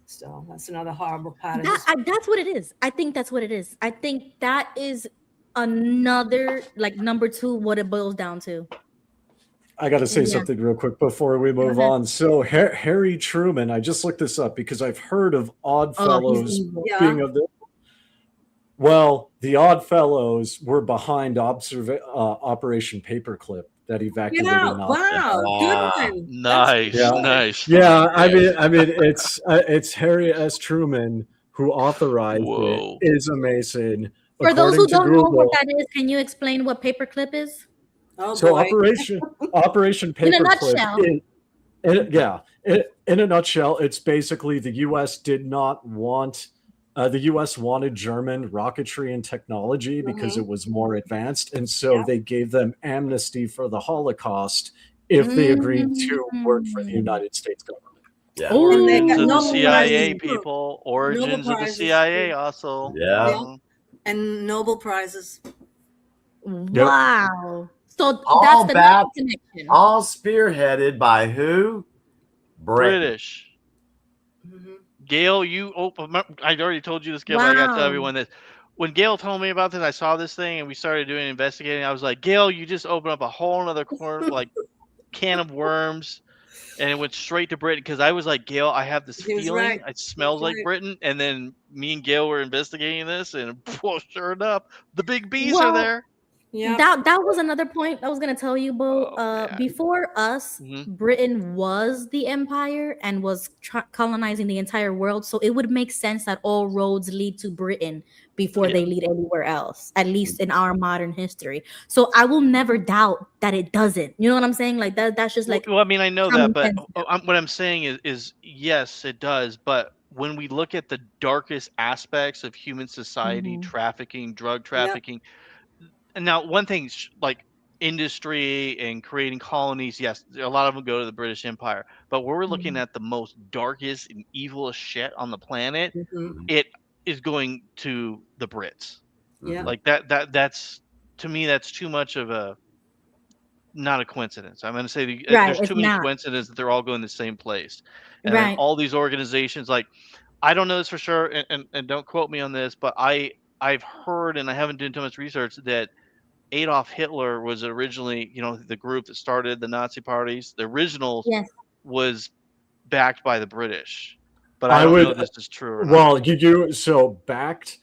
So that's another horrible part of this. That's what it is. I think that's what it is. I think that is another like number 2 what it boils down to. I got to say something real quick before we move on. So Harry Truman, I just looked this up because I've heard of Oddfellows being of the. Well, the Oddfellows were behind Operation Paperclip that evacuated. Wow, good one. nice, nice. Yeah, I mean, it's Harry S. Truman who authorized it. Is a Mason. For those who According to don't know what Google. that is, can you explain what paperclip is? Oh, So boy. Operation In a Paperclip. nutshell. In a nutshell, it's basically the U.S. did not want. The U.S. wanted German rocketry and technology because it was more advanced, and so they gave them amnesty for the Holocaust if they agreed to work for the United States government. Yeah. Origins of the Nobel CIA, Prizes. people. Origins Nobel of the Prizes. CIA, also. Yeah. And Nobel Prizes. Wow. So All that's the back, next connection. all spearheaded by who? British. Gail, I already told you this, Gail, but I got to tell Wow. everyone this. When Gail told me about this, I saw this thing and we started doing investigating. I was like, Gail, you just opened up a whole other can of worms, and it went straight to Britain because I was like, Gail, I have this He was feeling right. it smells He was like right. Britain. And then me and Gail were investigating this, and well, sure enough, the big bees Well, are there. Yeah. That was another point I was gonna tell you, Bo. Before us, Britain was the empire and was colonizing the entire world. So it would make sense that all roads lead to Britain before they lead anywhere else, at least in our modern history. So I will never doubt that it doesn't. You know what I'm saying? Like that's just like. Well, I mean, I know common that, but sense. what I'm saying is yes, it does. But when we look at the darkest aspects of human society, trafficking, drug trafficking, and now one thing like industry and creating colonies, yes, a lot of them go to the British Empire. But when we're looking at the most darkest and evilest shit on the planet, it is going to the Brits. Yeah. Like that's to me, that's too much of a not a coincidence. I'm going to say Right, there's it's too many not. coincidences that they're all going to the same place. And then Right. all these organizations, like, I don't know this for sure, and don't quote me on this, but I've heard, and I haven't done too much research, that Adolf Hitler was originally, the group that started the Nazi parties. The original Yes. was backed by the British, but I don't know if this is true or not. Well, so backed.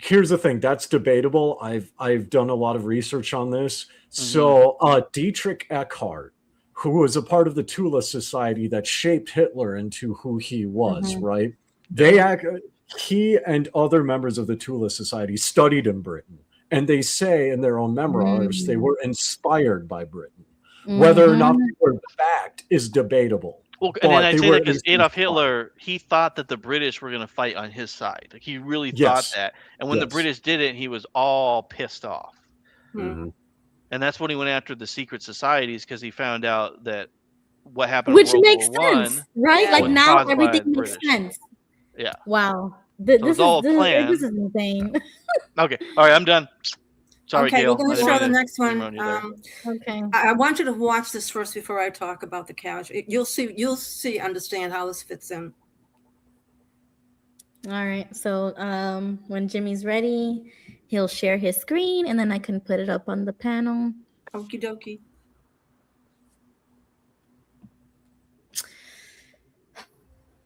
Here's the thing, that's debatable. I've done a lot of research on this. So Dietrich Eckhart, who was a part of the Tula Society that shaped Hitler into who he was, right? He and other members of the Tula Society studied in Britain, and they say in their own memoirs they were inspired by Britain. Whether or not they were backed is debatable. Well, and then I'd say that because Adolf Hitler, he thought that the British were going to fight on his side. Like, he really thought that. And when the British did it, he was all pissed off. Mm-hmm. And that's when he went after the secret societies, because he found out that what happened Which in World makes War sense, I right? Like, was now caused by everything the makes British. sense. Yeah. Wow. It's all a plan. This is insane. Okay. All right. I'm done. Sorry, Okay, Gail. we're going to show the next one. Okay. I want you to watch this first before I talk about the couch. You'll see, understand how this fits in. All right. So when Jimmy's ready, he'll share his screen, and then I can put it up on the panel. Okie dokie.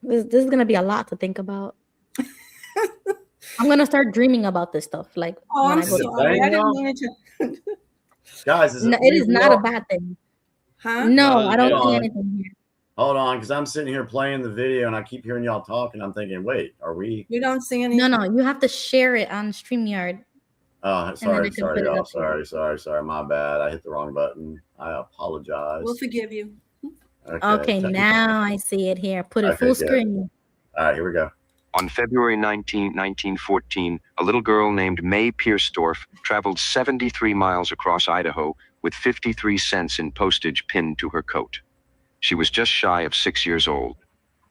This is gonna be a lot to think about. I'm gonna start dreaming about this stuff. Like, when I'm I go to sorry. bed. I didn't mean it to. Guys, is it is not a bad thing. Huh? No, I don't see anything here. Hold on, because I'm sitting here playing the video and I keep hearing y'all talking. I'm thinking, wait, are we? You don't see anything? No, you have to share it on StreamYard. Oh, sorry, y'all. My bad. I hit the wrong button. I apologize. We'll forgive you. Okay, now I see it here. Put it full screen. All right, here we go. On February 19, 1914, a little girl named May Piersdorf traveled 73 miles across Idaho with 53 cents in postage pinned to her coat. She was just shy of 6 years old.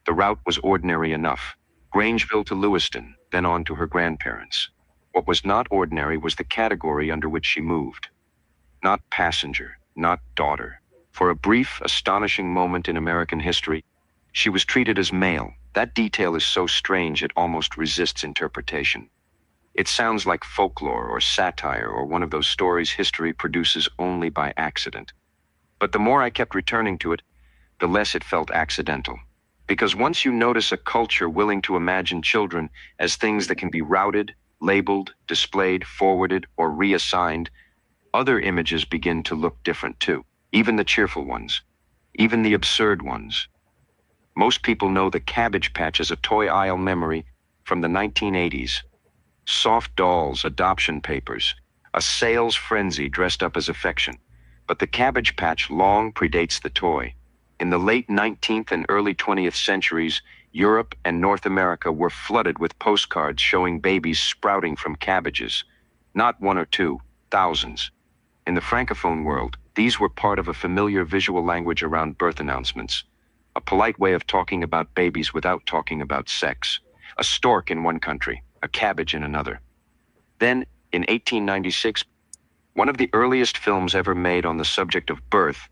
The route was ordinary enough. Grangeville to Lewiston, then on to her grandparents. What was not ordinary was the category under which she moved. Not passenger, not daughter. For a brief, astonishing moment in American history, she was treated as male. That detail is so strange it almost resists interpretation. It sounds like folklore or satire or one of those stories history produces only by accident. But the more I kept returning to it, the less it felt accidental. Because once you notice a culture willing to imagine children as things that can be routed, labeled, displayed, forwarded, or reassigned, other images begin to look different too. Even the cheerful ones. Even the absurd ones. Most people know the Cabbage Patch as a toy aisle memory from the 1980s. Soft dolls, adoption papers, a sales frenzy dressed up as affection. But the Cabbage Patch long predates the toy. In the late 19th and early 20th centuries, Europe and North America were flooded with postcards showing babies sprouting from cabbages. Not one or two, thousands. In the Francophone world, these were part of a familiar visual language around birth announcements. A polite way of talking about babies without talking about sex. A stork in one country, a cabbage in another. Then, in 1896, one of the earliest films ever made on the subject of birth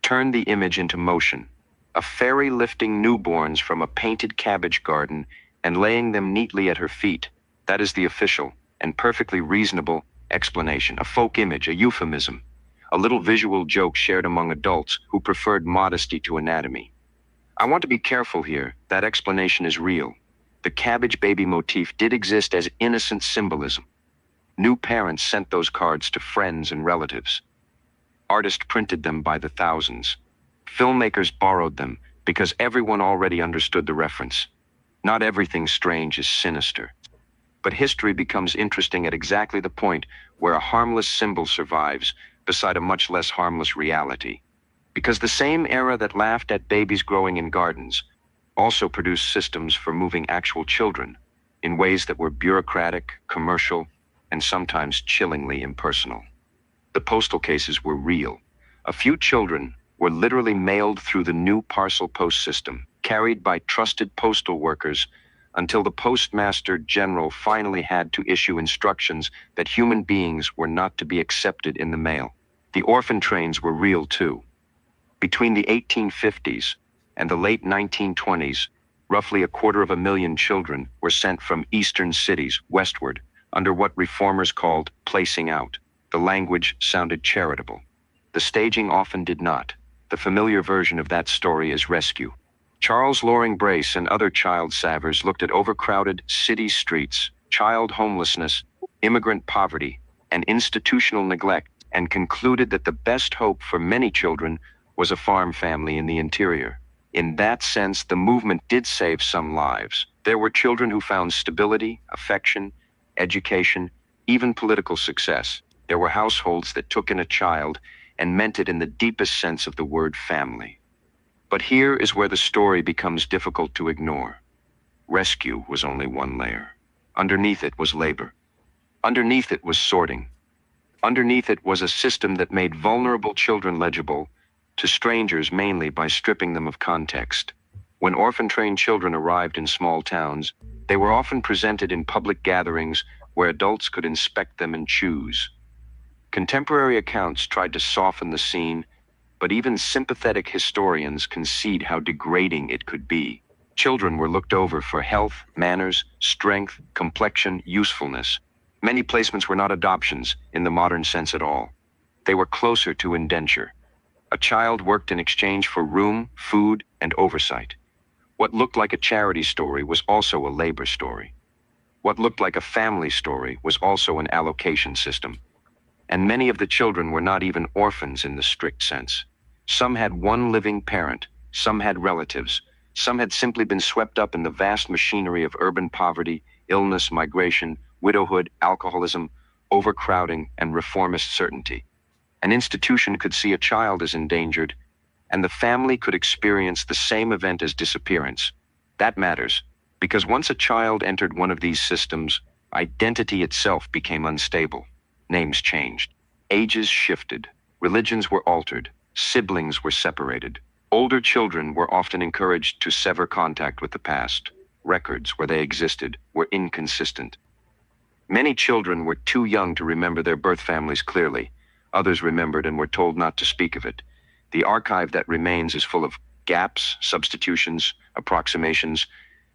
turned the image into motion. A fairy lifting newborns from a painted cabbage garden and laying them neatly at her feet. That is the official and perfectly reasonable explanation. A folk image, a euphemism. A little visual joke shared among adults who preferred modesty to anatomy. I want to be careful here. That explanation is real. The cabbage baby motif did exist as innocent symbolism. New parents sent those cards to friends and relatives. Artists printed them by the thousands. Filmmakers borrowed them because everyone already understood the reference. Not everything strange is sinister. But history becomes interesting at exactly the point where a harmless symbol survives beside a much less harmless reality. Because the same era that laughed at babies growing in gardens also produced systems for moving actual children in ways that were bureaucratic, commercial, and sometimes chillingly impersonal. The postal cases were real. A few children were literally mailed through the new parcel post system, carried by trusted postal workers until the Postmaster General finally had to issue instructions that human beings were not to be accepted in the mail. The orphan trains were real too. Between the 1850s and the late 1920s, roughly 250,000 children were sent from eastern cities westward under what reformers called placing out. The language sounded charitable. The staging often did not. The familiar version of that story is rescue. Charles Loring Brace and other child savers looked at overcrowded city streets, child homelessness, immigrant poverty, and institutional neglect, and concluded that the best hope for many children was a farm family in the interior. In that sense, the movement did save some lives. There were children who found stability, affection, education, even political success. There were households that took in a child and meant it in the deepest sense of the word family. But here is where the story becomes difficult to ignore. Rescue was only one layer. Underneath it was labor. Underneath it was sorting. Underneath it was a system that made vulnerable children legible to strangers mainly by stripping them of context. When orphan-trained children arrived in small towns, they were often presented in public gatherings where adults could inspect them and choose. Contemporary accounts tried to soften the scene, but even sympathetic historians concede how degrading it could be. Children were looked over for health, manners, strength, complexion, usefulness. Many placements were not adoptions in the modern sense at all. They were closer to indenture. A child worked in exchange for room, food, and oversight. What looked like a charity story was also a labor story. What looked like a family story was also an allocation system. And many of the children were not even orphans in the strict sense. Some had one living parent, some had relatives, some had simply been swept up in the vast machinery of urban poverty, illness, migration, widowhood, alcoholism, overcrowding, and reformist certainty. An institution could see a child as endangered, and the family could experience the same event as disappearance. That matters, because once a child entered one of these systems, identity itself became unstable. Names changed. Ages shifted. Religions were altered. Siblings were separated. Older children were often encouraged to sever contact with the past. Records, where they existed, were inconsistent. Many children were too young to remember their birth families clearly. Others remembered and were told not to speak of it. The archive that remains is full of gaps, substitutions, approximations,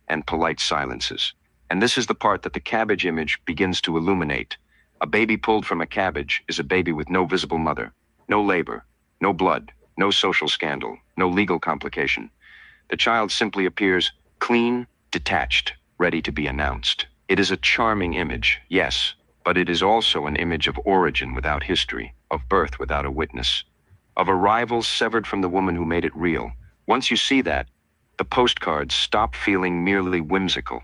and polite silences. And this is the part that the cabbage image begins to illuminate. A baby pulled from a cabbage is a baby with no visible mother, no labor, no blood, no social scandal, no legal complication. The child simply appears clean, detached, ready to be announced. It is a charming image, yes, but it is also an image of origin without history, of birth without a witness, of arrival severed from the woman who made it real. Once you see that, the postcards stop feeling merely whimsical.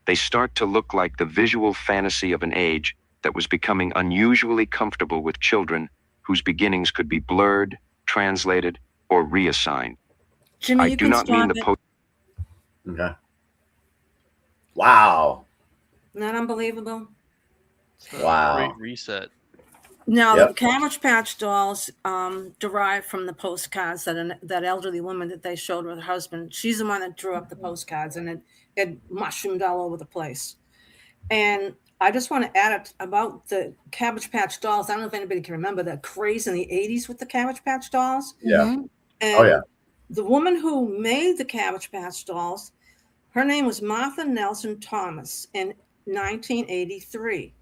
They start to look like the visual fantasy of an age that was becoming unusually comfortable with children whose beginnings could be blurred, translated, or reassigned. Jimmy, I you do can not mean stop the it. post. Okay. Wow. Not unbelievable. Wow. Great reset. Now, Yep. the Cabbage Patch Dolls derived from the postcards that elderly woman that they showed with her husband. She's the one that drew up the postcards, and it mushroomed all over the place. And I just want to add about the Cabbage Patch Dolls. I don't know if anybody can remember that craze in the 80s with the Cabbage Patch Dolls. Yeah. And Oh, yeah. the woman who made the Cabbage Patch Dolls, her name was Martha Nelson Thomas in 1983.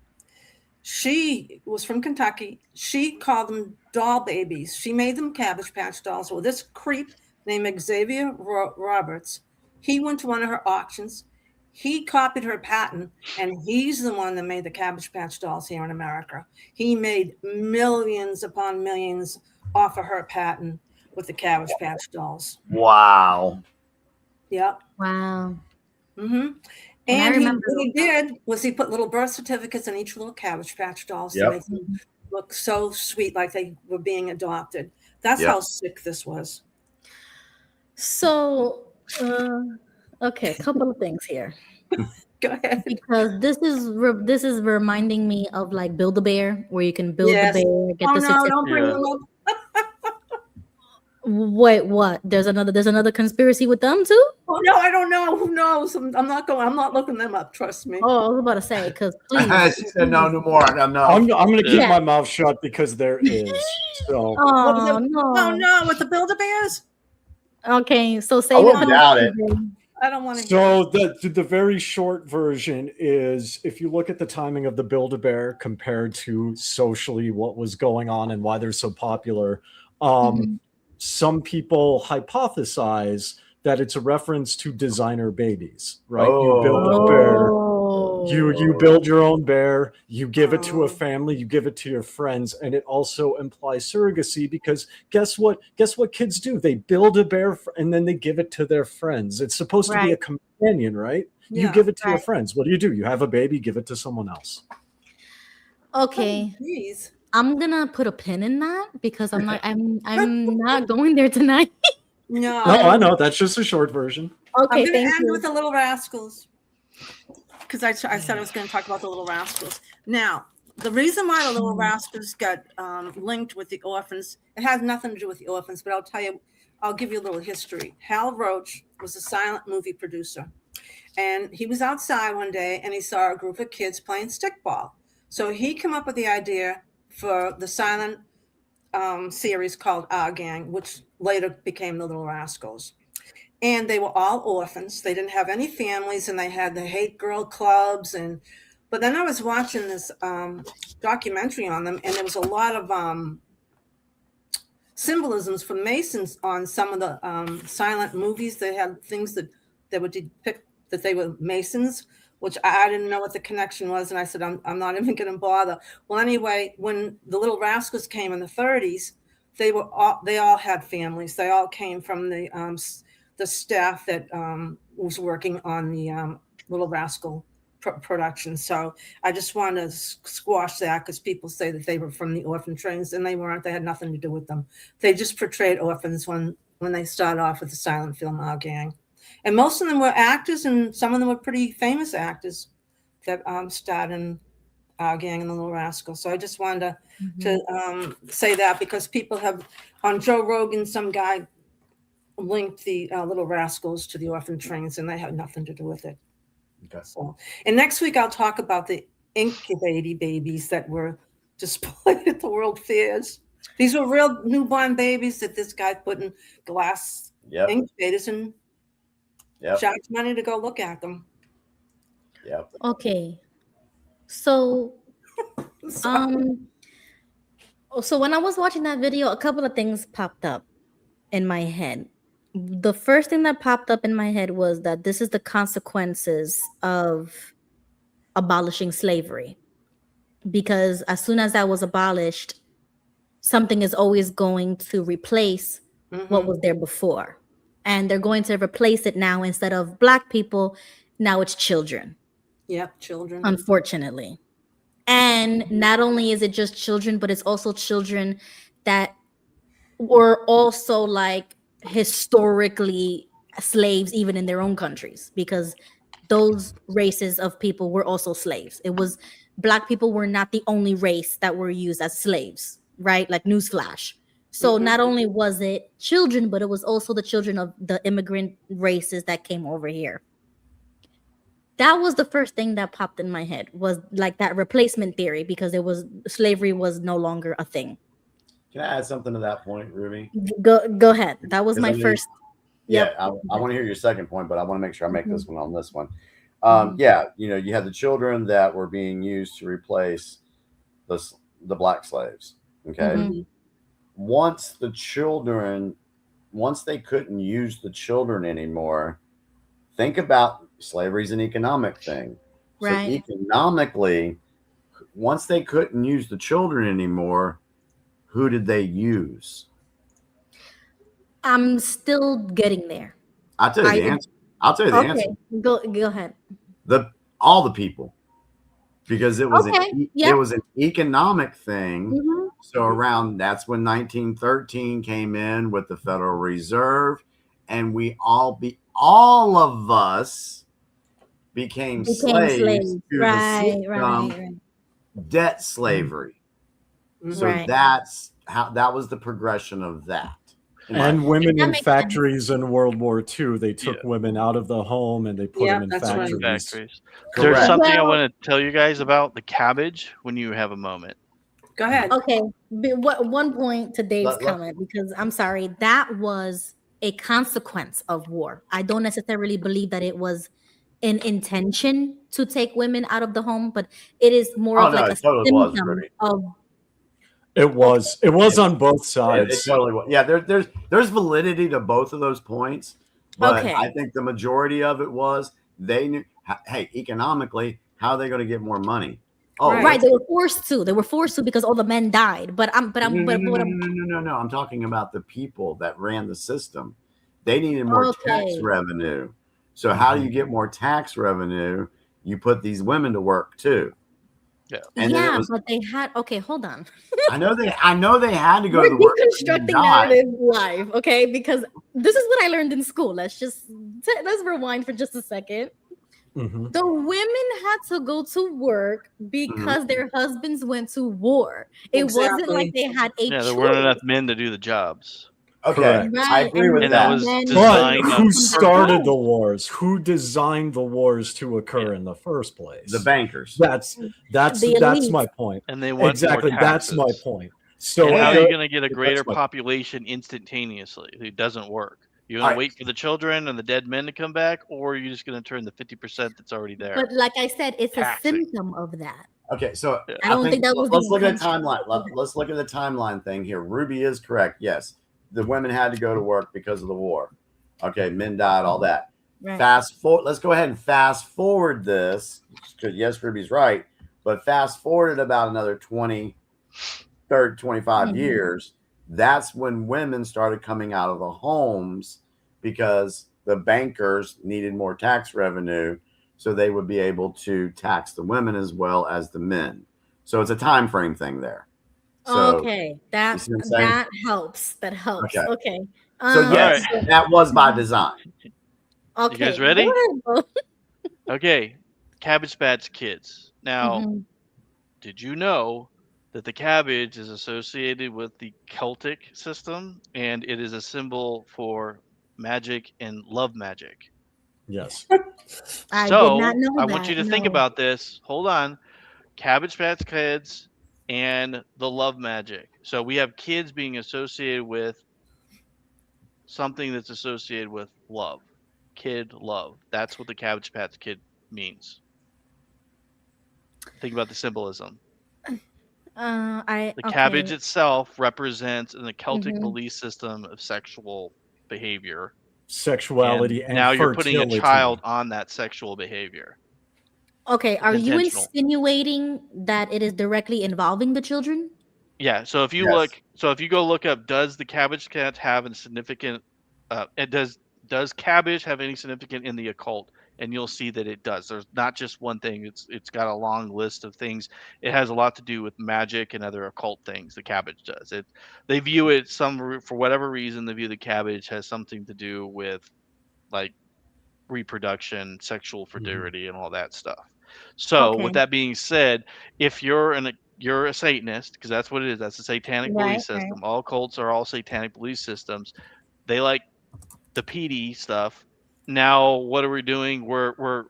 She was from Kentucky. She called them doll babies. She made them Cabbage Patch Dolls. Well, this creep named Xavier Roberts, he went to one of her auctions. He copied her patent, and he's the one that made the Cabbage Patch Dolls here in America. He made millions upon millions off of her patent with the Cabbage Patch Dolls. Wow. Yep. Wow. Mm-hmm. And I And remember what he did was he put little birth certificates in each little Cabbage Patch Dolls to Yep. make them look so sweet, like they were being adopted. That's Yep. how sick this was. So, okay, a couple of things here. Go ahead. Because this is reminding me of like Build a Bear, where you can build Yes. the bear, get Oh the no, certificate. don't bring them up. Wait, what? There's another conspiracy with them too? Oh no, I don't know. Who knows? I'm not looking them up. Trust me. Oh, I was about to say, because please. She said no more. No. I'm going to keep Yeah. my mouth shut because there is. So Oh no. Oh no, with the Build-A-Bears? Okay, so I save it wouldn't for doubt it. I don't want to. So the very short version is, if you look at the timing of the Build-A-Bear compared to socially what was going on and why they're so popular, some people hypothesize that it's a reference to designer babies, right? You build a bear, you build your own bear, you give it to a family, you give it to your friends, and it also implies surrogacy because guess what kids do? They build a bear and then they give it to their friends. It's supposed to be a companion, right? You Yeah, give it to your friends. What do? You have a baby, give it to someone else. Okay. Oh, please. I'm gonna put a pin in that because I'm not going there tonight. No. No, I know. That's just a short version. Okay, I'm going thank to end you. with the Little Rascals because I said I was going to talk about the Little Rascals. Now, the reason why the Little Rascals got linked with the orphans, it has nothing to do with the orphans, but I'll give you a little history. Hal Roach was a silent movie producer, and he was outside one day and he saw a group of kids playing stickball. So he came up with the idea for the silent series called Our Gang, which later became the Little Rascals. And they were all orphans. They didn't have any families, and they had the hate girl clubs. But then I was watching this documentary on them, and there was a lot of symbolisms from Masons on some of the silent movies. They had things that would depict that they were Masons, which I didn't know what the connection was. And I said, I'm not even going to bother. Well, anyway, when the Little Rascals came in the 30s, they all had families. They all came from the staff that was working on the Little Rascal production. So I just want to squash that because people say that they were from the orphan trains, and they weren't. They had nothing to do with them. They just portrayed orphans when they started off with the silent film Our Gang. And most of them were actors, and some of them were pretty famous actors that starred in Our Gang and the Little Rascals. So I just wanted to say that because people have, on Joe Rogan, some guy linked the Little Rascals to the orphan trains, and they had nothing to do with it. Okay. So, and next week I'll talk about the incubating babies that were displayed at the World Fairs. These were real newborn babies that this guy put in glass incubators and charged money to go look at them. Yep. Okay. So so when I was watching that video, a couple of things popped up in my head. The first thing that popped up in my head was that this is the consequences of abolishing slavery. Because as soon as that was abolished, something is always going to replace what was there before. And they're going to replace it now. Instead of Black people, now it's children. Yep, children. Unfortunately. And not only is it just children, but it's also children that were also like historically slaves even in their own countries, because those races of people were also slaves. It was Black people were not the only race that were used as slaves, right? Like newsflash. So not only was it children, but it was also the children of the immigrant races that came over here. That was the first thing that popped in my head, was like that replacement theory, because it was slavery was no longer a thing. Can I add something to that point, Ruby? Go ahead. That was my first. Yeah, I want to hear your second point, but I want to make sure I make this one on this one. Yeah, you had the children that were being used to replace the Black slaves. Okay. Once they couldn't use the children anymore, think about slavery is an economic thing. Right. So economically, once they couldn't use the children anymore, who did they use? I'm still getting there. I'll tell you the answer. I'll tell you the answer. Go ahead. All the people, because it was it was an economic thing. So around that's when 1913 came in with the Federal Reserve, and all of us became slaves to the system, debt slavery. So that was the progression of that. And women That in makes factories in World War II, they took women out of the home and they put them in factories. Factories. Correct. There's something I Well- want to tell you guys about the cabbage when you have a moment. Go ahead. Okay, what one point to Dave's Let- comment, because I'm sorry, that was a consequence of war. I don't necessarily believe that it was an intention to take women out of the home, but it is more Oh, of no, like it a totally was, symptom Ruby. of It was on both sides. It totally was. Yeah, there's validity to both of those points, but Okay. I think the majority of it was they knew. Hey, economically, how are they going to get more money? Oh, right. They were forced to. They were forced to because all the men died. But no, I'm talking about the people that ran the system. They needed more tax Okay. revenue. So how do you get more tax revenue? You put these women to work too. Yeah. And then it yeah, was. but they had. Okay, hold on. I know they had to go We're to the work. deconstructing narrative live, okay? Because this is what I learned in school. Let's rewind for just a second. Mhm. The women had to go to work because their husbands went to war. It wasn't like they had a Yeah, there choice. weren't enough men to do the jobs. Okay, Correct. I agree with And that. that was then- But designed on who purpose. started the wars? Who designed the wars to occur in the first place? The bankers. That's The that's elite. my point. And they want Exactly. more That's my taxes. point. So And how are the- you going to get a that's greater my- population instantaneously? It doesn't work. You're going All to right. wait for the children and the dead men to come back, or are you just going to turn the 50% that's already there? But like I said, it's Taxing. a symptom of that. Okay, so I don't think that was the let's look at the intention. timeline. Let's look at the timeline thing here. Ruby is correct. Yes, the women had to go to work because of the war. Okay, men died, all that. Right. Fast forward. Let's go ahead and fast forward this because yes, Ruby's right. But fast forward about another 25 Mhm. years. That's when women started coming out of the homes because the bankers needed more tax revenue, so they would be able to tax the women as well as the men. So it's a time frame thing there. So, Okay, you that see what I'm saying? that helps. That helps. Okay. Okay. So yes, Alright. that was by design. Okay. You guys ready? go ahead, bro. Okay, Cabbage Patch Kids. Now, Mhm. did you know that the cabbage is associated with the Celtic system and it is a symbol for magic and love magic? Yes. I So, did not know I that. want you to think no. about this. Hold on. Cabbage Patch Kids and the love magic. So we have kids being associated with something that's associated with love. Kid love. That's what the Cabbage Patch Kid means. Think about the symbolism. The cabbage Okay. itself represents in the Celtic Mhm. belief system of sexual behavior. Sexuality and now you're putting a fertility. child on that sexual behavior. Okay, are you Intentional. insinuating that it is directly involving the children? Yeah, so if you Yes. if you go look up, does the cabbage cat have a significant it does cabbage have any significant in the occult? And you'll see that it does. There's not just one thing. It's got a long list of things. It has a lot to do with magic and other occult things. The cabbage does. They view it for whatever reason. They view the cabbage has something to do with like reproduction, sexual fertility, and all that stuff. So Okay. with that being said, if you're a Satanist, because that's what it is. That's a satanic Right, belief system. All cults are all satanic belief systems. They like the PD stuff. Now what are we doing? We're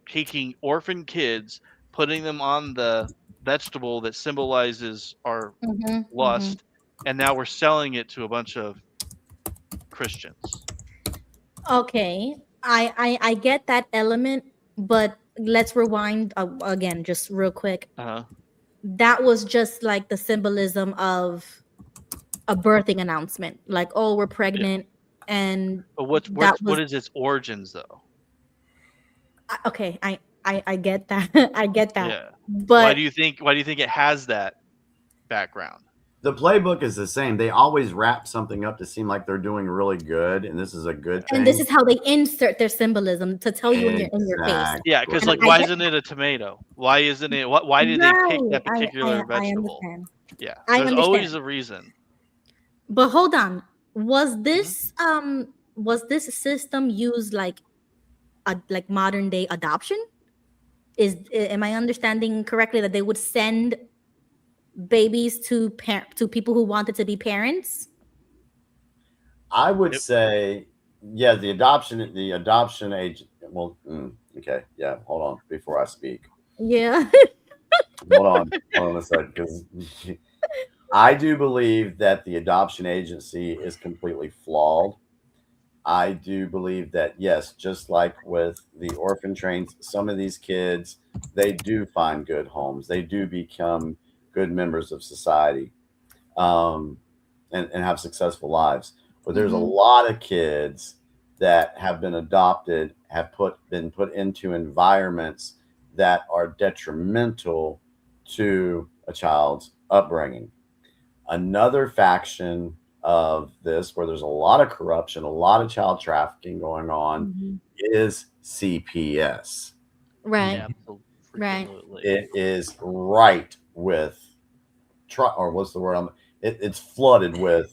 taking orphan kids, putting them on the vegetable that symbolizes our Mhm, lust, and now we're selling it to a bunch of Christians. Okay, I get that element, but let's rewind again, just real quick. Uh-huh. That was just like the symbolism of a birthing announcement, like, oh, we're pregnant, and But that was what is its origins though? okay. I get that. I get that. Yeah. But why do you think it has that background? The playbook is the same. They always wrap something up to seem like they're doing really good, and this is a good thing. and this is how they insert their symbolism to tell you in your face. Exactly. Yeah, because And like I why get isn't it a tomato? Why isn't it why did they pick that Right, particular I vegetable? understand. Yeah. I There's always understand. a reason. But hold on, was Mm-hmm. this system used like modern day adoption? Am I understanding correctly that they would send babies to people who wanted to be parents? I would say, yeah, the adoption age. Well, okay, yeah. Hold on before I speak. Yeah. Hold on a second, because I do believe that the adoption agency is completely flawed. I do believe that, yes, just like with the orphan trains, some of these kids, they do find good homes. They do become good members of society, and have successful lives. But there's a lot of kids that have been adopted, have been put into environments that are detrimental to a child's upbringing. Another faction of this, where there's a lot of corruption, a lot of child trafficking going on, is CPS. Right. Right. It is right with or what's the word? It's flooded with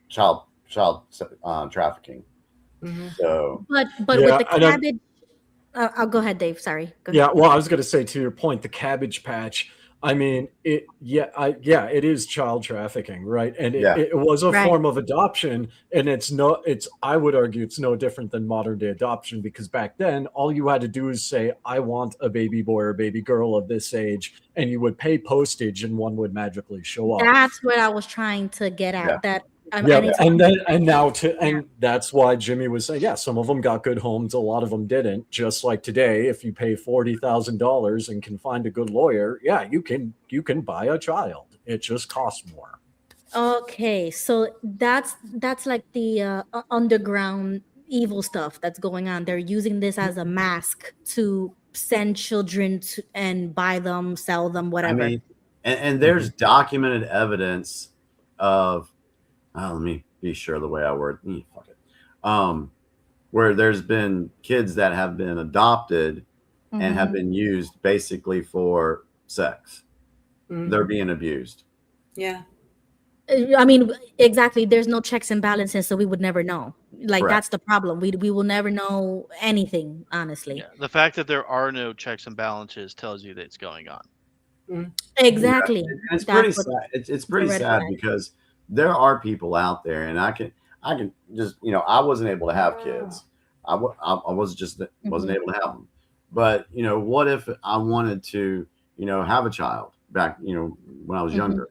child trafficking. So, But Yeah, with the I don't- cabbage, I'll go ahead, Dave. Sorry. Go Yeah, ahead. well, I was going to say, to your point, the Cabbage Patch. I mean, it is child trafficking, right? And it was a Right. form of adoption, and I would argue it's no different than modern day adoption, because back then all you had to do is say, I want a baby boy or baby girl of this age, and you would pay postage and one would magically show up. That's what I was trying to get at. Yeah. That I Yeah, need to and that's why Jimmy was saying, yeah, some of them got good homes, a lot of them didn't. Just like today, if you pay $40,000 and can find a good lawyer, yeah, you can buy a child. It just costs more. Okay, so that's like the underground evil stuff that's going on. They're using this as a mask to send children to and buy them, sell them, whatever. I mean, and there's documented evidence of, let me be sure the way I word, fuck it. Where there's been kids that have been adopted and have been used basically for sex. They're being abused. Yeah. I mean, exactly. There's no checks and balances, so we would never know. Like, Correct. that's the problem. We will never know anything, honestly. Yeah, the fact that there are no checks and balances tells you that it's going on. Exactly. Yeah, it's That's pretty what- sad. It's pretty red sad flag. because there are people out there, and I can just, I wasn't able to have kids. I was just wasn't able to have them. But what if I wanted to, have a child back, when I was younger?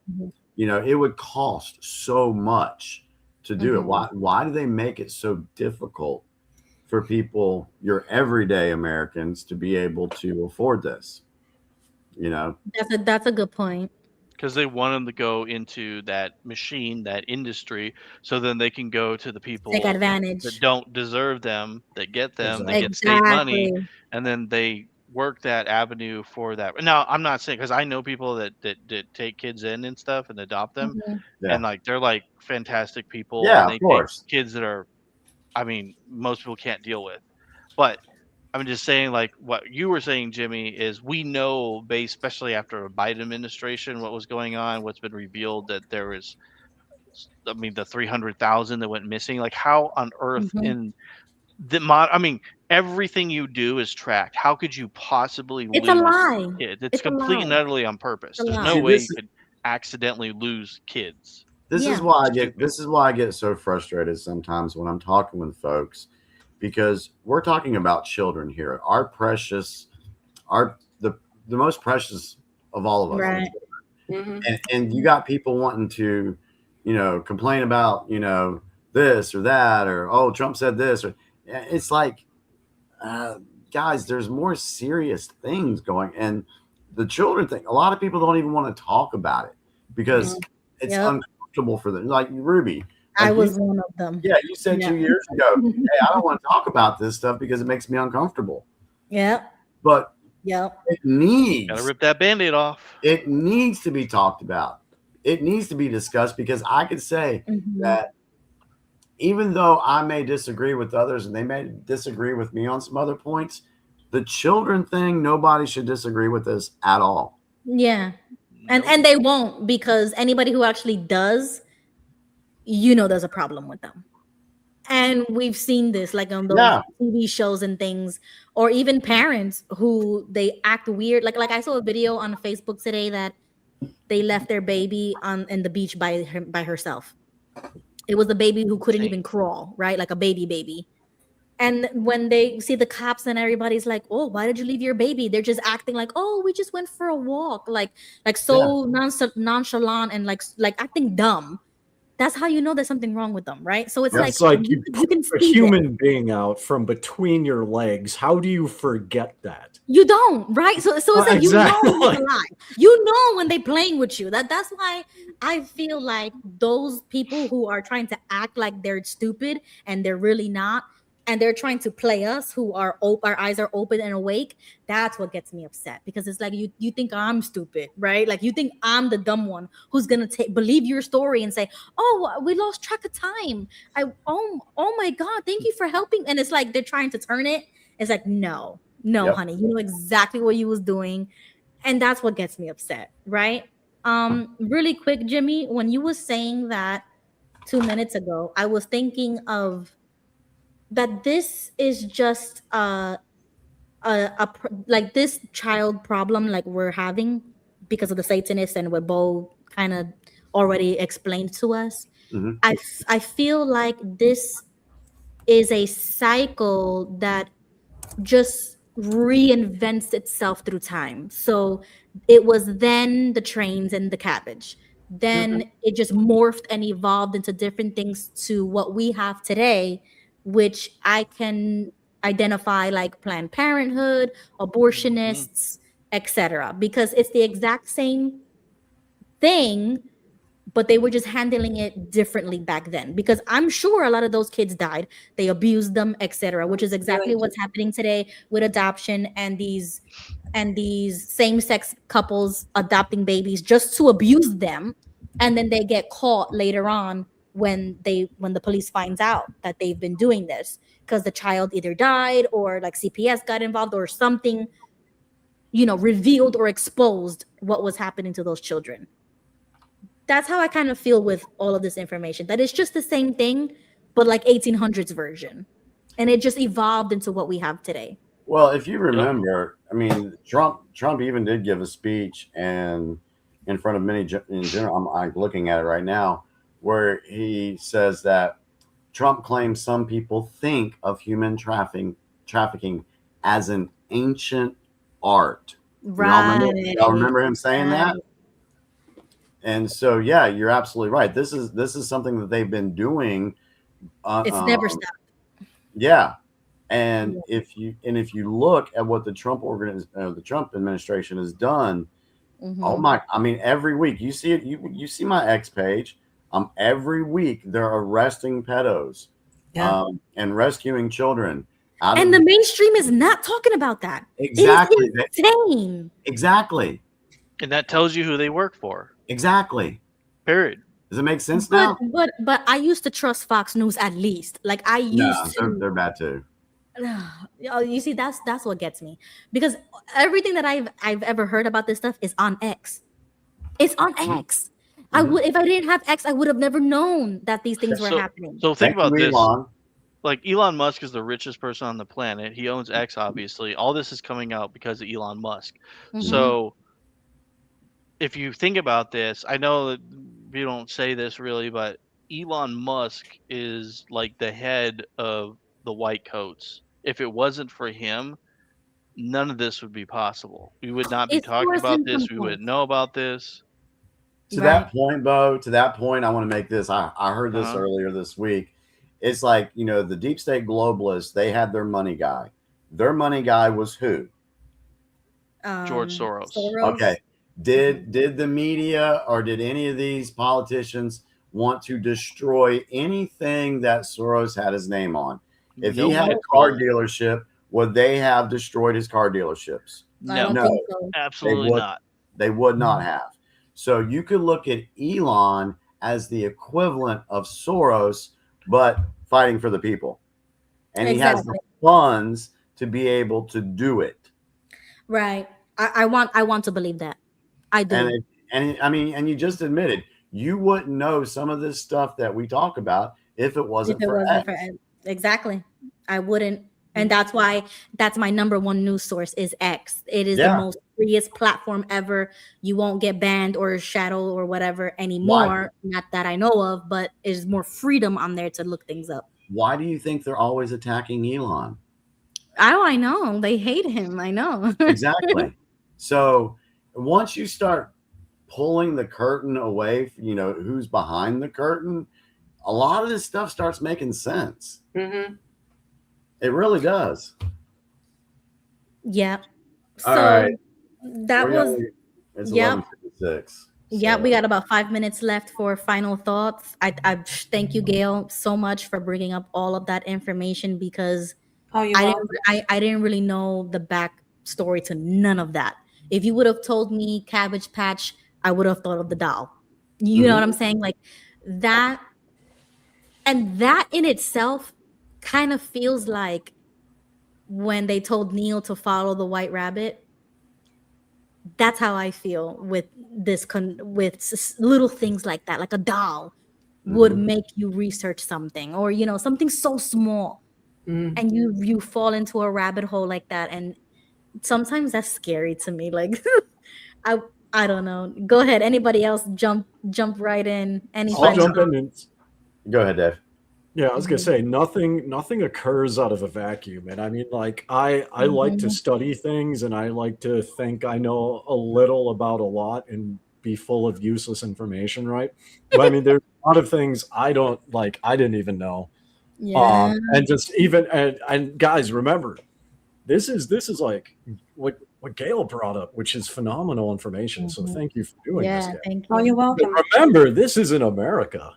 It would cost so much to do it. Why do they make it so difficult for people, your everyday Americans, to be able to afford this? That's a good point. Because they want them to go into that machine, that industry, so then they can go to the people Take advantage. that don't deserve them, that get them, they get state money, Exactly. and then they work that avenue for that. Now, I'm not saying, because I know people that take kids in and stuff and adopt them, and like they're like fantastic people, Yeah, and they of course. take kids that are, I mean, most people can't deal with. But I'm just saying, like what you were saying, Jimmy, is we know, especially after a Biden administration, what was going on, what's been revealed, that there was, I mean, the 300,000 that went missing. Like, how on earth in the I mean, everything you do is tracked. How could you possibly It's a lose lie. kids? It's It's a complete and lie. utterly on purpose. It's a There's lie. no See, way this you could accidentally lose kids. This is why I get so frustrated sometimes when I'm talking with folks, because we're talking about children here. Our precious, the most precious of all of us. Right. And you got people wanting to, complain about, this or that, or, oh, Trump said this, or it's like, guys, there's more serious things going. And the children thing, a lot of people don't even want to talk about it because it's uncomfortable for them. Like Ruby. I was one of them. Yeah, you said 2 years ago, hey, I don't want to talk about this stuff because it makes me uncomfortable. Yep. But Yep. it needs. Gotta rip that Band-Aid off. It needs to be talked about. It needs to be discussed, because I could say that even though I may disagree with others and they may disagree with me on some other points, the children thing, nobody should disagree with this at all. Yeah. And they won't, because anybody who actually does, there's a problem with them. And we've seen this, like on those TV shows and things, or even parents who they act weird. Like I saw a video on Facebook today that they left their baby in the beach by herself. It was a baby who couldn't even crawl, right? Like a baby. And when they see the cops and everybody's like, "Oh, why did you leave your baby?" They're just acting like, "Oh, we just went for a walk," like so nonchalant and like acting dumb. That's how you know there's something wrong with them, right? So it's It's like like you can put a see human being out from between your legs. How do you forget that? You don't, right? So it's like you know Exactly. it's a lie. You know when they're playing with you. That's why I feel like those people who are trying to act like they're stupid and they're really not, and they're trying to play us who are our eyes are open and awake. That's what gets me upset, because it's like you think I'm stupid, right? Like you think I'm the dumb one who's gonna believe your story and say, "Oh, we lost track of time. Oh my God, thank you for helping." And it's like they're trying to turn it. It's like, no, honey, you know exactly what you was doing, and that's what gets me upset, right? Really quick, Jimmy, when you was saying that 2 minutes ago, I was thinking of that this is just like this child problem like we're having because of the Satanists, and what Bo kind of already explained to us. I feel like this is a cycle that just reinvents itself through time. So it was then the trains and the cabbage. Then it just morphed and evolved into different things to what we have today, which I can identify like Planned Parenthood, abortionists, etc. Because it's the exact same thing, but they were just handling it differently back then, because I'm sure a lot of those kids died, they abused them, etc., which is exactly what's happening today with adoption and these same-sex couples adopting babies just to abuse them, and then they get caught later on when the police finds out that they've been doing this, because the child either died or like CPS got involved or something, revealed or exposed what was happening to those children. That's how I kind of feel with all of this information, that it's just the same thing, but like 1800s version. And it just evolved into what we have today. Well, if you remember, I mean, Trump even did give a speech, and in front of many in general, I'm looking at it right now, where he says that Trump claims some people think of human trafficking as an ancient art. Right. Y'all remember him saying that? And so, yeah, you're absolutely right. This is something that they've been doing. It's never stopped. Yeah, and if you look at what the Trump administration has done, I mean, every week you see it. You see my X page. Every week they're arresting pedos, and rescuing children. And the mainstream is not talking about that. Exactly. It is insane. Exactly. And that tells you who they work for. Exactly. Period. Does it make sense now? But I used to trust Fox News at least. Like I used to. They're bad too. You see, that's what gets me, because everything that I've ever heard about this stuff is on X. It's on X. I would, if I didn't have X, I would have never known that these things were happening. So think about this. Like Elon Musk is the richest person on the planet. He owns X, obviously. All this is coming out because of Elon Musk. So if you think about this, I know that we don't say this really, but Elon Musk is like the head of the white coats. If it wasn't for him, none of this would be possible. We would not be talking about this. We wouldn't know about this. To that point, Bo, I want to make this. I heard this earlier this week. It's like, the deep state globalists, they had their money guy. Their money guy was who? George Soros. Okay. Did the media or did any of these politicians want to destroy anything that Soros had his name on? If he had a car dealership, would they have destroyed his car dealerships? No, absolutely not. They would not have. So you could look at Elon as the equivalent of Soros, but fighting for the people. And he has the funds to be able to do it. Right. I want to believe that. I do. And I mean, and you just admitted you wouldn't know some of this stuff that we talk about if it wasn't for X. Exactly. I wouldn't. And that's why that's my number one news source is X. It is the most freest platform ever. You won't get banned or shadow or whatever anymore. Not that I know of, but there's more freedom on there to look things up. Why do you think they're always attacking Elon? Oh, I know. They hate him. I know. Exactly. So once you start pulling the curtain away, you know, who's behind the curtain, a lot of this stuff starts making sense. Mm-hmm. It really does. Yeah. So All right. that was, it's yep. 11:56. Yeah, we got about 5 minutes left for final thoughts. I thank you, Gail, so much for bringing up all of that information because I didn't really know the backstory to none of that. If you would have told me Cabbage Patch, I would have thought of the doll. You know what I'm saying? Like that, and that in itself kind of feels like when they told Neil to follow the White Rabbit. That's how I feel with this with little things like that, like a doll would make you research something, or you know, something so small, and you fall into a rabbit hole like that, and sometimes that's scary to me. Like I don't know. Go ahead. Anybody else jump right in? I'll jump in. Go ahead, Dave. Yeah, I was gonna say nothing occurs out of a vacuum, and I mean, like I like to study things, and I like to think I know a little about a lot and be full of useless information, right? But I mean, there's a lot of things I didn't even know. Yeah. And just even and guys, remember, this is like what Gail brought up, which is phenomenal information. So thank you for doing this. Gail. Thank you. Oh, you're welcome. But remember, this is in America.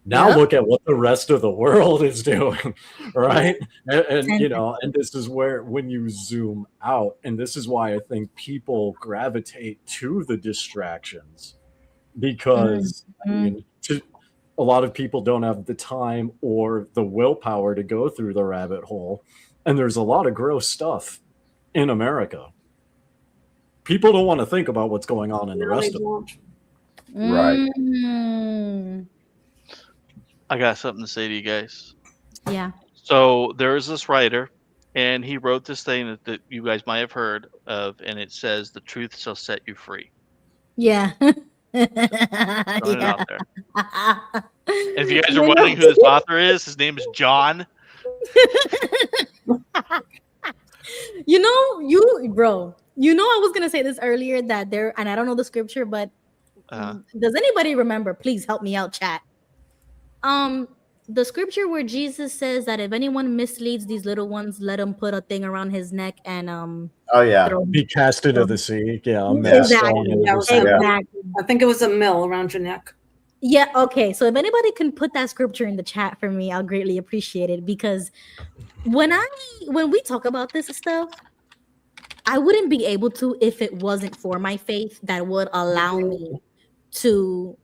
Now look at what the rest of the world is doing, right? And you know, and this is where when you zoom out, and this is why I think people gravitate to the distractions, because I mean, a lot of people don't have the time or the willpower to go through the rabbit hole, and there's a lot of gross stuff in America. People don't want to think about what's going on in the rest of it. Right. I got something to say to you guys. Yeah. So there is this writer, and he wrote this thing that you guys might have heard of, and it says, "The truth shall set you free." Yeah. It out there. And if you guys are wondering who this author is, his name is John. You know, bro, you know, I was gonna say this earlier that there, and I don't know the scripture, but does anybody remember? Please help me out, chat. The scripture where Jesus says that if anyone misleads these little ones, let him put a thing around his neck and be cast into the sea. Yeah, exactly. I think it was a mill around your neck. Yeah, okay. So if anybody can put that scripture in the chat for me, I'll greatly appreciate it, because when we talk about this stuff, I wouldn't be able to if it wasn't for my faith that would allow me to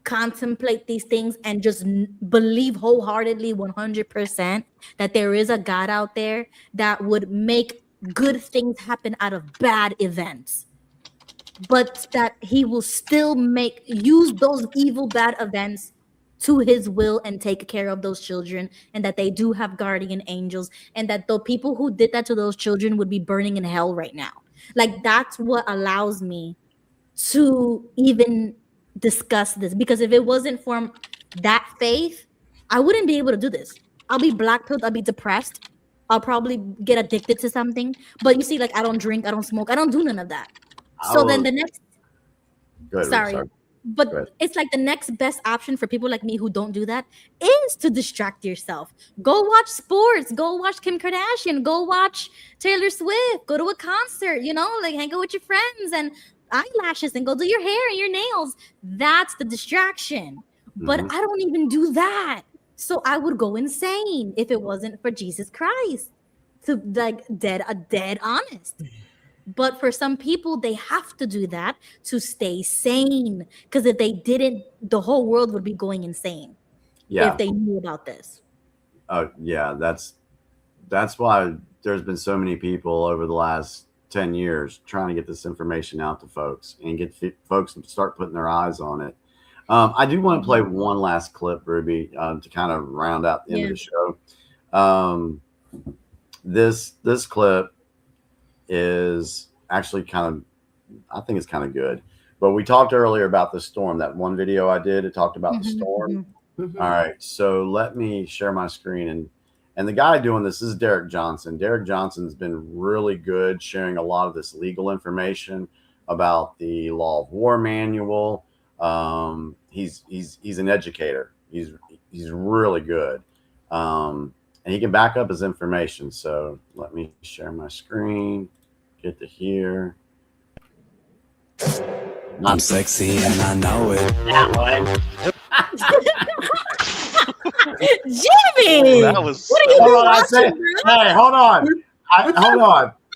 contemplate these things and just believe wholeheartedly 100% that there is a God out there that would make good things happen out of bad events, but that he will still use those evil bad events to his will and take care of those children, and that they do have guardian angels, and that the people who did that to those children would be burning in hell right now. Like, that's what allows me to even discuss this, because if it wasn't for that faith, I wouldn't be able to do this. I'll be blackpilled, I'll be depressed, I'll probably get addicted to something. But you see, like, I don't drink, I don't smoke, I don't do none of that. So then the next it's like the next best option for people like me who don't do that is to distract yourself. Go watch sports, go watch Kim Kardashian, go watch Taylor Swift, go to a concert, you know, like hang out with your friends and eyelashes and go do your hair and your nails. That's the distraction. But I don't even do that. So I would go insane if it wasn't for Jesus Christ, to like dead honest. But for some people, they have to do that to stay sane. Because if they didn't, the whole world would be going insane. If they knew about this. Yeah, that's why there's been so many people over the last 10 years trying to get this information out to folks and get folks to start putting their eyes on it. I do want to play one last clip, Ruby, to kind of round out the end of the show. This clip is actually kind of I think it's kind of good. But we talked earlier about the storm. That one video I did, it talked about the storm. All right, so let me share my screen, and the guy doing this is Derek Johnson. Derek Johnson's been really good sharing a lot of this legal information about the Law of War manual. He's an educator. He's really good, and he can back up his information. So let me share my screen. Get to here. I'm sexy and I know it. That one. Jimmy, That was. what are you Hold doing? on, hey, hold on.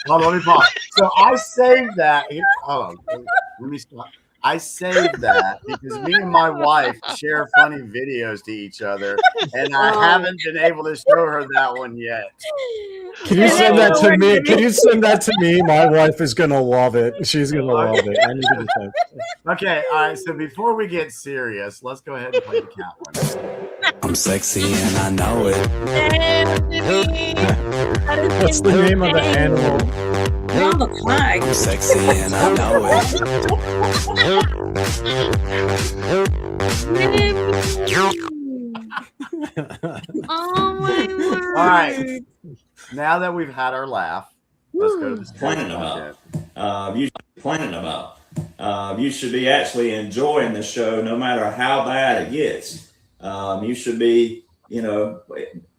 Hold on. Let me pause. So I saved that. Hold on. Let me stop. I saved that because me and my wife share funny videos to each other, and I haven't been able to show her that one yet. Can you send that to me? Can you send that to me? My wife is gonna love it. She's gonna love it. I need to be thankful. Okay, all right. So before we get serious, let's go ahead and play the cat one. I'm sexy and I know it. What's the name of the animal? On the flag. I'm sexy and I know Oh my word. All right. Now that we've had our laugh, let's go to this Planning about. You planning about. You should be actually enjoying the show, no matter how bad it gets. You should be,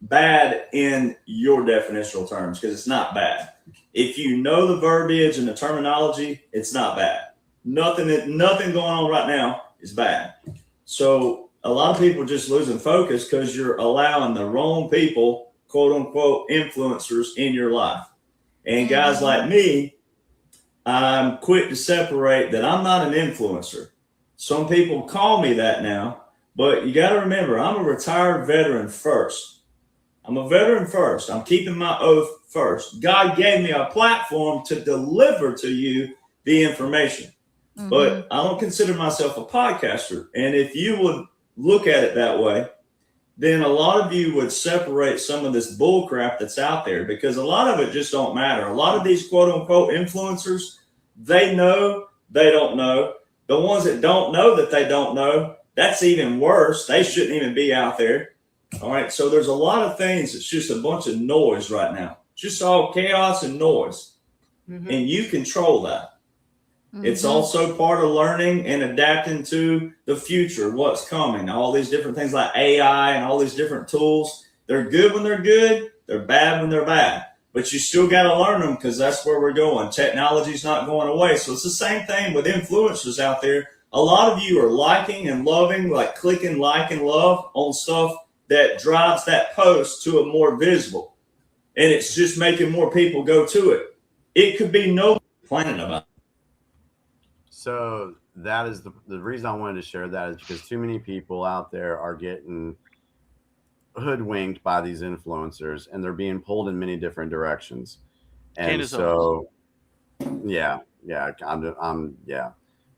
bad in your definitional terms, because it's not bad. If you know the verbiage and the terminology, it's not bad. Nothing going on right now is bad. So a lot of people are just losing focus because you're allowing the wrong people, quote unquote, influencers in your life. And guys like me, I'm quick to separate that I'm not an influencer. Some people call me that now, but you got to remember, I'm a retired veteran first. I'm a veteran first. I'm keeping my oath first. God gave me a platform to deliver to you the information, but I don't consider myself a podcaster. And if you would look at it that way, then a lot of you would separate some of this bull crap that's out there, because a lot of it just don't matter. A lot of these quote unquote influencers, they know they don't know. The ones that don't know that they don't know, that's even worse. They shouldn't even be out there. All right. So there's a lot of things. It's just a bunch of noise right now. Just all chaos and noise. And you control that. It's also part of learning and adapting to the future, what's coming, all these different things like AI and all these different tools. They're good when they're good. They're bad when they're bad. But you still got to learn them, because that's where we're going. Technology's not going away. So it's the same thing with influencers out there. A lot of you are liking and loving, like clicking like and love on stuff that drives that post to a more visible. And it's just making more people go to it. It could be no planning about. So that is the reason I wanted to share that, is because too many people out there are getting hoodwinked by these influencers, and they're being pulled in many different directions. And so, yeah.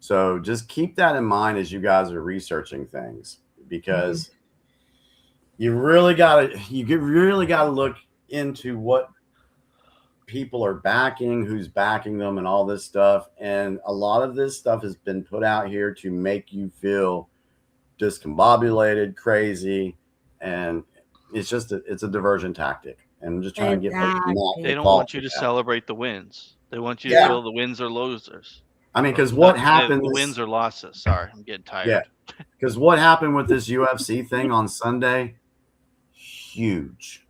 So just keep that in mind as you guys are researching things, because you really got to look into what people are backing, who's backing them, and all this stuff. And a lot of this stuff has been put out here to make you feel discombobulated, crazy, and it's a diversion tactic. And I'm just trying to get they don't want you to celebrate the wins. They want you to feel the wins are losers. I mean, because what happened? The wins or losses. Sorry, I'm getting tired. Yeah, because what happened with this UFC thing on Sunday? Huge.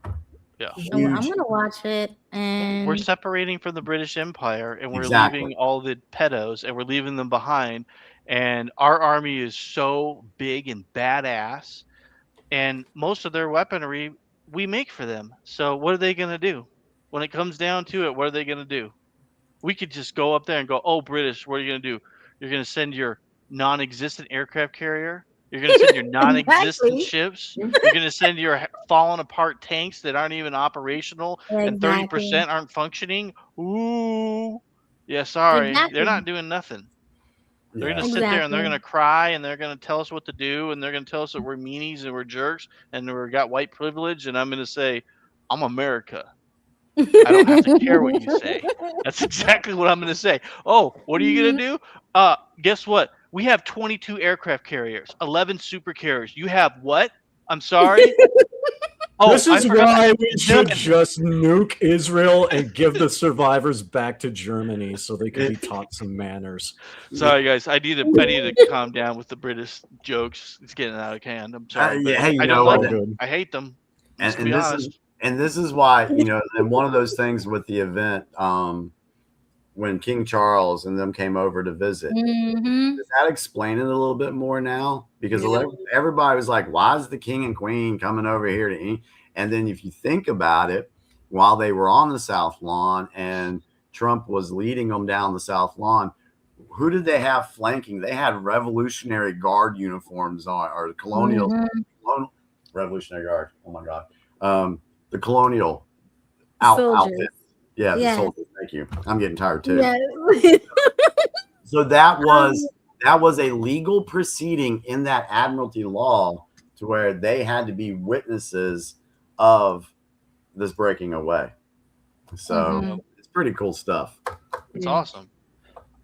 Yeah, I'm gonna watch it, and we're separating from the British Empire, and we're Exactly. leaving all the pedos, and we're leaving them behind. And our army is so big and badass, and most of their weaponry we make for them. So what are they gonna do when it comes down to it? What are they gonna do? We could just go up there and go, "Oh, British, what are you gonna do? You're gonna send your non-existent aircraft carrier? You're gonna send your non-existent ships? You're gonna send your falling apart tanks that aren't even operational and 30% aren't functioning? Ooh, yeah, sorry, they're not doing nothing. They're gonna sit there and they're gonna cry and they're gonna tell us what to do, and they're gonna tell us that we're meanies and we're jerks and we got white privilege, and I'm gonna say, I'm America. I don't have to care what you say. That's exactly what I'm going to say. Oh, what are you going to do? Guess what? We have 22 aircraft carriers, 11 super carriers. You have what? I'm sorry. Oh, This is why we should just nuke Israel and give the survivors back to Germany so they can be taught some manners. Sorry, guys. I need to calm down with the British jokes. It's getting out of hand. I'm sorry. Yeah, but hey, you I know don't like what? them. I hate them. And, To be honest. this is why, and one of those things with the event, when King Charles and them came over to visit, does that explain it a little bit more now? Because everybody was like, why is the king and queen coming over here to eat? And then if you think about it, while they were on the South Lawn and Trump was leading them down the South Lawn, who did they have flanking? They had Revolutionary Guard uniforms on, or the colonial Revolutionary Guard. Oh my God. The colonial outfit. Yeah, the soldiers. Thank you. I'm getting tired too. Yeah. So that was a legal proceeding in that Admiralty law to where they had to be witnesses of this breaking away. So it's pretty cool stuff. It's awesome.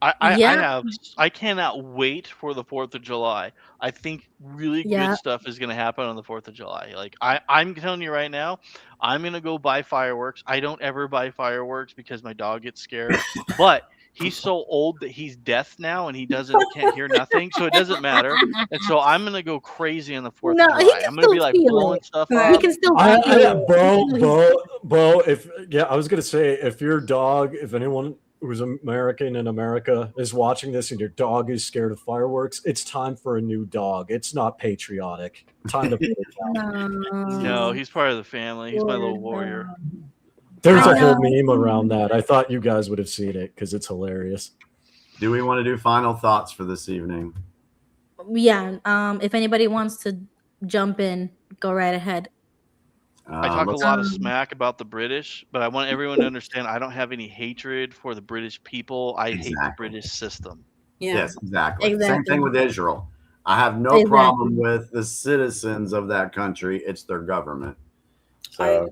I cannot wait for the 4th of July. I think really good stuff is going to happen on the 4th of July. Like I'm telling you right now, I'm going to go buy fireworks. I don't ever buy fireworks because my dog gets scared, but he's so old that he's deaf now and he can't hear nothing. So it doesn't matter. And so I'm going to go crazy on the 4th of July. I'm going to be like blowing stuff up. He can still Bo, I was going to say, if your dog, if anyone who's American in America is watching this and your dog is scared of fireworks, it's time for a new dog. It's not patriotic. Time to put it down. No, he's part of the family. He's my little warrior. There's a whole meme around that. I thought you guys would have seen it because it's hilarious. Do we want to do final thoughts for this evening? Yeah. If anybody wants to jump in, go right ahead. I talk a lot of smack about the British, but I want everyone to understand I don't have any hatred for the British people. I hate the British system. Yeah. Yes, exactly. Same thing with Israel. I have no problem with the citizens of that country. It's their government. So,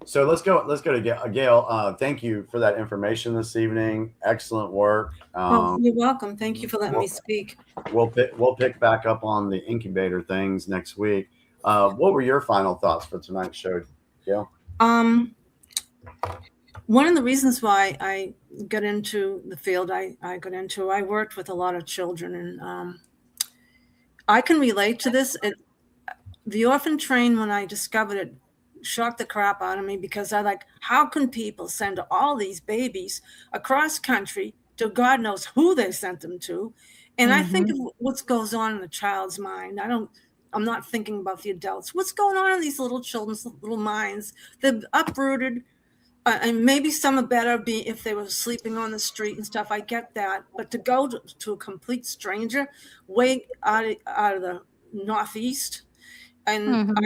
so let's go to Gail. Thank you for that information this evening. Excellent work. You're welcome. Thank you for letting me speak. We'll pick back up on the incubator things next week. What were your final thoughts for tonight's show, Gail? One of the reasons why I got into the field I worked with a lot of children, and I can relate to this. The orphan train, when I discovered it, shocked the crap out of me, because how can people send all these babies across country to God knows who they sent them to? And I think of what goes on in the child's mind. I'm not thinking about the adults. What's going on in these little children's little minds? They're uprooted, and maybe some are better if they were sleeping on the street and stuff. I get that, but to go to a complete stranger, way out of the Northeast, and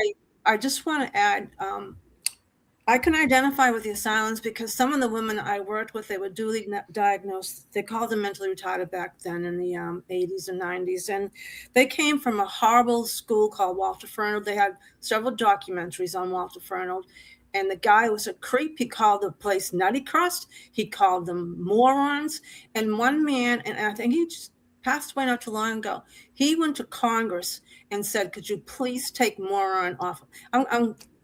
I just want to add, I can identify with the asylums because some of the women I worked with, they were duly diagnosed. They called them mentally retarded back then in the 80s and 90s. And they came from a horrible school called Walter Fernald. They had several documentaries on Walter Fernald. And the guy was a creep. He called the place Nutty Crust. He called them morons. And one man, and I think he just passed away not too long ago, he went to Congress and said, could you please take moron off?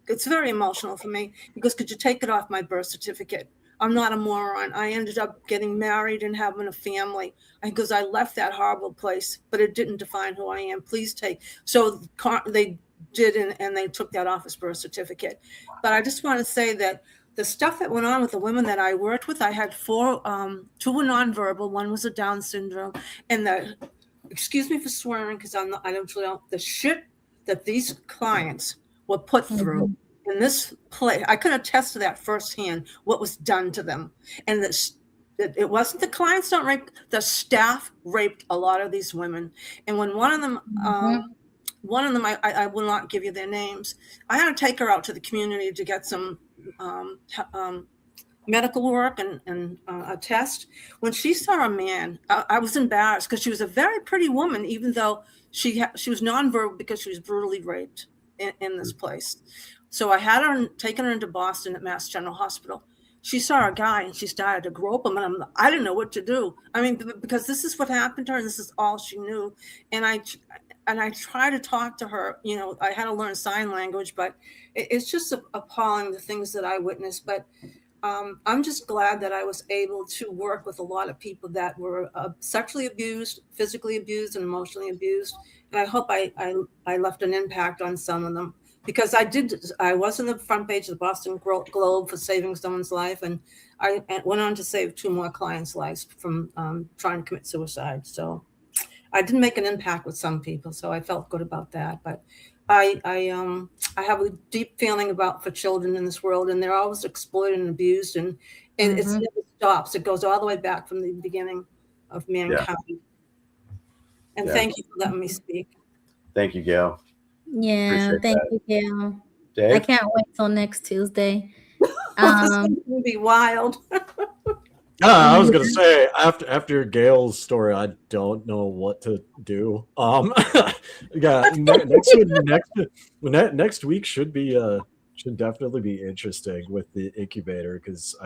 It's very emotional for me, because could you take it off my birth certificate? I'm not a moron. I ended up getting married and having a family because I left that horrible place, but it didn't define who I am. Please take. So they did, and they took that off his birth certificate. But I just want to say that the stuff that went on with the women that I worked with, I had 4, 2 were nonverbal, 1 was a Down syndrome, and excuse me for swearing, because I don't really know the shit that these clients were put through in this place. I could attest to that firsthand, what was done to them. And it wasn't the clients don't rape, the staff raped a lot of these women. And when one of them, I will not give you their names, I had to take her out to the community to get some medical work and a test. When she saw a man, I was embarrassed, because she was a very pretty woman, even though she was nonverbal because she was brutally raped in this place. So I had her taken her into Boston at Mass General Hospital. She saw a guy and she started to grope him, and I didn't know what to do. I mean, because this is what happened to her, and this is all she knew. And I tried to talk to her. You know, I had to learn sign language, but it's just appalling the things that I witnessed. But I'm just glad that I was able to work with a lot of people that were sexually abused, physically abused, and emotionally abused. And I hope I left an impact on some of them, because I was in the front page of the Boston Globe for saving someone's life, and I went on to save 2 more clients' lives from trying to commit suicide. So I did make an impact with some people, so I felt good about that. But I have a deep feeling for children in this world, and they're always exploited and abused, and it never stops. It goes all the way back from the beginning of mankind. Yeah. And thank you for letting me speak. Thank you, Gail. Yeah, thank you, Gail. Dave? I can't wait till next Tuesday. This is gonna be wild. I was gonna say after Gail's story, I don't know what to do. Yeah, next week should definitely be interesting with the incubator, because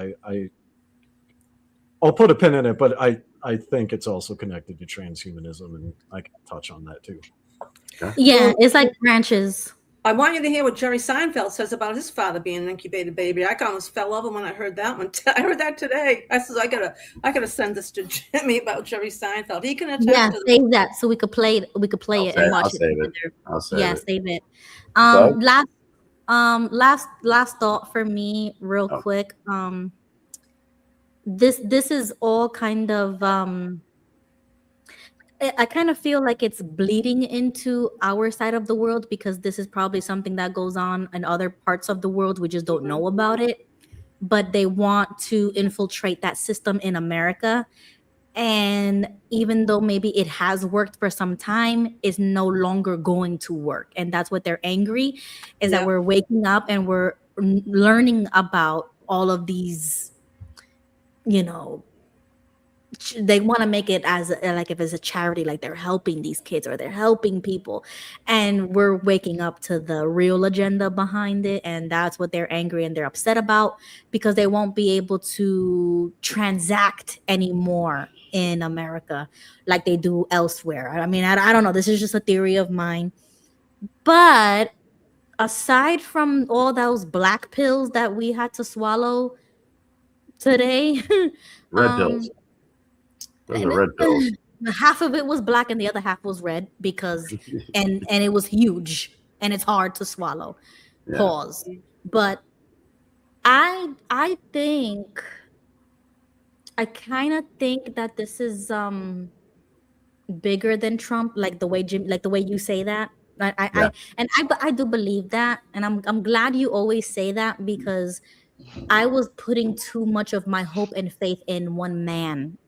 I'll put a pin in it, but I think it's also connected to transhumanism, and I can touch on that too. Okay. Yeah, it's like branches. I want you to hear what Jerry Seinfeld says about his father being an incubated baby. I almost fell over when I heard that one. I heard that today. I said, I gotta send this to Jimmy about Jerry Seinfeld. He can attest to save that so we could play it. We could play it and watch it. I'll save it. Save it. Last thought for me, real quick. This is all kind of I kind of feel like it's bleeding into our side of the world, because this is probably something that goes on in other parts of the world. We just don't know about it, but they want to infiltrate that system in America. And even though maybe it has worked for some time, it's no longer going to work. And that's what they're angry, is that we're waking up and we're learning about all of these, you know, they want to make it as like if it's a charity, like they're helping these kids or they're helping people, and we're waking up to the real agenda behind it. And that's what they're angry and they're upset about, because they won't be able to transact anymore in America like they do elsewhere. I mean, I don't know, this is just a theory of mine, but aside from all those black pills that we had to swallow today, red pills. Those are red pills. Half of it was black and the other half was red, because and it was huge and it's hard to swallow. Yeah. Pause. But I kind of think that this is bigger than Trump, like the way you say that. I do believe that, and I'm glad you always say that, because I was putting too much of my hope and faith in one man,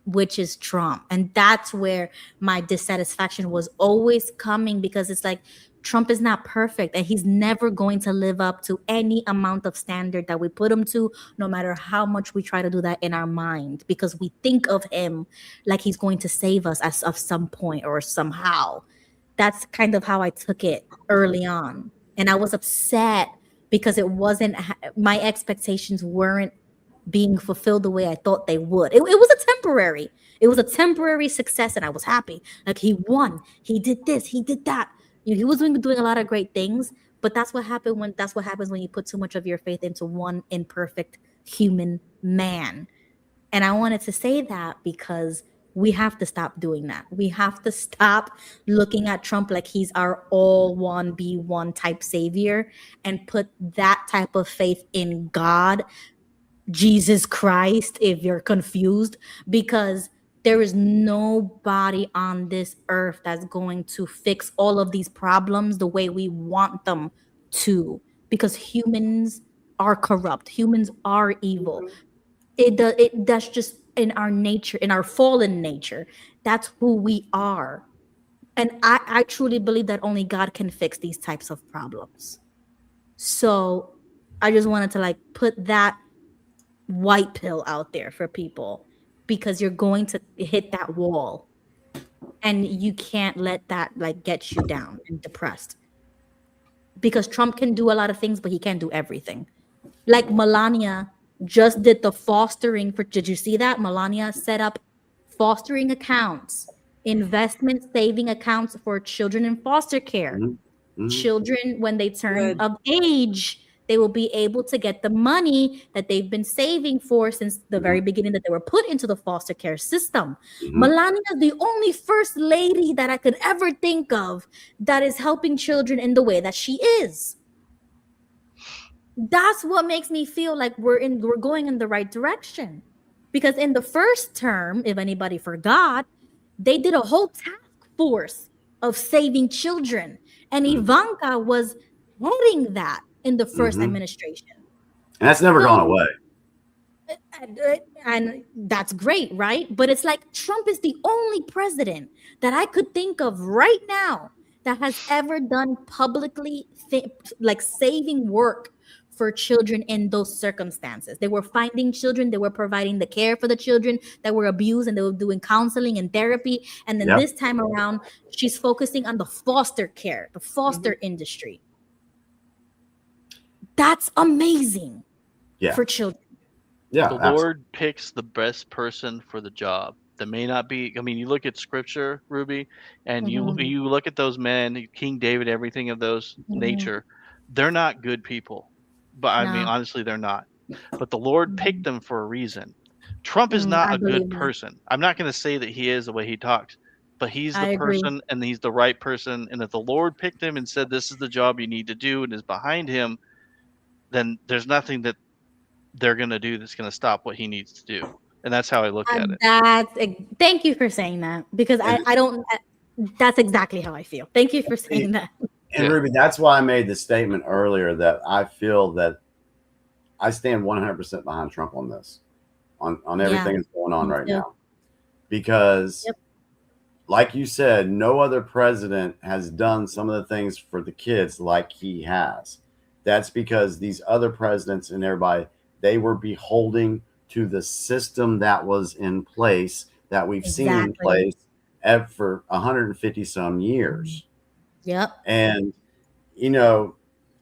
which is Trump. And that's where my dissatisfaction was always coming, because it's like Trump is not perfect and he's never going to live up to any amount of standard that we put him to, no matter how much we try to do that in our mind, because we think of him like he's going to save us at some point or somehow. That's kind of how I took it early on. And I was upset because it wasn't, my expectations weren't being fulfilled the way I thought they would. It was a temporary success, and I was happy. Like, he won, he did this, he did that. You know, he was doing a lot of great things, but that's what happens when you put too much of your faith into one imperfect human man. And I wanted to say that because we have to stop doing that. We have to stop looking at Trump like he's our all one, be one type savior, and put that type of faith in God, Jesus Christ, if you're confused, because there is nobody on this earth that's going to fix all of these problems the way we want them to, because humans are corrupt. Humans are evil. That's just in our nature, in our fallen nature. That's who we are. And I truly believe that only God can fix these types of problems. So I just wanted to put that white pill out there for people, because you're going to hit that wall and you can't let that get you down and depressed. because Trump can do a lot of things, but he can't do everything. Like Melania just did the fostering for, did you see that? Melania set up fostering accounts, investment saving accounts for children in foster care. Children, when they turn of age, they will be able to get the money that they've been saving for since the very beginning that they were put into the foster care system. Melania is the only first lady that I could ever think of that is helping children in the way that she is. That's what makes me feel like we're going in the right direction. Because in the first term, if anybody forgot, they did a whole task force of saving children. And Ivanka was heading that in the first administration. And that's never gone away. And that's great, right? But it's like Trump is the only president that I could think of right now that has ever done publicly like saving work for children in those circumstances. They were finding children, they were providing the care for the children that were abused, and they were doing counseling and therapy. And then this time around, she's focusing on the foster care, the foster industry. That's amazing for children. The Lord picks the best person for the job. That may not be, I mean, you look at scripture, Ruby, and you look at those men, King David, everything of those nature, they're not good people. But I mean, honestly, they're not. But the Lord picked them for a reason. Trump is not a good person. I'm not going to say that he is the way he talks, but he's the person and he's the right person. And if the Lord picked him and said, this is the job you need to do and is behind him, then there's nothing that they're going to do that's going to stop what he needs to do. And that's how I look at it. Thank you for saying that, because I don't, that's exactly how I feel. Thank you for saying that. And Ruby, that's why I made the statement earlier that I feel that I stand 100% behind Trump on this, on everything that's going on right now. Because like you said, no other president has done some of the things for the kids like he has. That's because these other presidents and everybody, they were beholding to the system that was in place that we've seen in place for 150 some years. And, you know,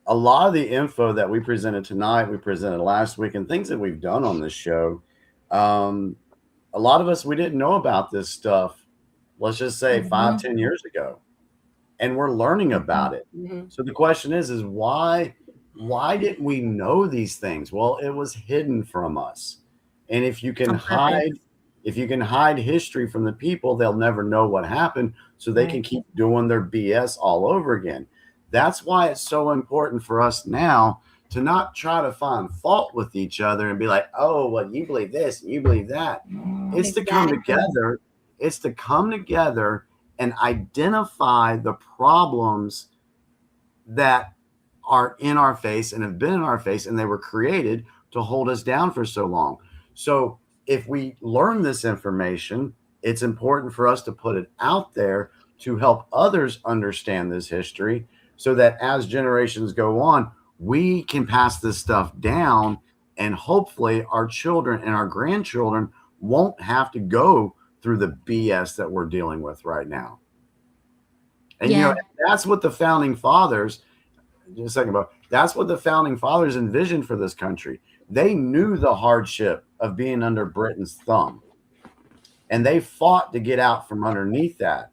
a lot of the info that we presented tonight, we presented last week, and things that we've done on this show, a lot of us, we didn't know about this stuff, let's just say 5-10 years ago. And we're learning about it. So the question is why didn't we know these things? Well, it was hidden from us. And if you can hide history from the people, they'll never know what happened. So they can keep doing their BS all over again. That's why it's so important for us now to not try to find fault with each other and be like, oh, well, you believe this and you believe that. It's to come together. It's to come together and identify the problems that are in our face and have been in our face, and they were created to hold us down for so long. So if we learn this information, it's important for us to put it out there to help others understand this history, so that as generations go on, we can pass this stuff down, and hopefully our children and our grandchildren won't have to go through the BS that we're dealing with right now. And you know, that's what the founding fathers, just a second ago, that's what the founding fathers envisioned for this country. They knew the hardship of being under Britain's thumb, and they fought to get out from underneath that.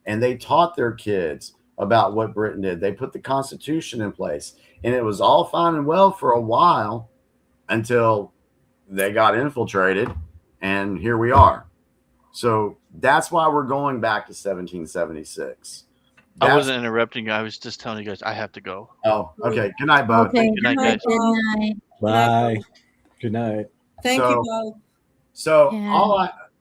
And they taught their kids about what Britain did. They put the Constitution in place, and it was all fine and well for a while until they got infiltrated, and here we are. So that's why we're going back to 1776. I wasn't interrupting you. I was just telling you guys I have to go. Oh, okay. Good night, Bo. Okay. Good night, guys. Good night. Bye. Good night. Thank you, Bo. So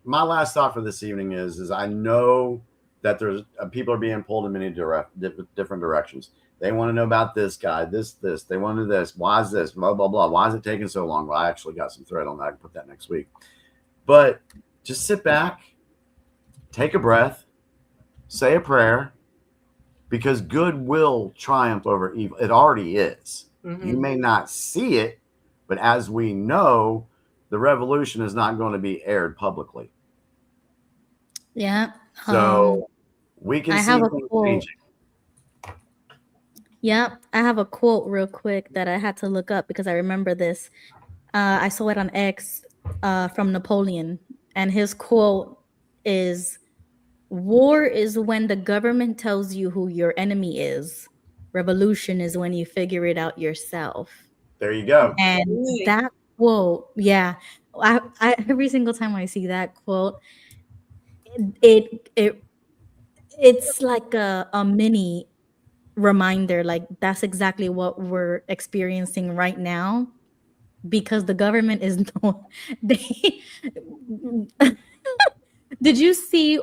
my last thought for this evening is I know that there's people are being pulled in many different directions. They want to know about this guy, this. They want to do this. Why is this? Blah, blah, blah. Why is it taking so long? Well, I actually got some thread on that. I can put that next week. But just sit back, take a breath, say a prayer, because good will triumph over evil. It already is. You may not see it, but as we know, the revolution is not going to be aired publicly. Yeah. So we can see things changing. Yeah, I have a quote real quick that I had to look up because I remember this. I saw it on X from Napoleon, and his quote is, "War is when the government tells you who your enemy is. Revolution is when you figure it out yourself." There you go. And that quote, yeah, I every single time I see that quote, it, it it's like a mini reminder, like that's exactly what we're experiencing right now, because the government is no they did you see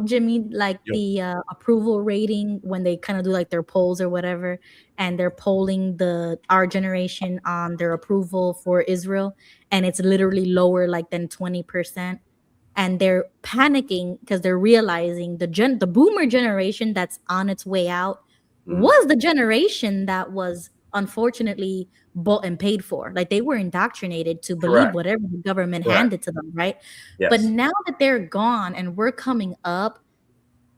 Jimmy, like Yep. the approval rating when they kind of do like their polls or whatever, and they're polling our generation on their approval for Israel, and it's literally lower like than 20%, and they're panicking because they're realizing the boomer generation that's on its way out was the generation that was unfortunately bought and paid for. Like they were indoctrinated to believe Correct. whatever the government Correct. handed to them, right? Yes. But now that they're gone and we're coming up,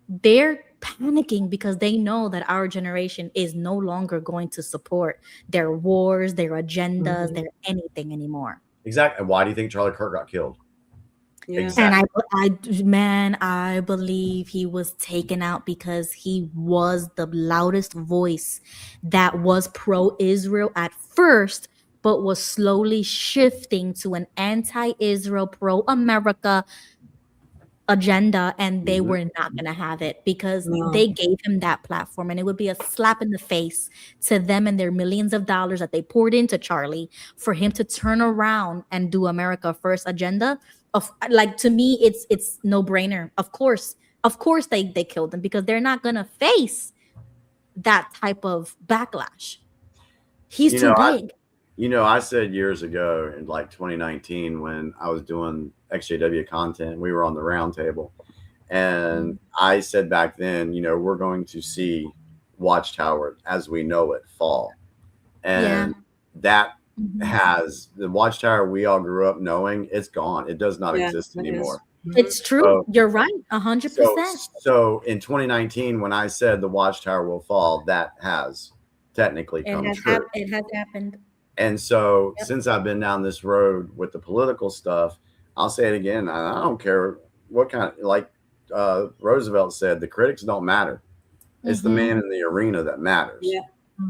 they're panicking because they know that our generation is no longer going to support their wars, their agendas, their anything anymore. Exactly. And why do you think Charlie Kirk got killed? And I believe he was taken out because he was the loudest voice that was pro-Israel at first, but was slowly shifting to an anti-Israel, pro-America agenda, and they were not going to have it because they gave him that platform, and it would be a slap in the face to them and their millions of dollars that they poured into Charlie for him to turn around and do America First agenda. Of like, to me, it's no brainer. Of course they killed him because they're not going to face that type of backlash. He's too big. I said years ago in like 2019 when I was doing XJW content, we were on the round table, and I said back then, we're going to see Watchtower as we know it fall. And that has the Watchtower we all grew up knowing, it's gone. It does not exist anymore. It's true. So, you're right. 100%. So in 2019, when I said the Watchtower will fall, that has technically come true. It has happened. And so since I've been down this road with the political stuff, I'll say it again. I don't care what kind of, like Roosevelt said, the critics don't matter. It's the man in the arena that matters. Yeah.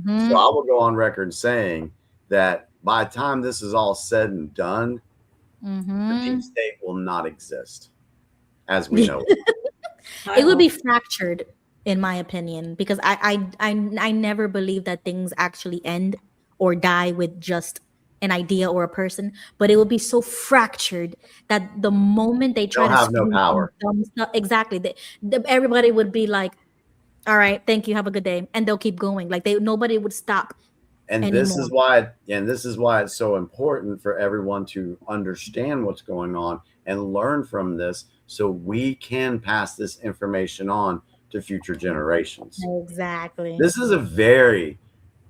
So I will go on record saying that by the time this is all said and done, the deep state will not exist as we know it. It would be fractured, in my opinion, because I never believe that things actually end or die with just an idea or a person, but it will be so fractured that the moment they try They'll have no power. Dumb stuff, exactly, everybody would be like, all right, thank you, have a good day, and they'll keep going. Like nobody would stop. And anymore. this is why it's so important for everyone to understand what's going on and learn from this, so we can pass this information on to future generations. Exactly. This is a very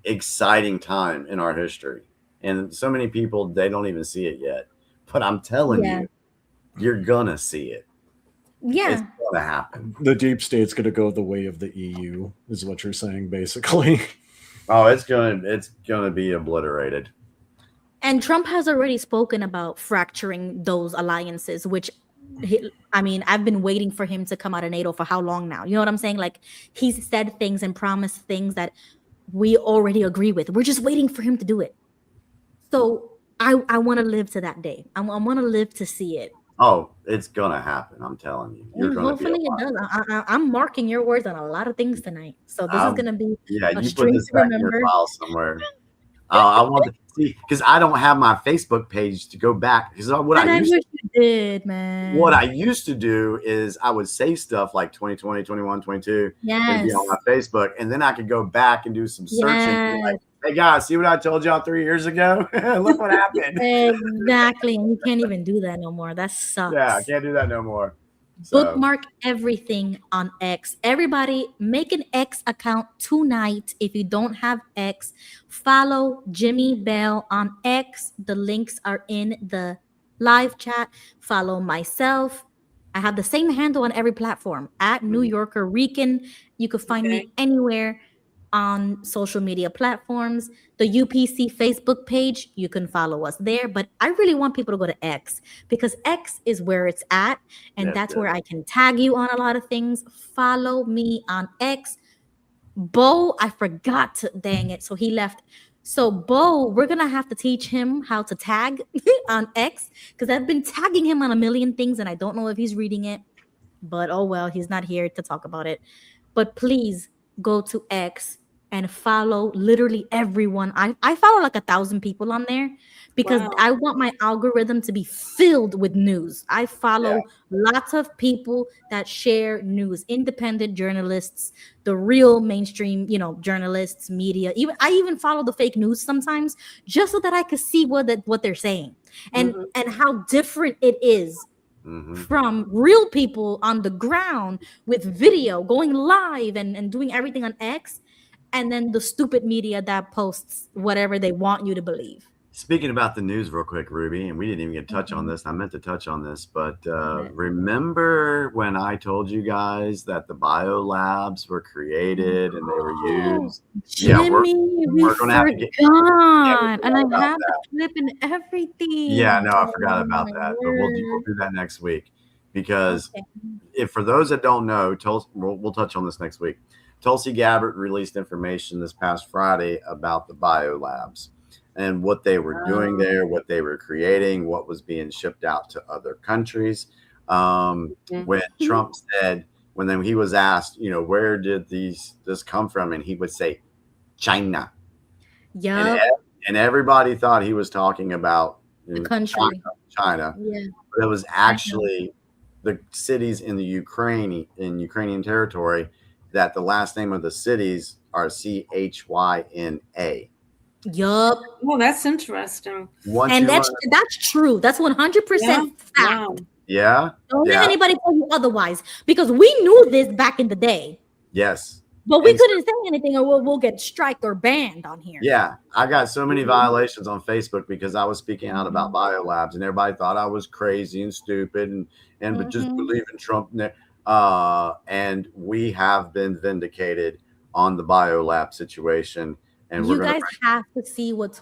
exciting time in our history, and so many people, they don't even see it yet, but I'm telling you, you're gonna see it. It's gonna happen. The deep state's gonna go the way of the EU, is what you're saying, basically. Oh, it's gonna be obliterated. And Trump has already spoken about fracturing those alliances, which I've been waiting for him to come out of NATO for how long now? You know what I'm saying? Like, he's said things and promised things that we already agree with. We're just waiting for him to do it. So I want to live to that day. I want to live to see it. Oh, it's gonna happen. I'm telling you. You're gonna hopefully it does. I'm marking your words on a lot of things tonight. So this is gonna be you put string this to back in your file somewhere. I want to see, because I don't have my Facebook page to go back. Because I wish you did, man. What I used to do is I would save stuff like 2020, 21, 22, and be on my Facebook, and then I could go back and do some searching. And be like, hey guys, see what I told y'all 3 years ago? Look what happened. Exactly. And you can't even do that no more. That sucks. Yeah, I can't do that no more. So. Bookmark everything on X. Everybody, make an X account tonight. If you don't have X, follow Jimmy Bell on X. The links are in the live chat. Follow myself. I have the same handle on every platform, at New Yorker Rican. You can find me anywhere. on social media platforms. The UPC Facebook page, you can follow us there. But I really want people to go to X, because X is where it's at. And that's where I can tag you on a lot of things. Follow me on X. Bo, I forgot to, dang it. So he left. So Bo, we're going to have to teach him how to tag on X, because I've been tagging him on a million things and I don't know if he's reading it. But oh well, he's not here to talk about it. But please go to X and follow literally everyone. I follow like 1,000 people on there, because I want my algorithm to be filled with news. I follow lots of people that share news, independent journalists, the real mainstream, journalists, media. I even follow the fake news sometimes, just so that I could see what they're saying and how different it is from real people on the ground with video going live and doing everything on X, and then the stupid media that posts whatever they want you to believe. Speaking about the news real quick, Ruby, and we didn't even get to touch on this. I meant to touch on this, but remember when I told you guys that the biolabs were created and they were used? Jimmy, we're going to have to get and I have the clip and everything. Yeah, no, I forgot about that, but we'll do that next week, because if for those that don't know, we'll touch on this next week. Tulsi Gabbard released information this past Friday about the biolabs and what they were doing there, what they were creating, what was being shipped out to other countries. When Trump said, when he was asked, where did this come from? And he would say, China. Yeah. And everybody thought he was talking about the country. China. Yeah. But it was actually the cities in the Ukrainian territory, that the last name of the cities are CHYNA. Yup. Well, that's interesting. And that's true. That's 100% fact. Yeah. Don't let anybody tell you otherwise, because we knew this back in the day. Yes. But we couldn't say anything, or we'll get striked or banned on here. Yeah. I got so many violations on Facebook because I was speaking out about biolabs, and everybody thought I was crazy and stupid and but just believe in Trump. And we have been vindicated on the biolab situation. And you guys have to see what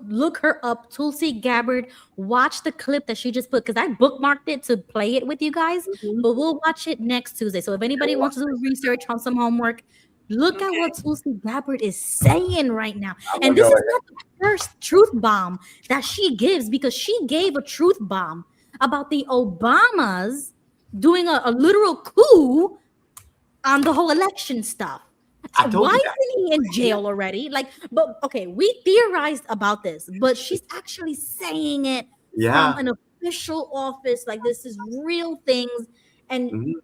look her up, Tulsi Gabbard. Watch the clip that she just put, because I bookmarked it to play it with you guys. But we'll watch it next Tuesday. So if anybody wants to do research on some homework, look at what Tulsi Gabbard is saying right now. And this is not the first truth bomb that she gives, because she gave a truth bomb about the Obamas doing a literal coup on the whole election stuff. Why isn't he in jail already? But okay, we theorized about this, but she's actually saying it from an official office. Like, this is real things. And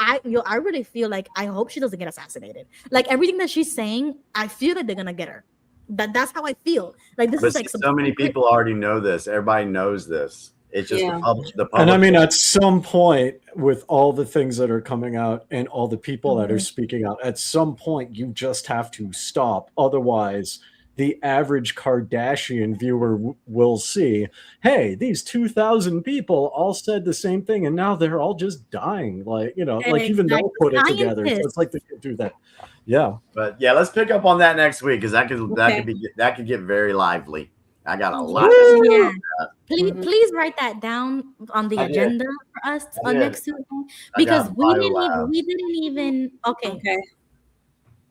I really feel like, I hope she doesn't get assassinated. Like, everything that she's saying, I feel that they're gonna get her. That's how I feel. Like, this is like so many people already know this. Everybody knows this. It's just the public. And I mean, at some point, with all the things that are coming out and all the people that are speaking out, at some point you just have to stop. Otherwise, the average Kardashian viewer will see, hey, these 2,000 people all said the same thing, and now they're all just dying. Like, even they'll put it together. So it's like they could do that. Yeah. But yeah, let's pick up on that next week, because that could get very lively. I got a lot to say about that. Please write that down on the agenda for us on next Tuesday, because we didn't even okay.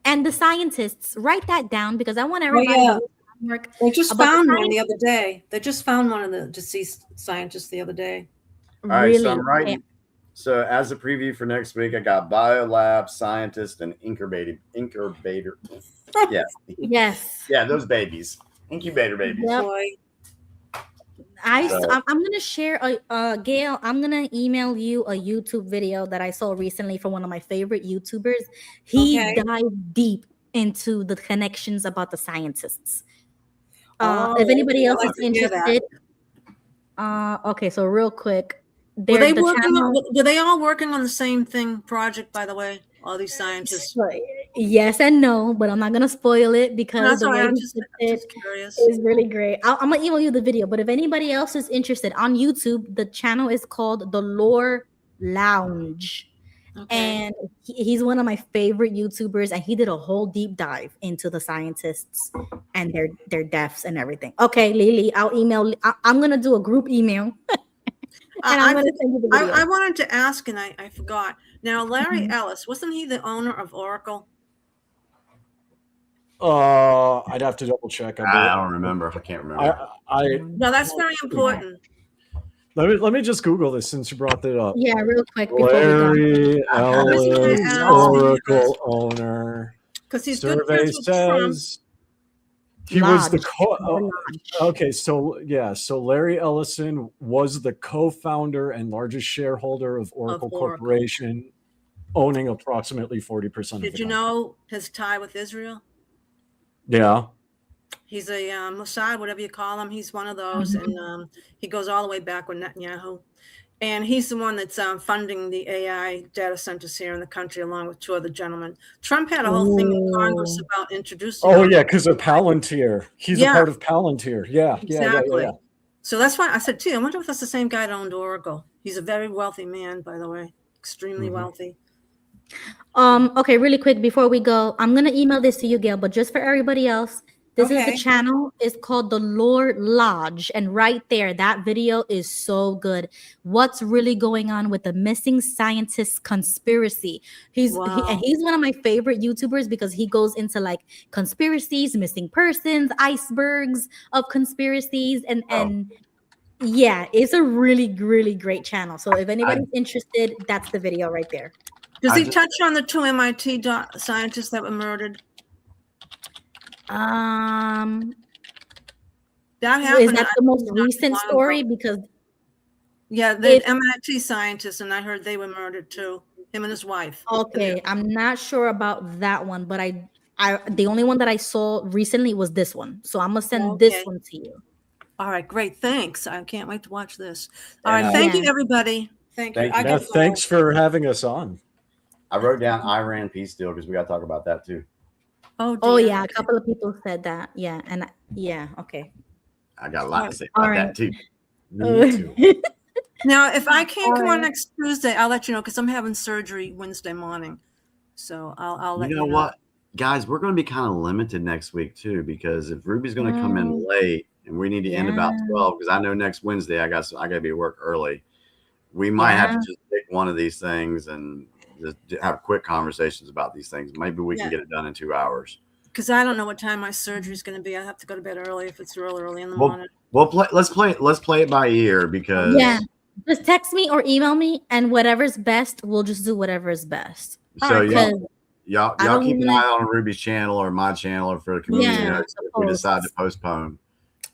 And the scientists, write that down, because I want everybody to work. They just found one the other day. They just found one of the deceased scientists the other day. All right, so I'm writing. So as a preview for next week, I got biolab, scientist, and incubator. Yeah. Yes. Yeah, those babies. Incubator babies. Yep. I'm gonna share Gail. I'm gonna email you a YouTube video that I saw recently from one of my favorite YouTubers. He dived deep into the connections about the scientists. If anybody else is interested, okay. So real quick, were they all working on the same project? By the way, all these scientists. Yes and no, but I'm not gonna spoil it, because I'm just curious. Is really great. I'm gonna email you the video. But if anybody else is interested, on YouTube, the channel is called The Lore Lounge, And he's one of my favorite YouTubers, and he did a whole deep dive into the scientists and their deaths and everything. Okay, Lily, I'll email. I'm gonna do a group email. And I'm gonna send you the video. I wanted to ask, and I forgot. Now, Larry Mm-hmm. Ellis, wasn't he the owner of Oracle? I'd have to double check. I don't remember. I can't remember. No, that's very important. Let me just Google this since you brought that up. Yeah, real quick. Before Larry Ellis, Oracle owner. Because he's Survey good friends with Trump. says he was the okay. So yeah, so Larry Ellison was the co-founder and largest shareholder of Oracle Corporation, owning approximately 40%. Did you know his tie with Israel? Yeah. He's a Mossad, whatever you call him. He's one of those, and he goes all the way back with Netanyahu. And he's the one that's funding the AI data centers here in the country, along with two other gentlemen. Trump had a whole thing in Congress about introducing. Oh yeah, because of Palantir. He's a part of Palantir. Yeah, exactly. yeah. So that's why I said, too, I wonder if that's the same guy that owned Oracle. He's a very wealthy man, by the way, extremely wealthy. Okay, really quick before we go, I'm gonna email this to you, Gail, but just for everybody else, this is the channel. It's called The Lord Lodge, and right there, that video is so good. What's really going on with the missing scientists conspiracy? He's one of my favorite YouTubers because he goes into like conspiracies, missing persons, icebergs of conspiracies, and yeah, it's a really, really great channel. So if anybody's interested, that's the video right there. Does he touch on the two MIT scientists that were murdered? That happened. Is that the most recent story? Because the MIT scientists, and I heard they were murdered too. Him and his wife. Okay, I'm not sure about that one, but I the only one that I saw recently was this one. So I'm gonna send this one to you. All right, great. Thanks. I can't wait to watch this. All right, thank you, everybody. Thank you. Thanks for having us on. I wrote down Iran peace deal because we got to talk about that too. Oh yeah, a couple of people said that. Yeah, and okay. I got a lot to say about that too. Me too. Now, if I can't come on next Tuesday, I'll let you know because I'm having surgery Wednesday morning. So I'll let you know. You know what, guys? We're going to be kind of limited next week too because if Ruby's going to come in late and we need to end about 12, because I know next Wednesday I got to be at work early. We might have to just pick one of these things and just have quick conversations about these things. Maybe we can get it done in 2 hours. Because I don't know what time my surgery is going to be. I have to go to bed early if it's early in the morning. Let's play it by ear because just text me or email me, and whatever's best, we'll just do whatever is best. So y'all keep an eye on Ruby's channel or my channel or for the community notes if we decide to postpone.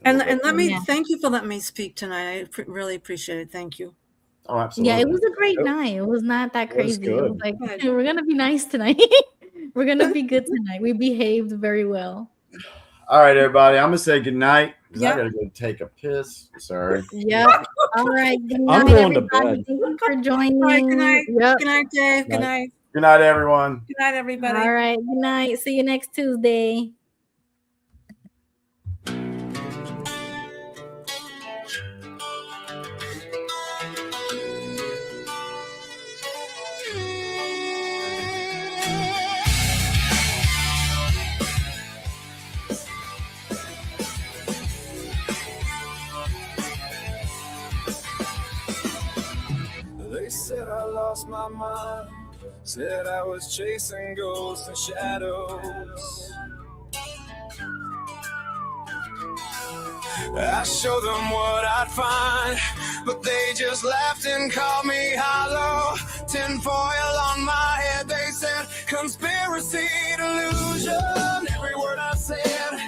And let me thank you for letting me speak tonight. I really appreciate it. Thank you. Oh, absolutely. Yeah, it was a great night. It was not that crazy. It was like, we're gonna be nice tonight. We're gonna be good tonight. We behaved very well. All right, everybody. I'm gonna say good night because I gotta go take a piss. Sorry. Yep. All right. Good night, I'm going to everybody. bed. Thank you for joining. All right, good night. Yep. Good night, Dave. Good night. Good night, everyone. Good night, everybody. All right. Good night. See you next Tuesday. They said I lost my mind, said I was chasing ghosts and shadows. I showed them what I'd find, but they just laughed and called me hollow. Tinfoil on my head, they said conspiracy delusion. Every word I said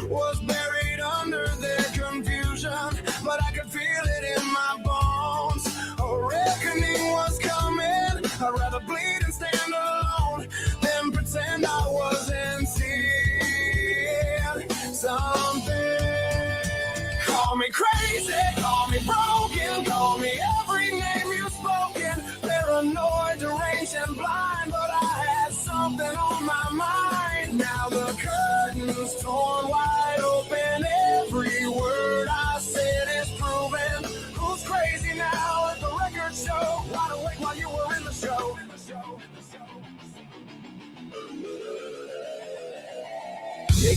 was buried under their confusion, but I could feel it in my bones. A reckoning was coming. I'd rather bleed and stand alone than pretend I wasn't seeing something. Call me crazy, call me broken, call me every name you've spoken. Paranoid, deranged, and blind, but I had something on my mind. Now the curtain's torn wide open. Every word I said is proven. Who's crazy now? Let the record show. Wide awake while you were in the show.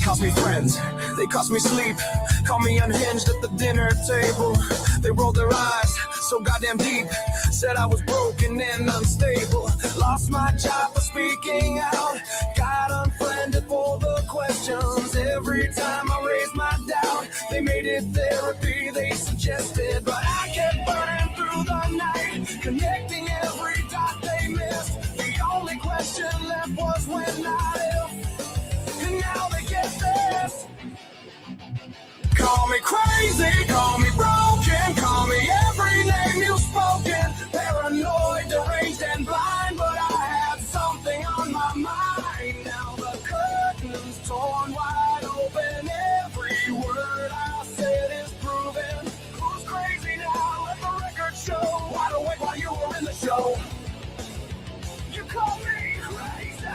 cost me friends, they cost me sleep. Call me unhinged at the dinner table. They rolled their eyes so goddamn deep. Said I was broken and unstable. Lost my job for speaking out. Got unfriended for the questions. Every time I raised my doubt, they made it therapy, they suggested. But I kept burning through the night, connecting every dot they missed. The only question left was when, not if. And now they get this. Call me crazy, call me broken, call me every name you've spoken. Paranoid, deranged, and blind, but I had something on my mind. Now the curtain's torn wide open. Every word I said is proven. Who's crazy now? Let the record show. Wide awake while you were in the show. You call me crazy.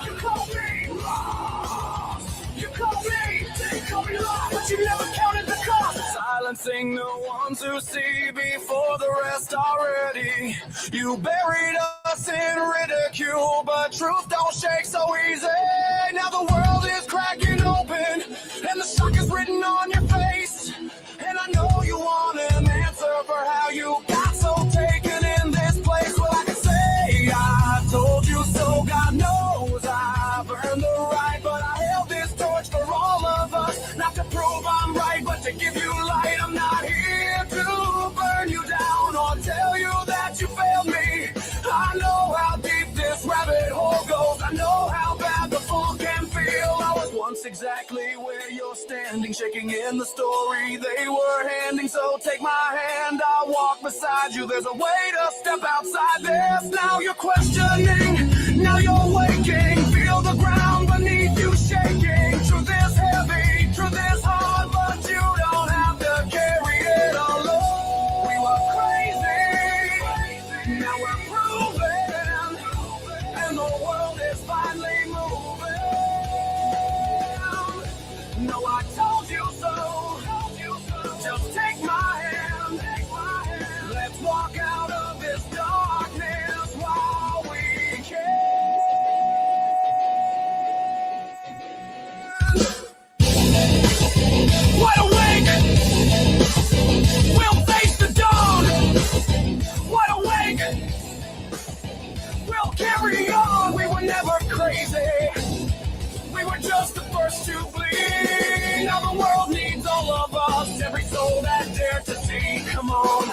You call me lost. You call me, they call me lost, but you never counted the cost. Silencing the ones who see before the rest already. You buried us in ridicule, but truth don't shake so easy. Now the world is cracking open, and the shock is written on your face. And I know you want an answer for how you got so taken in this place. Well, I can say I told you so. God knows I've earned the right, but I held this torch for all of us. Not to prove I'm right, but to give you light. I'm not here to burn you down or tell you that you failed me. I know how deep this rabbit hole goes. I know how bad the fall can feel. I was once exactly where you're standing, shaking in the story they were handing. So take my hand, I'll walk beside you. There's a way to step outside this. Now you're questioning, now you're waking. Feel the ground beneath you shaking. Truth is heavy, truth is hard, but you don't have to carry it alone. We were crazy, now we're proven, and the world is finally moving. No, I told you so. Just take my hand. Let's walk out of this darkness while we can. Wide awake, we'll face the dawn. Wide awake, we'll carry on. We were never crazy, we were just the first to bleed. Now the world needs all of us, every soul that dared to see. Come on.